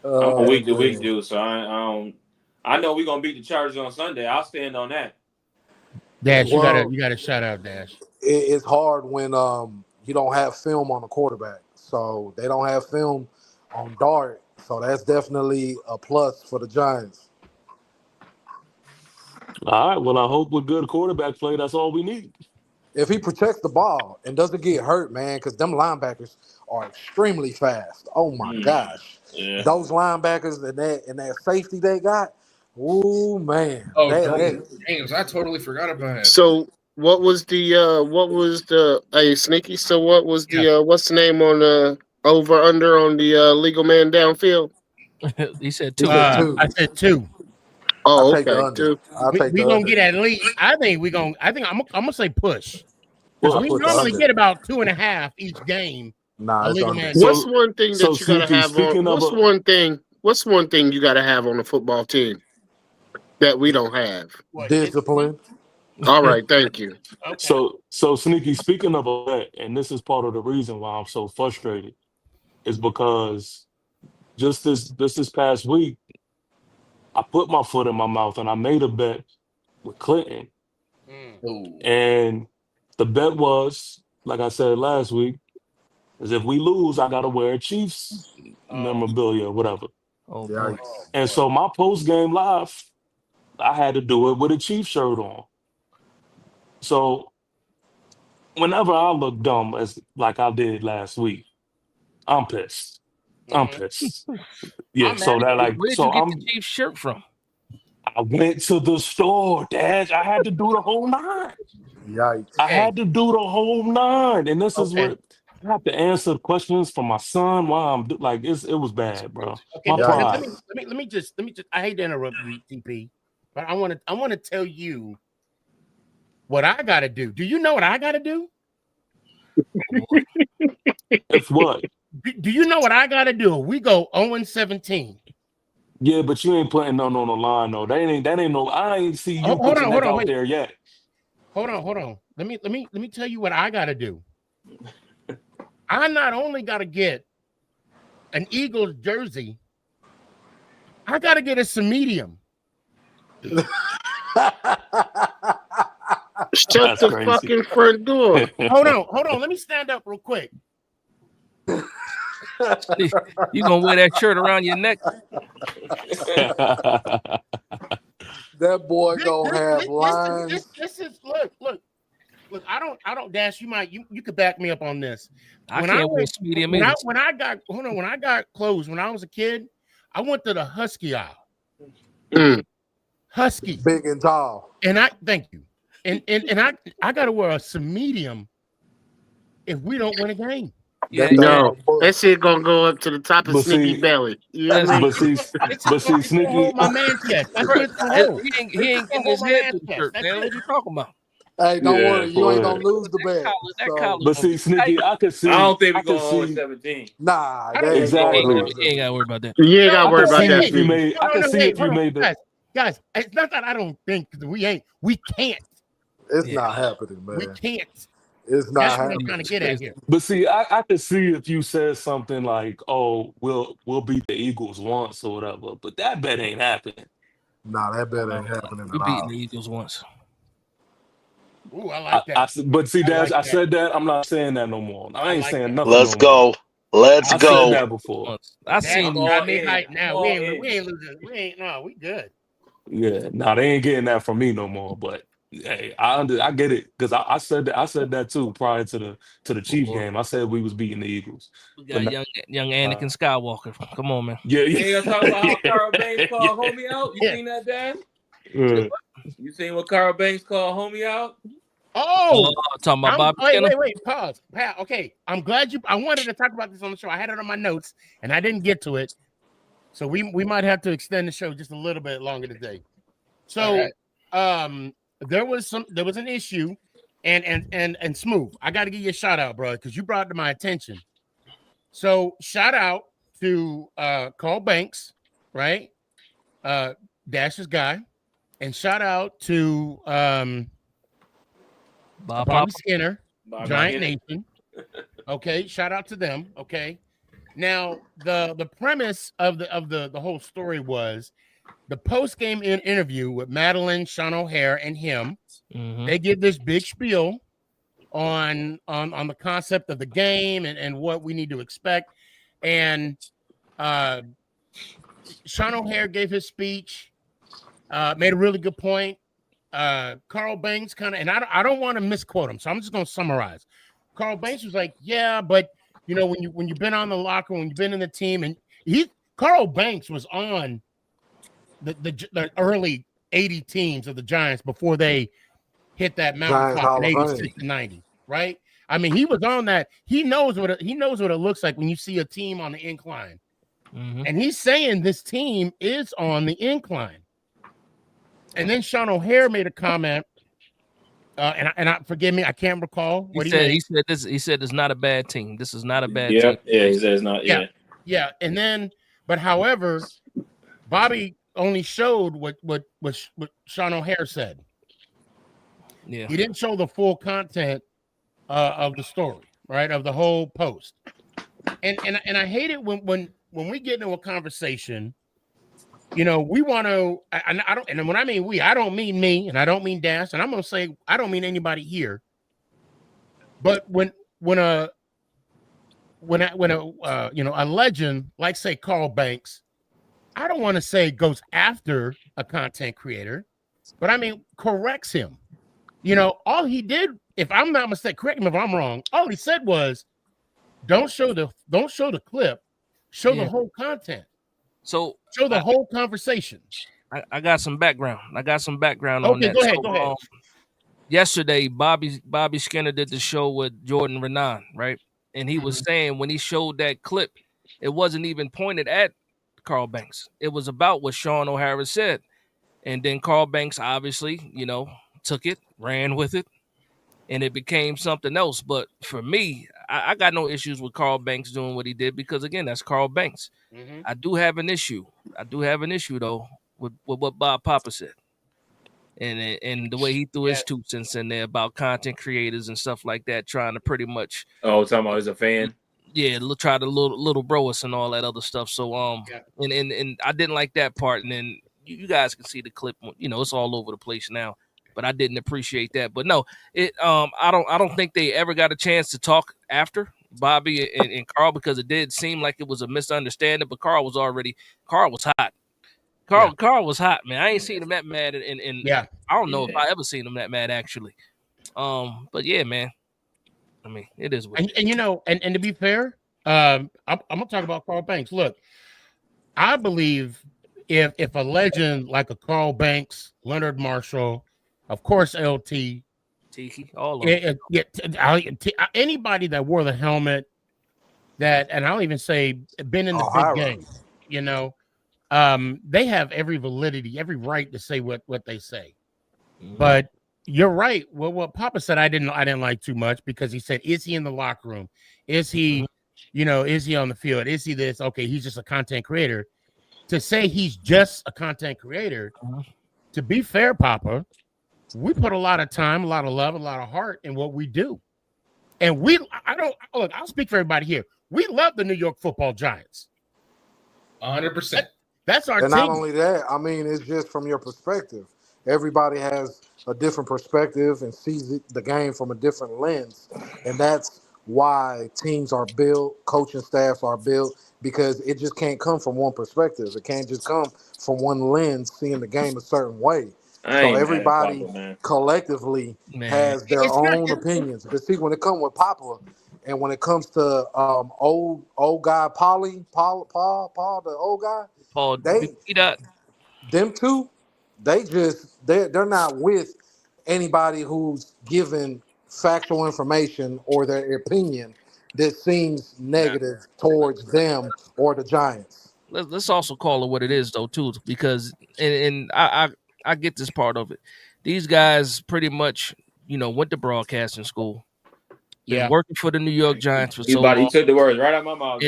I'm a week to week dude, so I know we're gonna beat the Chargers on Sunday. I'll stand on that. Dash, you gotta shout out Dash. It's hard when you don't have film on the quarterback. So they don't have film on Dart. So that's definitely a plus for the Giants. All right. Well, I hope with good quarterback play, that's all we need. If he protects the ball and doesn't get hurt, man, because them linebackers are extremely fast. Oh my gosh. Yeah. Those linebackers and that safety they got, ooh man. Oh, James, I totally forgot about him. So what was the Sneaky? So what was the what's the name on the over under on the legal man downfield? He said 2. I said 2. Oh, okay. We gonna get at least. I think I'm gonna say push. Because we normally get about 2.5 each game. Nah, what's one thing that you gotta have on? What's one thing you gotta have on a football team that we don't have? Discipline. All right, thank you. Okay. So Sneaky, speaking of that, and this is part of the reason why I'm so frustrated, is because just this past week, I put my foot in my mouth and I made a bet with Clinton. And the bet was, like I said last week, is if we lose, I gotta wear a Chiefs memorabilia or whatever. Oh boy. And so my post-game live, I had to do it with a Chiefs shirt on. So whenever I look dumb as like I did last week, I'm pissed. I'm pissed. Yeah, so that like where did you get the Chiefs shirt from? I went to the store, Dad. I had to do the whole 9. Yikes. I had to do the whole 9. And this is what I have to answer the questions for my son while I'm like it was bad, bro. Okay, let me just I hate to interrupt you, TP, but I want to tell you what I gotta do. Do you know what I gotta do? If what? Do you know what I gotta do? We go 0-17. Yeah, but you ain't putting none on the line though. That ain't no. I ain't see you putting that out there yet. Hold on. Let me tell you what I gotta do. I not only gotta get an Eagles jersey, I gotta get us some medium. Shut the fucking front door. Hold on. Let me stand up real quick. You gonna wear that shirt around your neck? That boy gonna have lines. This is look. I don't Dash. You could back me up on this. I can't wear medium either. When I got clothes when I was a kid, I went to the Husky aisle. Husky, big and tall. And thank you. And I got to wear some medium if we don't win a game. Yeah, no, that shit gonna go up to the top of Sneaky belly. Yeah, but see, Sneaky. My man chest. That's what it's he ain't getting his head to the shirt, man. What you talking about? Hey, don't worry, you ain't gonna lose the bet. But see, Sneaky, I could see. I don't think we're going to 17. Nah, exactly. You ain't gotta worry about that. You ain't gotta worry about that. I can see if you made that. Guys, it's not that I don't think we can't. It's not happening, man. We can't. It's not That's happening. what I'm trying to get at here. But see, I could see if you said something like, "Oh, we'll beat the Eagles once or whatever," but that bet ain't happening. Nah, that bet ain't happening We at beat all. the Eagles once. Ooh, I like that. But see, Dash, I that. said that. I'm not saying that no more. I ain't saying nothing. Let's go. Let's I go. said that before. I seen got me hyped now. We ain't losing. We good. Yeah, they ain't getting that from me no more. But hey, I get it because I said that too prior to the Chiefs game. I said we was beating the Eagles. We got young Anakin Skywalker. Come on, man. Yeah. You talk about how Carl Banks called homie out? You seen that, Dan? You seen what Carl Banks called homie out? Oh, talking about Bobby Skinner? Wait, pause. Pat, okay. I'm glad I wanted to talk about this on the show. I had it on my notes and I didn't get to it. So we might have to extend the show just a little bit longer today. So there was an issue and Smooth. I got to give you a shout out, bro, because you brought it to my attention. So shout out to Carl Banks, right? Dash's guy, and shout out to Bobby Skinner, Giant Nation. Okay, shout out to them. Okay. Now the premise of the whole story was the post-game interview with Madeline, Sean O'Hare, and him. Mm-hmm. They give this big spiel on the concept of the game and what we need to expect. And Sean O'Hare gave his speech, made a really good point. Carl Banks kind of, and I don't want to misquote him, so I'm just going to summarize. Carl Banks was like, "Yeah, but you know, when you've been on the locker, when you've been in the team, and Carl Banks was on the early 80 teams of the Giants before they hit that mountaintop in 86 and 90, right? I mean, he was on that. He knows what it looks like when you see a team on the incline, and he's saying this team is on the incline." And then Sean O'Hare made a comment, and forgive me, I can't recall what he said. He said it's not a bad team. This is not a bad team. Yeah, he said it's not. Yeah. And then, but however, Bobby only showed what Sean O'Hare said. Yeah, he didn't show the full content of the story, right, of the whole post. And I hate it when we get into a conversation. You know, we want to, I don't, and when I mean we, I don't mean me, and I don't mean Dash, and I'm going to say I don't mean anybody here. But when a legend like say Carl Banks, I don't want to say goes after a content creator, but I mean corrects him. You know, all he did, if I'm not mistaken, correct me if I'm wrong. All he said was, don't show the clip, show the whole content. So show the whole conversation. I got some background. On that. Go ahead. Yesterday, Bobby Skinner did the show with Jordan Renan, right? And he was saying when he showed that clip, it wasn't even pointed at Carl Banks. It was about what Sean O'Hara said. And then Carl Banks obviously, took it, ran with it, and it became something else. But for me, I got no issues with Carl Banks doing what he did because, again, that's Carl Banks. Mm-hmm. I do have an issue. Though, with what Bob Papa said. And the way he threw his 2 cents in there about content creators and stuff like that, trying to pretty much... Oh, talking about as a fan? Yeah, try to little bro us and all that other stuff. So, and I didn't like that part. And then you guys can see the clip. It's all over the place now. But I didn't appreciate that. But no, I don't think they ever got a chance to talk after Bobby and Carl because it did seem like it was a misunderstanding. But Carl was hot. Carl was hot, man. I ain't seen him that mad, and I don't know if Yeah. I ever seen him that mad actually. But yeah, man. I mean, it is what. And you know, and to be fair, I'm gonna talk about Carl Banks. Look, I believe if a legend like a Carl Banks, Leonard Marshall, of course LT, Tiki, all of them. anybody that wore the helmet, that, and I'll even say been in the big game, you know, they have every validity, every right to say what they say. But you're right. Well, what Papa said, I didn't like too much, because he said, is he in the locker room? Is he, you know, is he on the field? Is he this? Okay, he's just a content creator. To say he's just a content creator, to be fair, Papa, we put a lot of time, a lot of love, a lot of heart in what we do. And I'll speak for everybody here. We love the New York Football Giants. 100%. That's our and team. not only that, I mean, it's just from your perspective. Everybody has a different perspective and sees the game from a different lens. And that's why teams are built, coaching staffs are built, because it just can't come from one perspective. It can't just come from one lens, seeing the game a certain way. So everybody collectively has their own opinions. But see, when it comes with Papa, and when it comes to old guy Paul, the old guy, them two, they're not with anybody who's given factual information or their opinion that seems negative towards them or the Giants. Let's also call it what it is, though, too, because and I get this part of it. These guys pretty much, you know, went to broadcasting school. Been working for the New York Giants for so long. He took the words right out of my mouth.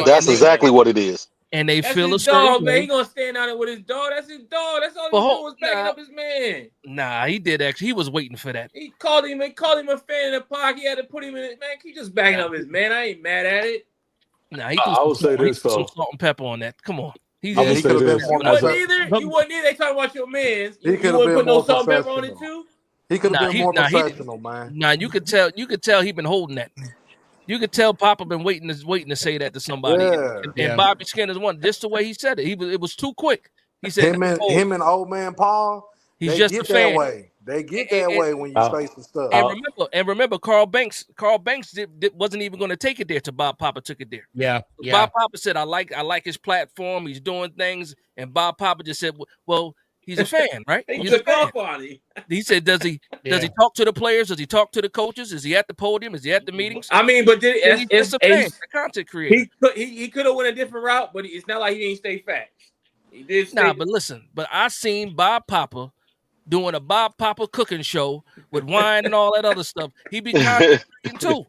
That's exactly what it is. And they That's feel his a certain dog, man. way. He gonna stand out there with his dog. That's his dog. That's all he doing was backing up his man. Nah, he did actually. He was waiting for that. He called him a fan in the pocket. He had to put him in it. Man, he just backing up his man. I ain't mad at it. Nah, he threw some salt and pepper on that. Come on. He could have been more. You wasn't either. They talking about your man. You wouldn't put no salt and pepper on it too. He could have been more professional, man. Nah, you could tell he been holding that. You could tell Papa been waiting to say that to somebody. And Bobby Skinner's one, just the way he said it. It was too quick. He said him and old man Paul. He's just a fan. That way. They get that way when you say some stuff. And remember, Carl Banks wasn't even going to take it there till Bob Papa took it there. Bob Papa said, "I like his platform. He's doing things," and Bob Papa just said, "Well, he's a fan, right?" He took off on him. He said, "Does he talk to the players? Does he talk to the coaches? Is he at the podium? Is he at the meetings?" I mean, but he's a fan, a content creator. He could have went a different route, but it's not like he didn't stay facts. He did. But listen, I seen Bob Papa doing a Bob Papa cooking show with wine and all that other stuff. He be content too.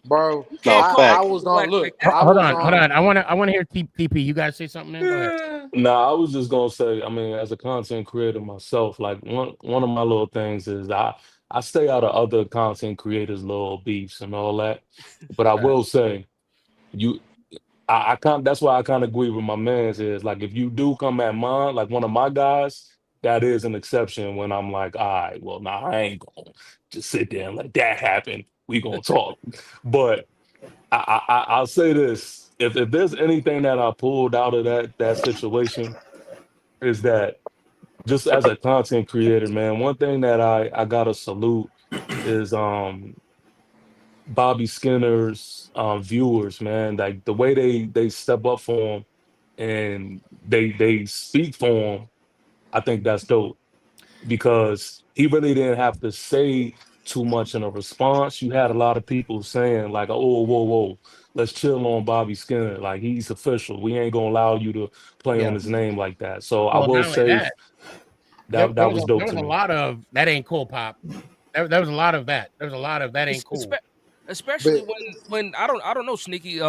Bro, I was on. Look, hold on. I want to hear TP. You guys say something, man? Go ahead. Nah, I was just gonna say. I mean, as a content creator myself, like one of my little things is I stay out of other content creators' little beefs and all that. But I will say, I can't. That's why I kind of agree with my man's is like if you do come at mine, like one of my guys, that is an exception when I'm like, all right, well, nah, I ain't gonna just sit there and let that happen. We gonna talk. But I'll say this: if there's anything that I pulled out of that situation, is that just as a content creator, man, one thing that I gotta salute is Bobby Skinner's viewers, man. Like the way they step up for him and they speak for him. I think that's dope because he really didn't have to say too much in a response. You had a lot of people saying like, "Oh, whoa, let's chill on Bobby Skinner. Like he's official. We ain't gonna allow you to play on his name like that." So I will say that was dope. There was a lot of that ain't cool, Pop. There was a lot of that. There was a lot of that ain't cool. Especially when I don't know, Sneaky.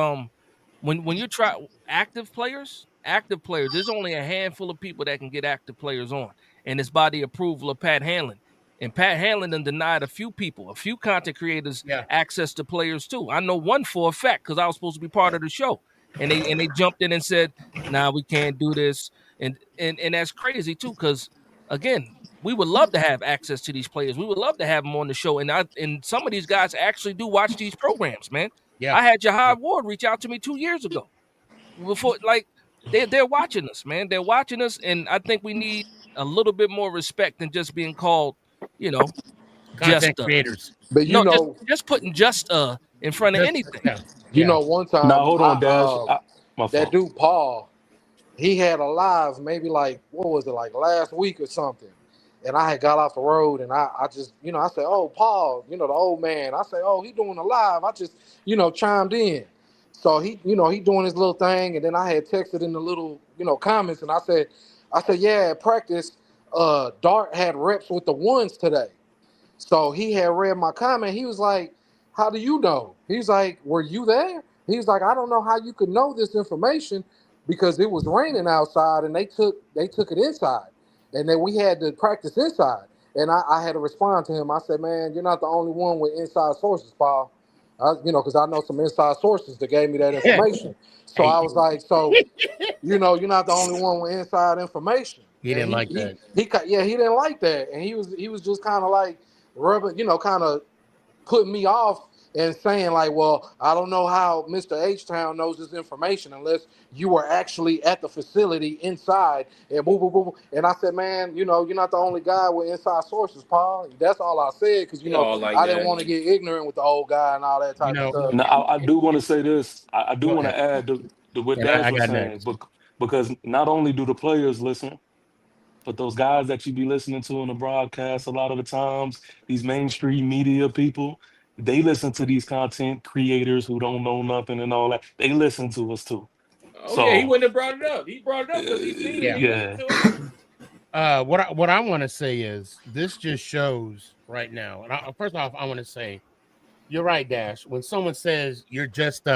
When you try active players, there's only a handful of people that can get active players on, and it's by the approval of Pat Hanlon. And Pat Hanlon done denied a few content creators access to players too. I know one for a fact because I was supposed to be part of the show, and they jumped in and said, "Nah, we can't do this," and that's crazy too because again, we would love to have access to these players. We would love to have them on the show, and some of these guys actually do watch these programs, man. I had Jahad Ward reach out to me 2 years ago. Before, like, they're watching us, man. They're watching us, and I think we need a little bit more respect than just being called, content creators. But No, just putting just in front of anything. You know, one time, Now hold on, Dash. My that fault. dude Paul, he had a live maybe like what was it like last week or something, and I had got off the road and I just I said, oh Paul, the old man. I said, oh, he doing a live. I just chimed in. So he he doing his little thing, and then I had texted in the little comments, and I said yeah, at practice, Dart had reps with the ones today. So he had read my comment. He was like, how do you know? He's like, were you there? He's like, I don't know how you could know this information because it was raining outside and they took it inside. And then we had to practice inside. And I had to respond to him. I said, man, you're not the only one with inside sources, Paul. Because I know some inside sources that gave me that information. So I was like, so, you're not the only one with inside information. He didn't like that. He didn't like that. And he was just kind of like rubbing, kind of putting me off and saying like, well, I don't know how Mr. H-Town knows this information unless you were actually at the facility inside and boo, boo, boo. And I said, man, you're not the only guy with inside sources, Paul. That's all I said because, I didn't want to get ignorant with the old guy and all that type of stuff. Now, I do want to say this. I do want to add to what And Dash I was got saying, because not only do the players listen, but those guys that you be listening to in the broadcast a lot of the times, these mainstream media people, they listen to these content creators who don't know nothing and all that. They listen to us too. Oh yeah, he wouldn't have brought it up. He brought it up because he seen it. He listened to it. What I want to say is this just shows right now. And first off, I want to say you're right, Dash. When someone says you're just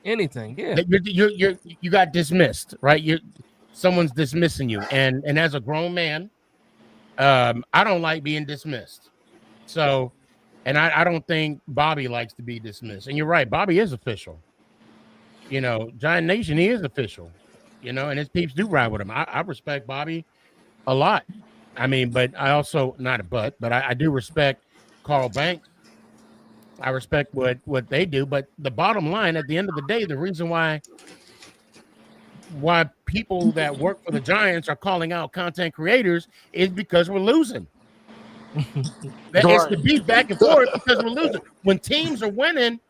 anything, yeah, you got dismissed, right? Someone's dismissing you, and as a grown man, I don't like being dismissed. So, and I don't think Bobby likes to be dismissed. And you're right, Bobby is official. Giant Nation, he is official. And his peeps do ride with him. I respect Bobby a lot. I mean, but I also but I do respect Carl Banks. I respect what they do. But the bottom line, at the end of the day, the reason why people that work for the Giants are calling out content creators is because we're losing. It's the beef back and forth because we're losing. When teams are winning,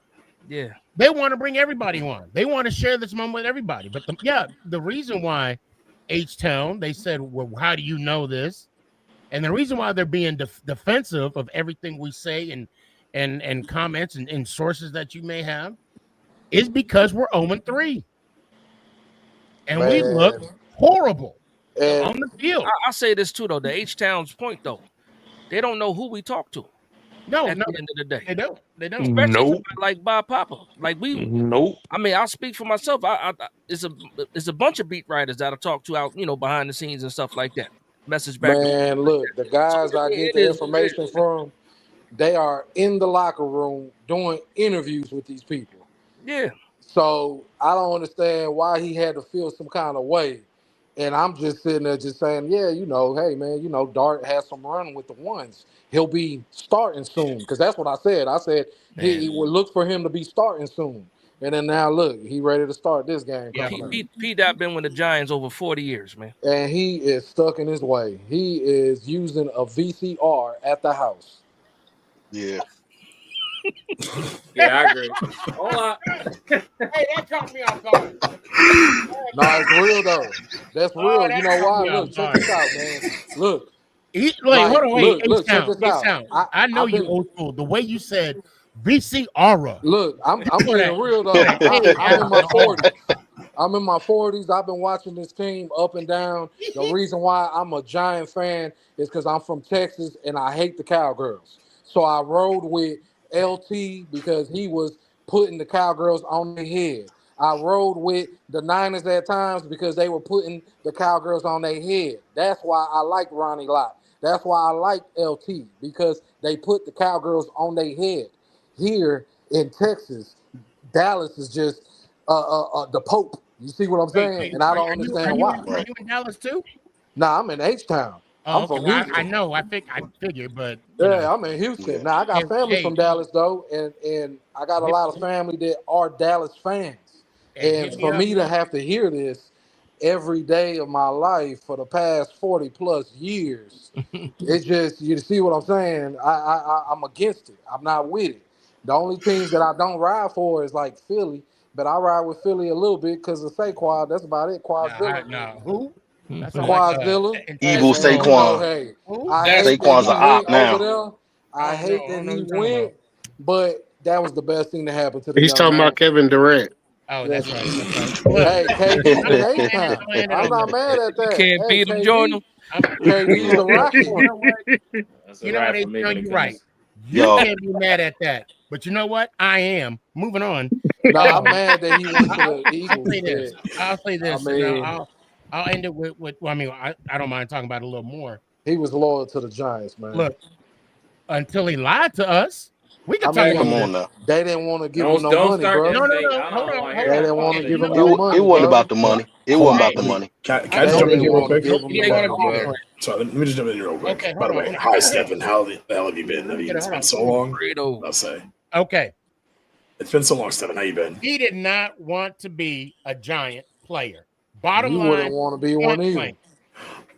yeah, they want to bring everybody on. They want to share this moment with everybody. But the reason why H-Town, they said, well, how do you know this? And the reason why they're being defensive of everything we say and comments and sources that you may have is because we're 0-3. And we look horrible on the field. I'll say this too, though. The H-Town's point, though, they don't know who we talk to. No, at the end of the day, they don't. Especially somebody like Bob Papa. Like Nope. I mean, I'll speak for myself. It's a bunch of beat writers that I talk to out, behind the scenes and stuff like that. Message back. Man, look, the guys I get the information from, they are in the locker room doing interviews with these people. Yeah. So I don't understand why he had to feel some kind of way. And I'm just sitting there just saying, yeah, hey, man, Dart has some run with the ones. He'll be starting soon because that's what I said. I said he would look for him to be starting soon. And then now, look, he ready to start this game. Yeah, P-Dot been with the Giants over 40 years, man. And he is stuck in his way. He is using a VCR at the house. Yeah. Yeah, I agree. Hold on. Hey, that caught me off guard. No, it's real though. That's real. You know why? Look, check this out, man. Look. Look, check this out. I know you old school. The way you said VC aura. Look, I'm being real though. I'm in my 40s. I'm in my 40s. I've been watching this team up and down. The reason why I'm a Giant fan is because I'm from Texas and I hate the Cowgirls. So I rode with LT because he was putting the Cowgirls on their head. I rode with the Niners at times because they were putting the Cowgirls on their head. That's why I like Ronnie Lott. That's why I like LT because they put the Cowgirls on their head. Here in Texas, Dallas is just the Pope. You see what I'm saying? And I don't understand why. Are you in Dallas too? Nah, I'm in H-Town. I'm from Houston. I know. I figured, but yeah, I'm in Houston. Now I got family from Dallas though, and I got a lot of family that are Dallas fans. And for me to have to hear this every day of my life for the past 40 plus years, it's just, you see what I'm saying? I'm against it. I'm not with it. The only teams that I don't ride for is like Philly, but I ride with Philly a little bit because of Saquon. That's about it. Quadzilla. No, who? That sound like Quadzilla. Evil And you know, Saquon. hey, Who? I hate that Saquon's he an op went over now. there. I hate that he went, but that was the best thing to happen to the He's young talking man. about Kevin Durant. Oh, Yes. that's right. That's right. Look, Hey, KD's the I'm K town. landing I'm on not this. mad at You that. can't Hey, beat him, Jordan. KD's the Rocky. You know what? That's a You know what, wrap for me H-Town, when it you're comes. right. You Yo. can't be mad at that. But you know what? I am. Moving on. Nah, I'm mad that he went to the I'll Eagles. say this. I'll say this. I And mean, I'll end it with well, I mean, I don't mind talking about it a little more. he was loyal to the Giants, man. Look, until he lied to us, we can I talk mean, about Come on this. now. they didn't want to give him no Don't money, start bro. that No, state. I hold don't on, want to hold hear They on. that didn't want to bullshit. give him It, no it money, wasn't bro. about the money. It wasn't about the money. Can I They just jump in didn't here real want to quick? give him He the ain't money, gonna talk bro. for it. Sorry, let me just jump in here real quick. Okay, By hold the on. way, Hold hi on. Stefan. How the hell have you been? I mean, it's been so long. I'll say Okay. it's been so long, Stefan. How you been? He did not want to be a Giant player. Bottom You line, wouldn't want to be point one either. blank.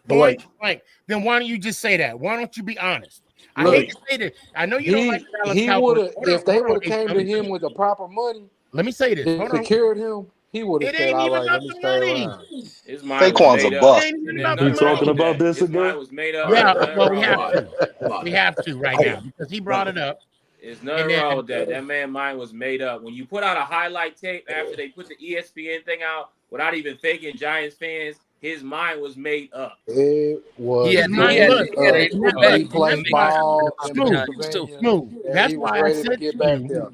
But Point like, blank. Then why don't you just say that? Why don't you be honest? I Look, hate to say this. I know you don't like the Dallas he Cowboys. would have, if they would have came to Let him with the proper money, me say this. they Hold on. secured him. He would have It said, ain't "All even right, about let me the stay money. around." His mind was Saquon's a made up, It bust. ain't even and there's about the We nothing wrong talking money. with about that. this His mind again? was made up. all right, Yeah, There's nothing well, we wrong with have that. to. We have to right now because he brought it up. There's And nothing then wrong with that. That man's mind was made up. When you put out a highlight tape after they put the ESPN thing out without even faking Giants fans, his mind was made up. It was his mind, made look, up. and He that's played why ball in smooth, Pennsylvania, smooth. and That's he was why I ready to said get to back you, there.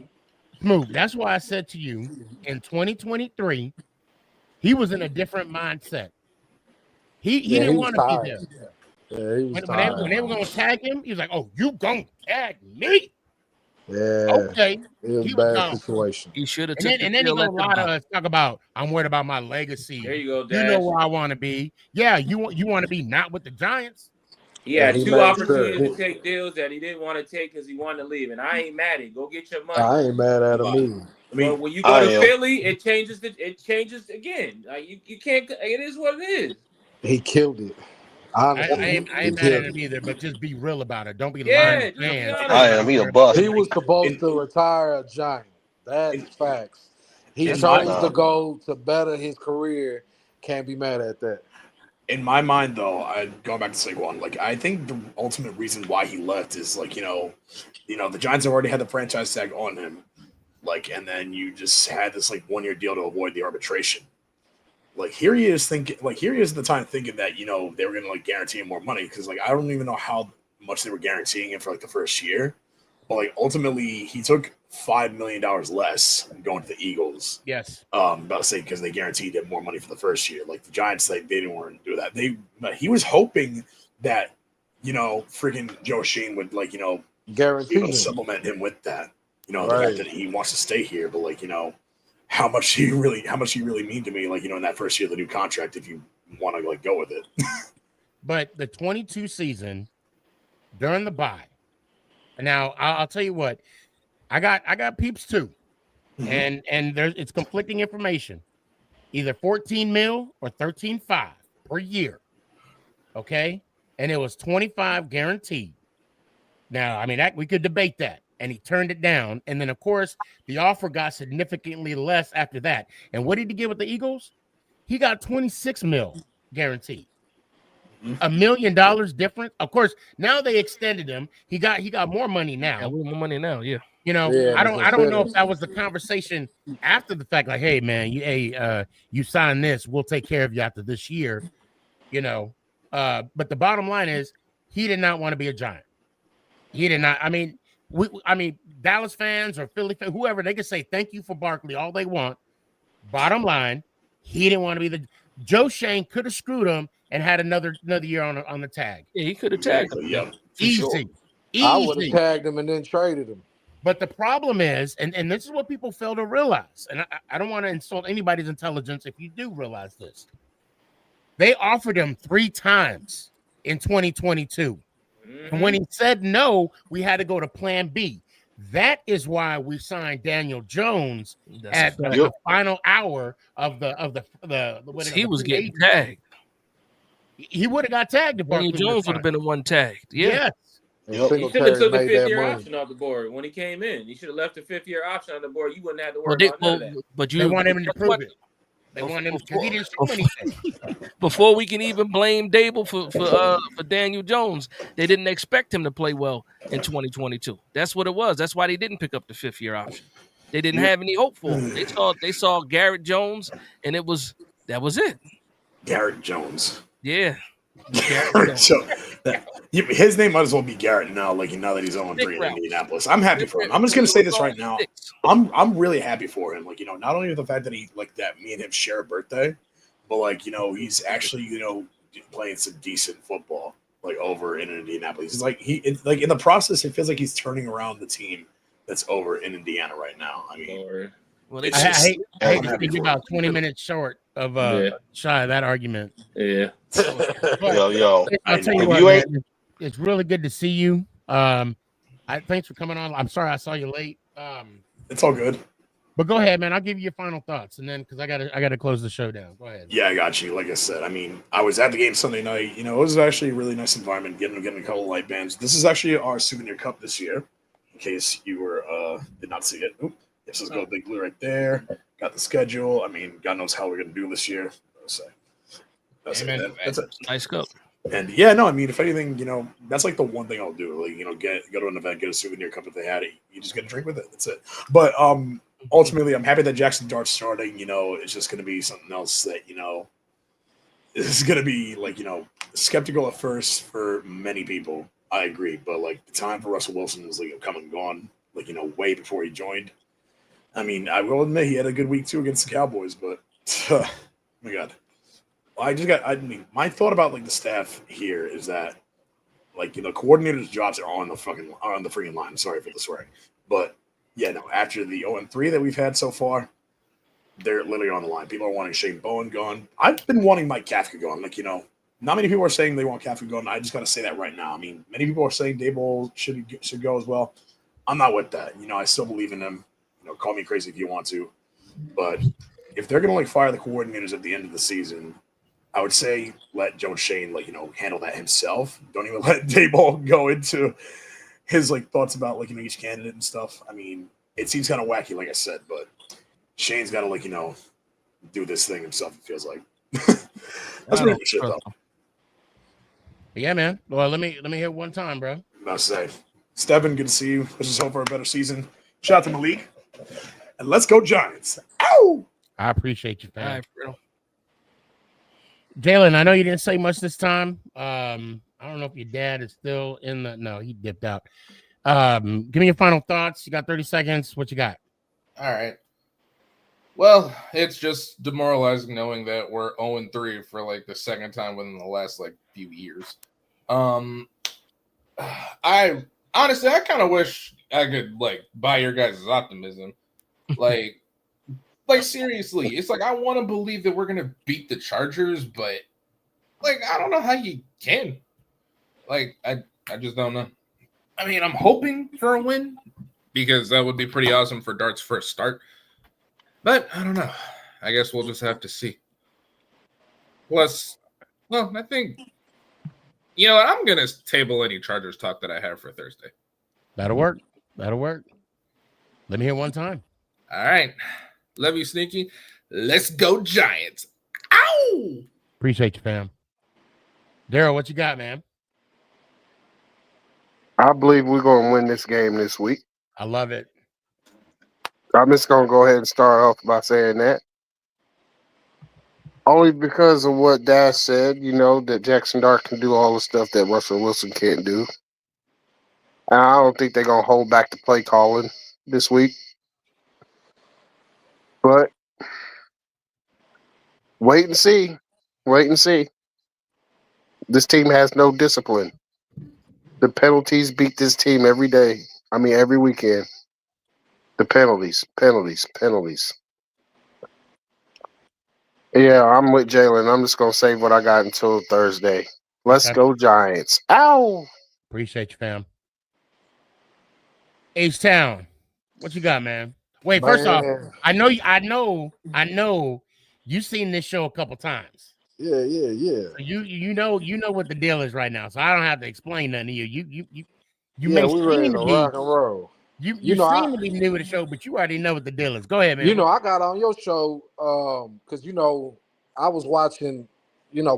smooth. That's why I said to you in 2023, he was in a different mindset. He Yeah, didn't he was want to be tired. there. Yeah, he was When they were tired. gonna tag him, he was like, "Oh, you gonna tag me? Yeah, Okay." it was a He was bad gone. situation. He should have And took the then he deal gonna at the lie to bottom. us, talk about I'm worried about my legacy. There you go, You know Dash. where I want to be. Yeah, you want to be not with the Giants. He Yeah, had he two made opportunities sure. to take deals that he didn't want to take because he wanted to leave. And I ain't mad at it. Go get your money. I ain't mad at him but either. I mean, But when you go I to am. Philly, it changes again. Like you can't. It is what it is. He killed it. Honestly, I he ain't mad at killed him it. either, but just be real about it. Don't be lying Yeah, to just be fans. I honest. am. He a Worried about the bust. He was supposed in to retire a Giant. That's in, facts. He in my chose Nah. to go to better his career. Can't be mad at that. in my mind though, I going back to Saquon, like I think the ultimate reason why he left is like the Giants already had the franchise tag on him, like, and then you just had this like 1 year deal to avoid the arbitration. Like here he is thinking, like here he is at the time thinking that they were gonna like guarantee him more money because like I don't even know how much they were guaranteeing him for like the first year, but like ultimately he took $5 million less going to the Eagles. Yes. About to say because they guaranteed him more money for the first year. Like the Giants, they didn't want to do that. But he was hoping that freaking Joe Shane would like be Guarantee able to him. supplement him with that. The Right. fact that he wants to stay here, but like how much he really mean to me, like in that first year of the new contract if you want to like go with it. But the 22 season during the bye. Now I'll tell you what, I got peeps too, and it's conflicting information, either 14 mil or 13.5 per year. Okay, and it was 25 guaranteed. Now I mean that we could debate that, and he turned it down, and then of course the offer got significantly less after that. And what did he get with the Eagles? He got 26 mil guaranteed. $1 million difference. Of course, now they extended him. He got more money now. Yeah, we more money now. Yeah. Yeah, I don't know if that was the conversation after the fact. Like, hey man, you sign this, we'll take care of you after this year. But the bottom line is he did not want to be a Giant. He did not. I mean, Dallas fans or Philly fans, whoever, they can say thank you for Barkley all they want. Bottom line, he didn't want to be Joe Shane could have screwed him and had another year on the tag. Yeah, he could have tagged him. Yeah, Easy. I would have tagged him and then traded him. But the problem is, and this is what people fail to realize, and I don't want to insult anybody's intelligence if you do realize this. They offered him 3 times in 2022. And when he said no, we had to go to plan B. That is why we signed Daniel Jones That's at the final hour of the he was free getting agent. tagged. He would have got tagged if Daniel Barkley Jones would have been the one tagged. Yeah. Yes. He should have took the 5th-year option off the board when he came in. He should have left the 5th-year option on the board. You wouldn't have to worry about none of that. But They want him to prove it. They want him because he didn't show anything. Before we can even blame Dable for Daniel Jones, they didn't expect him to play well in 2022. That's what it was. That's why they didn't pick up the 5th-year option. They didn't have any hope for him. They saw Garrett Jones, and that was it. Garrett Jones. Yeah. So his name might as well be Garrett now. Now that he's 0-3 in Indianapolis, I'm happy for him. I'm just gonna say this right now. I'm really happy for him. Not only the fact that that me and him share a birthday, but he's actually playing some decent football over in Indianapolis. It's in the process, it feels like he's turning around the team that's over in Indiana right now. I mean, I hate to think about 20 minutes short of shy of that argument. Yo. I'll tell you what, man, it's really good to see you. Thanks for coming on. I'm sorry I saw you late. It's all good. But go ahead, man. I'll give you your final thoughts, and then because I gotta close the show down. Go ahead. Yeah, I got you. Like I said, I mean, I was at the game Sunday night. It was actually a really nice environment. Getting a couple of light bands. This is actually our souvenir cup this year. In case you were did not see it. Oop. This is Go Big Blue right there. Got the schedule. I mean, God knows how we're gonna do this year. So that's it. Nice cup. And yeah, no, I mean, if anything, that's the one thing I'll do. Go to an event, get a souvenir cup if they had it. You just get a drink with it. That's it. But ultimately, I'm happy that Jaxson Dart's starting. It's just going to be something else that is going to be skeptical at first for many people. I agree, but the time for Russell Wilson is come and gone. Way before he joined. I mean, I will admit he had a good week too against the Cowboys, but oh my God. My thought about the staff here is that coordinators' jobs are on the freaking line. Sorry for the swearing, but yeah, no. After the 0-3 that we've had so far, they're literally on the line. People are wanting Shane Bowen gone. I've been wanting Mike Kafka gone. Not many people are saying they want Kafka gone. I just got to say that right now. I mean, many people are saying Dable should go as well. I'm not with that. I still believe in him. Call me crazy if you want to, but if they're gonna fire the coordinators at the end of the season, I would say let Joe Shane handle that himself. Don't even let Dayball go into his thoughts about each candidate and stuff. I mean, it seems kind of wacky, like I said, but Shane's got to do this thing himself. It feels like that's really good shit though. Yeah, man. Well, let me hear it one time, bro. I'll say, Steven, good to see you. Let's just hope for a better season. Shout out to Malik, and let's go Giants. Ow! I appreciate you, fam. All right, bro. Jalen, I know you didn't say much this time. I don't know if your dad is still in the. No, he dipped out. Give me your final thoughts. You got 30 seconds. What you got? All right. Well, it's just demoralizing knowing that we're 0-3 for the second time within the last few years. I honestly, I kind of wish I could buy your guys' optimism. Seriously, it's I want to believe that we're gonna beat the Chargers, but I don't know how you can. I just don't know. I mean, I'm hoping for a win because that would be pretty awesome for Dart's first start. But I don't know. I guess we'll just have to see. Plus, well, I think I'm gonna table any Chargers talk that I have for Thursday. That'll work. Let me hear one time. All right. Love you, Sneaky. Let's go Giants. Ow! Appreciate you, fam. Daryl, what you got, man? I believe we're going to win this game this week. I love it. I'm just going to go ahead and start off by saying that. Only because of what Dash said, that Jaxson Dart can do all the stuff that Russell Wilson can't do. And I don't think they're going to hold back the play calling this week. But wait and see. This team has no discipline. The penalties beat this team every day. Every weekend. The penalties. Yeah, I'm with Jalen. I'm just going to save what I got until Thursday. Let's go Giants. Ow! Appreciate you, fam. H-Town, what you got, man? Wait, first off, Man. I know you've seen this show a couple times. Yeah. So you know what the deal is right now. So I don't have to explain nothing to you. You Yeah, may we ready seem to to be rock and roll. you seem to be new to the show, but you already know what the deal is. Go ahead, man. I got on your show because I was watching,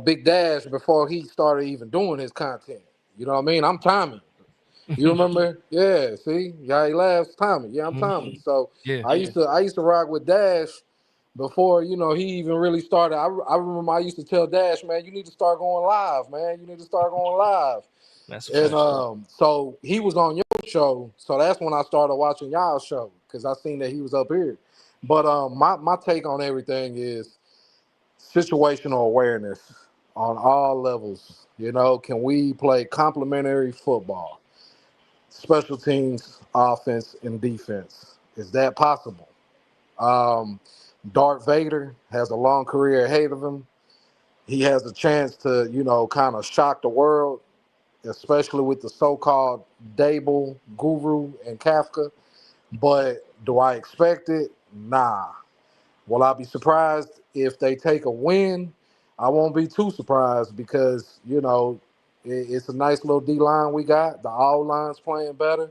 Big Dash before he started even doing his content. You know what I mean? I'm Tommy. You remember? Yeah. See, yeah, he laughs. Tommy. Yeah, I'm Tommy. So Yeah. I used to rock with Dash before he even really started. I remember I used to tell Dash, man, you need to start going live, man. You need to start going live. That's a And fact. so he was on your show. So that's when I started watching y'all's show because I seen that he was up here. But my take on everything is situational awareness on all levels. Can we play complementary football? Special teams, offense, and defense. Is that possible? Um, Darth Vader has a long career ahead of him. He has a chance to, kind of shock the world, especially with the so-called Dable, Guru, and Kafka. But do I expect it? Nah. Will I be surprised if they take a win? I won't be too surprised because, it's a nice little D-line we got. The all line's playing better.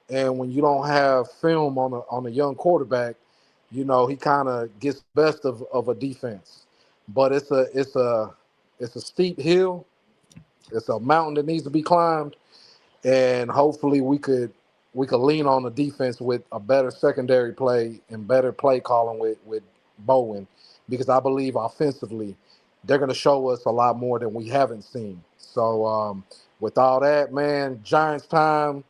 And when you don't have film on a young quarterback, he kind of gets the best of a defense. But it's a steep hill. It's a mountain that needs to be climbed, and hopefully we could lean on the defense with a better secondary play and better play calling with Bowen, because I believe offensively they're going to show us a lot more than we haven't seen. So with all that, man, Giants time,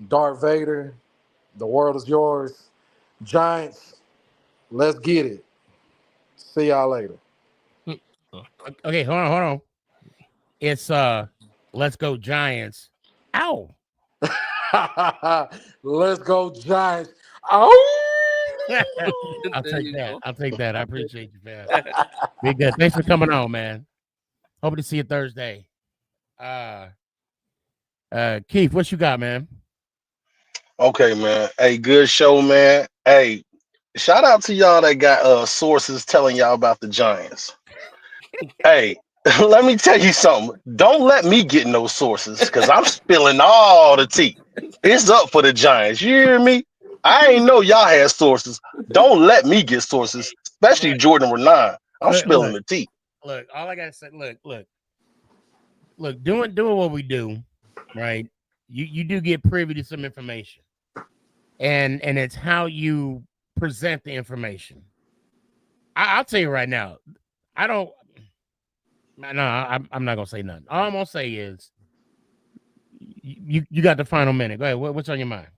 Darth Vader, the world is yours. Giants, let's get it. See y'all later. Okay, hold on. It's let's go Giants. Ow. Let's go Giants. Oh, I'll take that. I'll take that. I appreciate you, man. Be good. Thanks for coming on, man. Hope to see you Thursday. Keith, what you got, man? Okay, man. Hey, good show, man. Hey, shout out to y'all that got sources telling y'all about the Giants. Hey, let me tell you something. Don't let me get no sources because I'm spilling all the tea. It's up for the Giants. You hear me? I ain't know y'all had sources. Don't let me get sources, especially Jordan Renan. I'm spilling the tea. Look, all I gotta say, look, doing what we do, right? You do get privy to some information, and it's how you present the information. I'll tell you right now, I'm not gonna say nothing. All I'm gonna say is, you got the final minute. Go ahead. What's on your mind?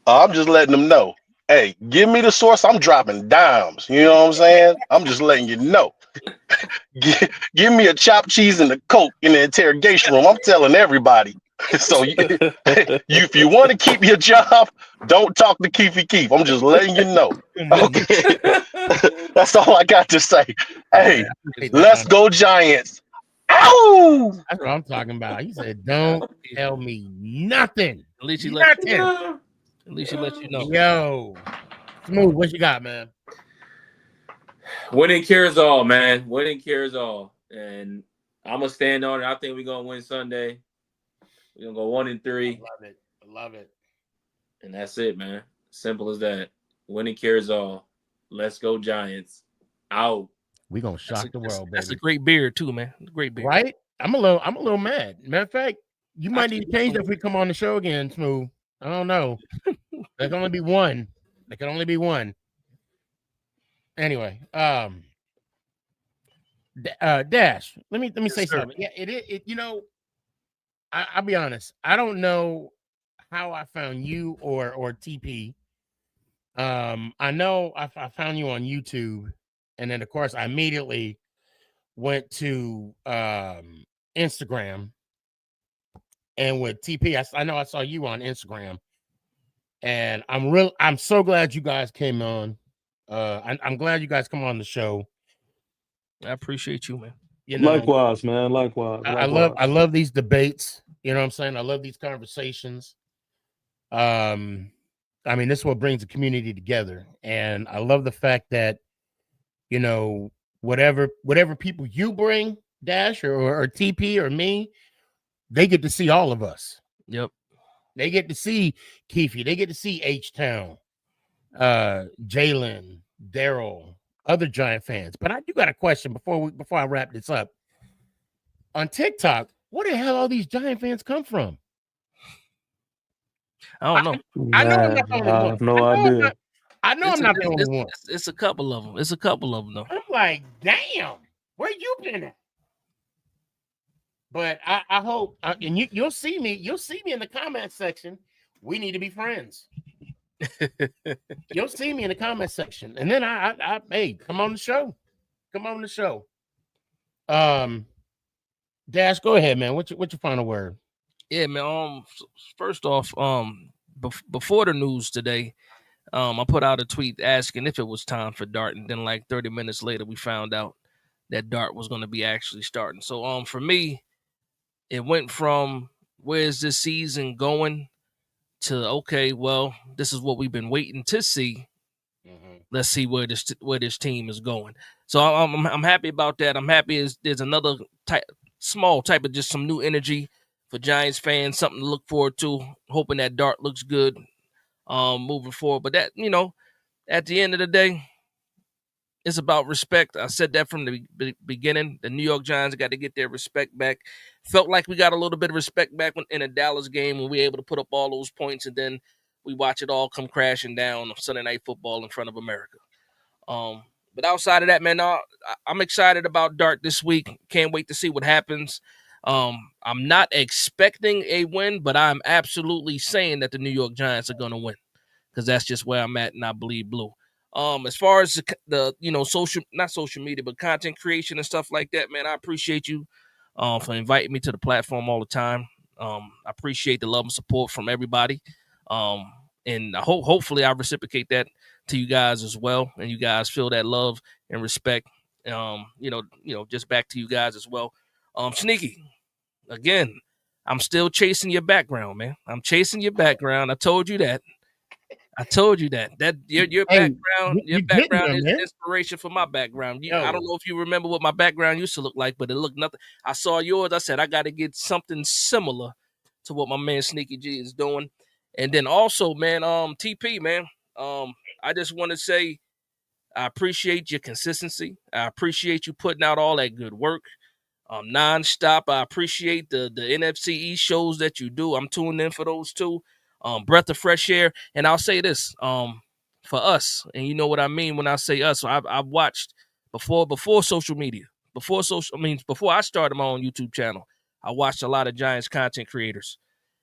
I'm just letting them know. Hey, give me the source. I'm dropping dimes. You know what I'm saying? I'm just letting you know. Give me a chopped cheese and a Coke in the interrogation room. I'm telling everybody. So if you want to keep your job, don't talk to Keith. I'm just letting you know. Okay. That's all I got to say. Hey, let's go Giants. Ow! That's what I'm talking about. He said, "Don't tell me nothing." At least he let you know. Yo, Smooth, what you got, man? Winning cures all, man. Winning cures all. And I'm gonna stand on it. I think we're gonna win Sunday. We're gonna go 1-3. I love it. And that's it, man. Simple as that. Winning cures all. Let's go Giants. Out. We gonna shock the world, baby. That's a great beer too, man. Great beer. Right? I'm a little mad. Matter of fact, you might need to change that if we come on the show again, Smooth. I don't know. There can only be one. Anyway, Dash. Let me say something. Yeah, it I'll be honest. I don't know how I found you or TP. I know I found you on YouTube, and then of course I immediately went to Instagram, and with TP, I know I saw you on Instagram, and I'm so glad you guys came on. I'm glad you guys come on the show. I appreciate you, man. Likewise, man. Likewise. I love these debates. You know what I'm saying? I love these conversations. I mean, this is what brings the community together, and I love the fact that whatever people you bring, Dash or TP or me, they get to see all of us. Yep. They get to see Keefe. They get to see H-Town, Jalen, Daryl, other Giant fans. But I do got a question before I wrap this up. On TikTok, where the hell all these Giant fans come from? I don't know. I know I'm not the only I one. have no idea. I know I'm not the only one. It's a couple of them. It's a couple of them though. I'm like, damn, where you been at? But I hope, and you'll see me. You'll see me in the comment section. We need to be friends. You'll see me in the comment section, and then I hey, come on the show. Come on the show. Dash, go ahead, man. What's your final word? Yeah, man. First off, before the news today, I put out a tweet asking if it was time for Dart, and then like 30 minutes later, we found out that Dart was going to be actually starting. So, for me, it went from where's this season going to okay, well, this is what we've been waiting to see. Let's see where this team is going. So I'm happy about that. I'm happy there's another small type of just some new energy for Giants fans, something to look forward to. Hoping that Dart looks good moving forward. But that at the end of the day, it's about respect. I said that from the beginning. The New York Giants got to get their respect back. Felt like we got a little bit of respect back in a Dallas game when we were able to put up all those points, and then we watch it all come crashing down on Sunday Night Football in front of America. But outside of that, man, I'm excited about Dart this week. Can't wait to see what happens. I'm not expecting a win, but I'm absolutely saying that the New York Giants are going to win because that's just where I'm at, and I bleed blue. As far as the not social media, but content creation and stuff like that, man, I appreciate you for inviting me to the platform all the time. I appreciate the love and support from everybody. And hopefully I reciprocate that to you guys as well, and you guys feel that love and respect. Just back to you guys as well. Sneaky, again, I'm still chasing your background, man. I'm chasing your background. I told you that. That your background, is an inspiration for my background. I don't know if you remember what my background used to look like, but it looked nothing. I saw yours. I said I got to get something similar to what my man Sneaky G is doing. And then also, man, TP, man, I just want to say I appreciate your consistency. I appreciate you putting out all that good work. Nonstop. I appreciate the NFC East shows that you do. I'm tuning in for those too. Breath of fresh air. And I'll say this, for us, and you know what I mean when I say us. So I've watched before social media, before I started my own YouTube channel. I watched a lot of Giants content creators,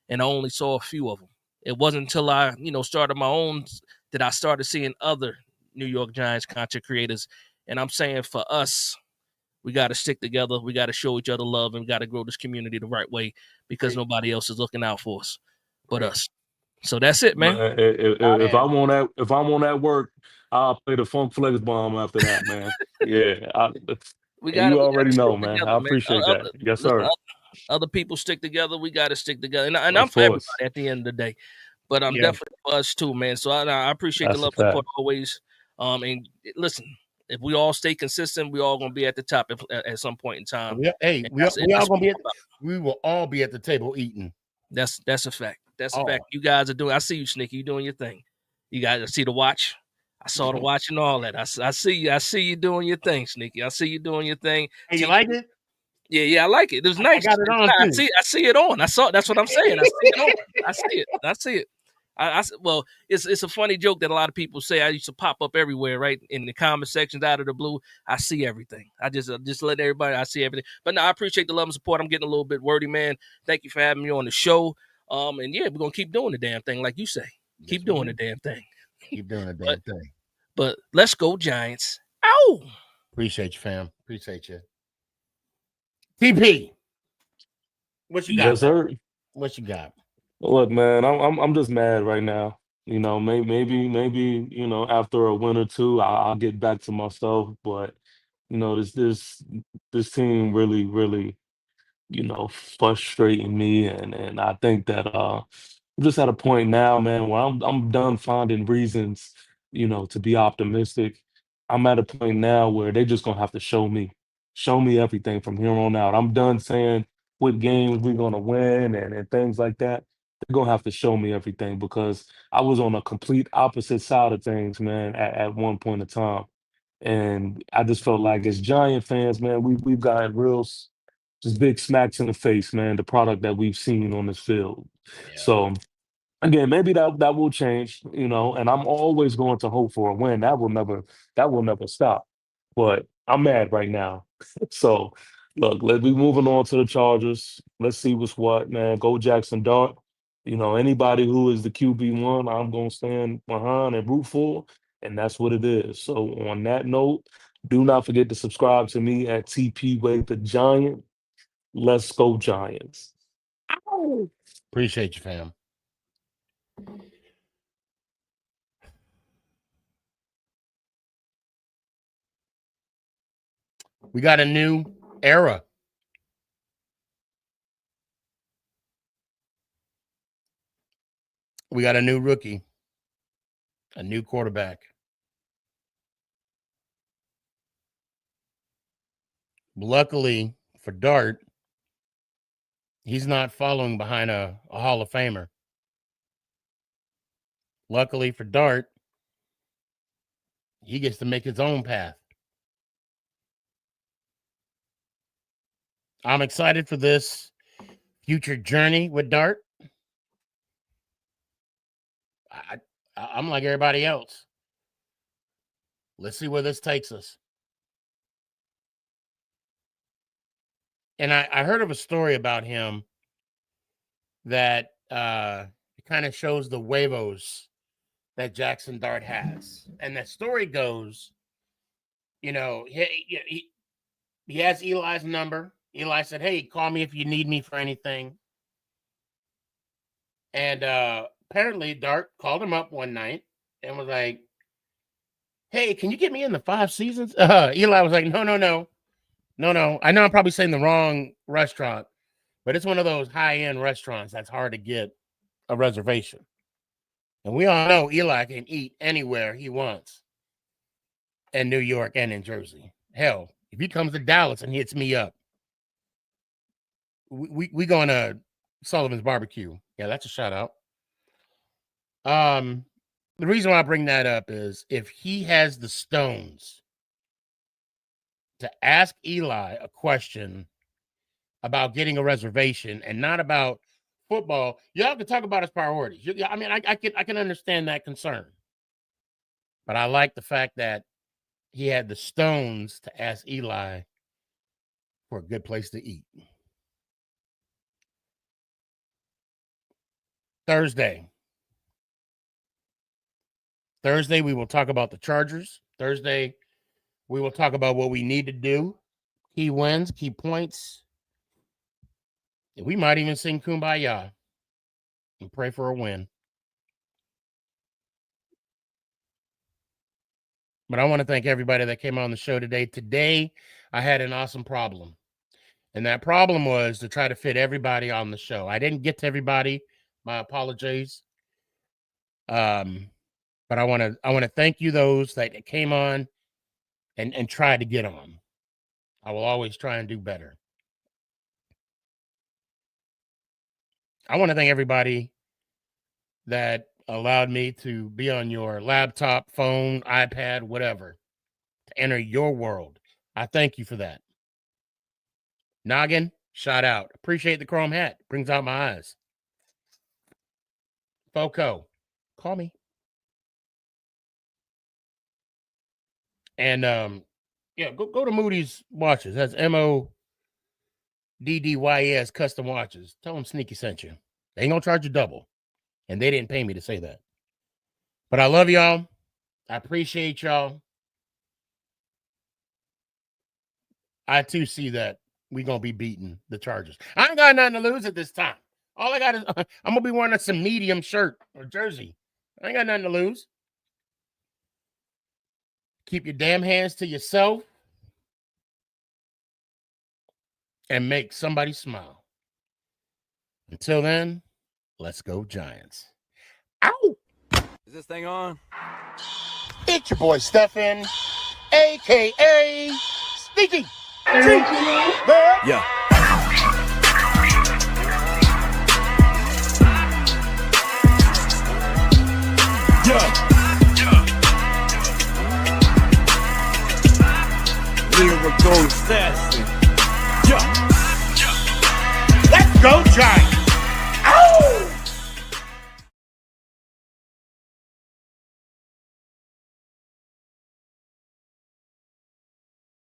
and I only saw a few of them. It wasn't until I, started my own that I started seeing other New York Giants content creators. And I'm saying for us, we got to stick together. We got to show each other love, and we got to grow this community the right way because nobody else is looking out for us but us. So that's it, man. If I'm on that work, I'll play the Funk Flex Bomb after that, man. Yeah, you already know, man. Together, I appreciate that. Yes, sir. Other people stick together. We got to stick together, and I'm for everybody at the end of the day. But I'm definitely for us too, man. So I appreciate the love and support always. And listen, if we all stay consistent, we all gonna be at the top at some point in time. We will all be at the table eating. That's a fact. That's a fact. You guys are doing. I see you, Sneaky. You doing your thing. You guys see the watch. I saw the watch and all that. I see you. I see you doing your thing, Sneaky. I see you doing your thing. Hey, you like it? Yeah, I like it. It was nice. I got it on too. I see it on. That's what I'm saying. I see it on. I see it. Well, it's a funny joke that a lot of people say. I used to pop up everywhere, right in the comment sections, out of the blue. I see everything. I just let everybody. I see everything. But no, I appreciate the love and support. I'm getting a little bit wordy, man. Thank you for having me on the show. And yeah, we're gonna keep doing the damn thing, like you say. Keep doing the damn thing. Keep doing the damn thing. But let's go, Giants. Ow! Appreciate you, fam. Appreciate you. TP, what you got? Yes, sir. What you got? Look, man, I'm just mad right now. Maybe after a win or two, I'll get back to myself. But this team really frustrating me, and I think that I'm just at a point now, man, where I'm done finding reasons, to be optimistic. I'm at a point now where they just gonna have to show me everything from here on out. I'm done saying what games we're gonna win and things like that. They're gonna have to show me everything because I was on a complete opposite side of things, man, at one point in time. And I just felt like as Giant fans, man, we've gotten just big smacks in the face, man, the product that we've seen on this field. So again, maybe that will change, and I'm always going to hope for a win. That will never stop. But I'm mad right now. So look, let's be moving on to the Chargers. Let's see what's what, man. Go Jackson Dart. Anybody who is the QB1, I'm gonna stand behind and root for, and that's what it is. So on that note, do not forget to subscribe to me at TP Wade the Giant. Let's go Giants. Ow! Appreciate you, fam. We got a new era. We got a new rookie, a new quarterback. Luckily for Dart, he's not following behind a Hall of Famer. Luckily for Dart, he gets to make his own path. I'm excited for this future journey with Dart. I'm like everybody else. Let's see where this takes us. And I heard of a story about him that kind of shows the huevos that Jaxson Dart has. And that story goes, he has Eli's number. Eli said, "Hey, call me if you need me for anything." And apparently Dart called him up one night and was like, "Hey, can you get me in the 5 Seasons?" Eli was like, No. I know I'm probably saying the wrong restaurant, but it's one of those high-end restaurants that's hard to get a reservation. And we all know Eli can eat anywhere he wants in New York and in Jersey. Hell, if he comes to Dallas and hits me up, we going to Sullivan's Barbecue. Yeah, that's a shout out. The reason why I bring that up is if he has the stones to ask Eli a question about getting a reservation and not about football, y'all can talk about his priorities. I mean, I can understand that concern, but I like the fact that he had the stones to ask Eli for a good place to eat. Thursday, we will talk about the Chargers. Thursday, we will talk about what we need to do. Key wins, key points. And we might even sing Kumbaya and pray for a win. But I want to thank everybody that came on the show today. Today, I had an awesome problem. And that problem was to try to fit everybody on the show. I didn't get to everybody. My apologies. But I want to thank you those that came on and tried to get on. I will always try and do better. I want to thank everybody that allowed me to be on your laptop, phone, iPad, whatever, to enter your world. I thank you for that. Noggin, shout out. Appreciate the chrome hat. Brings out my eyes. Foco, call me. And go to Moody's Watches. That's MODDYS Custom Watches. Tell them Sneaky sent you. They ain't gonna charge you double. And they didn't pay me to say that. But I love y'all. I appreciate y'all. I too see that we're gonna be beating the Chargers. I ain't got nothing to lose at this time. All I got is I'm gonna be wearing some medium shirt or jersey. I ain't got nothing to lose. Keep your damn hands to yourself and make somebody smile. Until then, Let's go Giants. Ow! Is this thing on? It's your boy Stefan, a.k.a. Sneaky. Yeah. Lyrical assassin. Let's go Giants.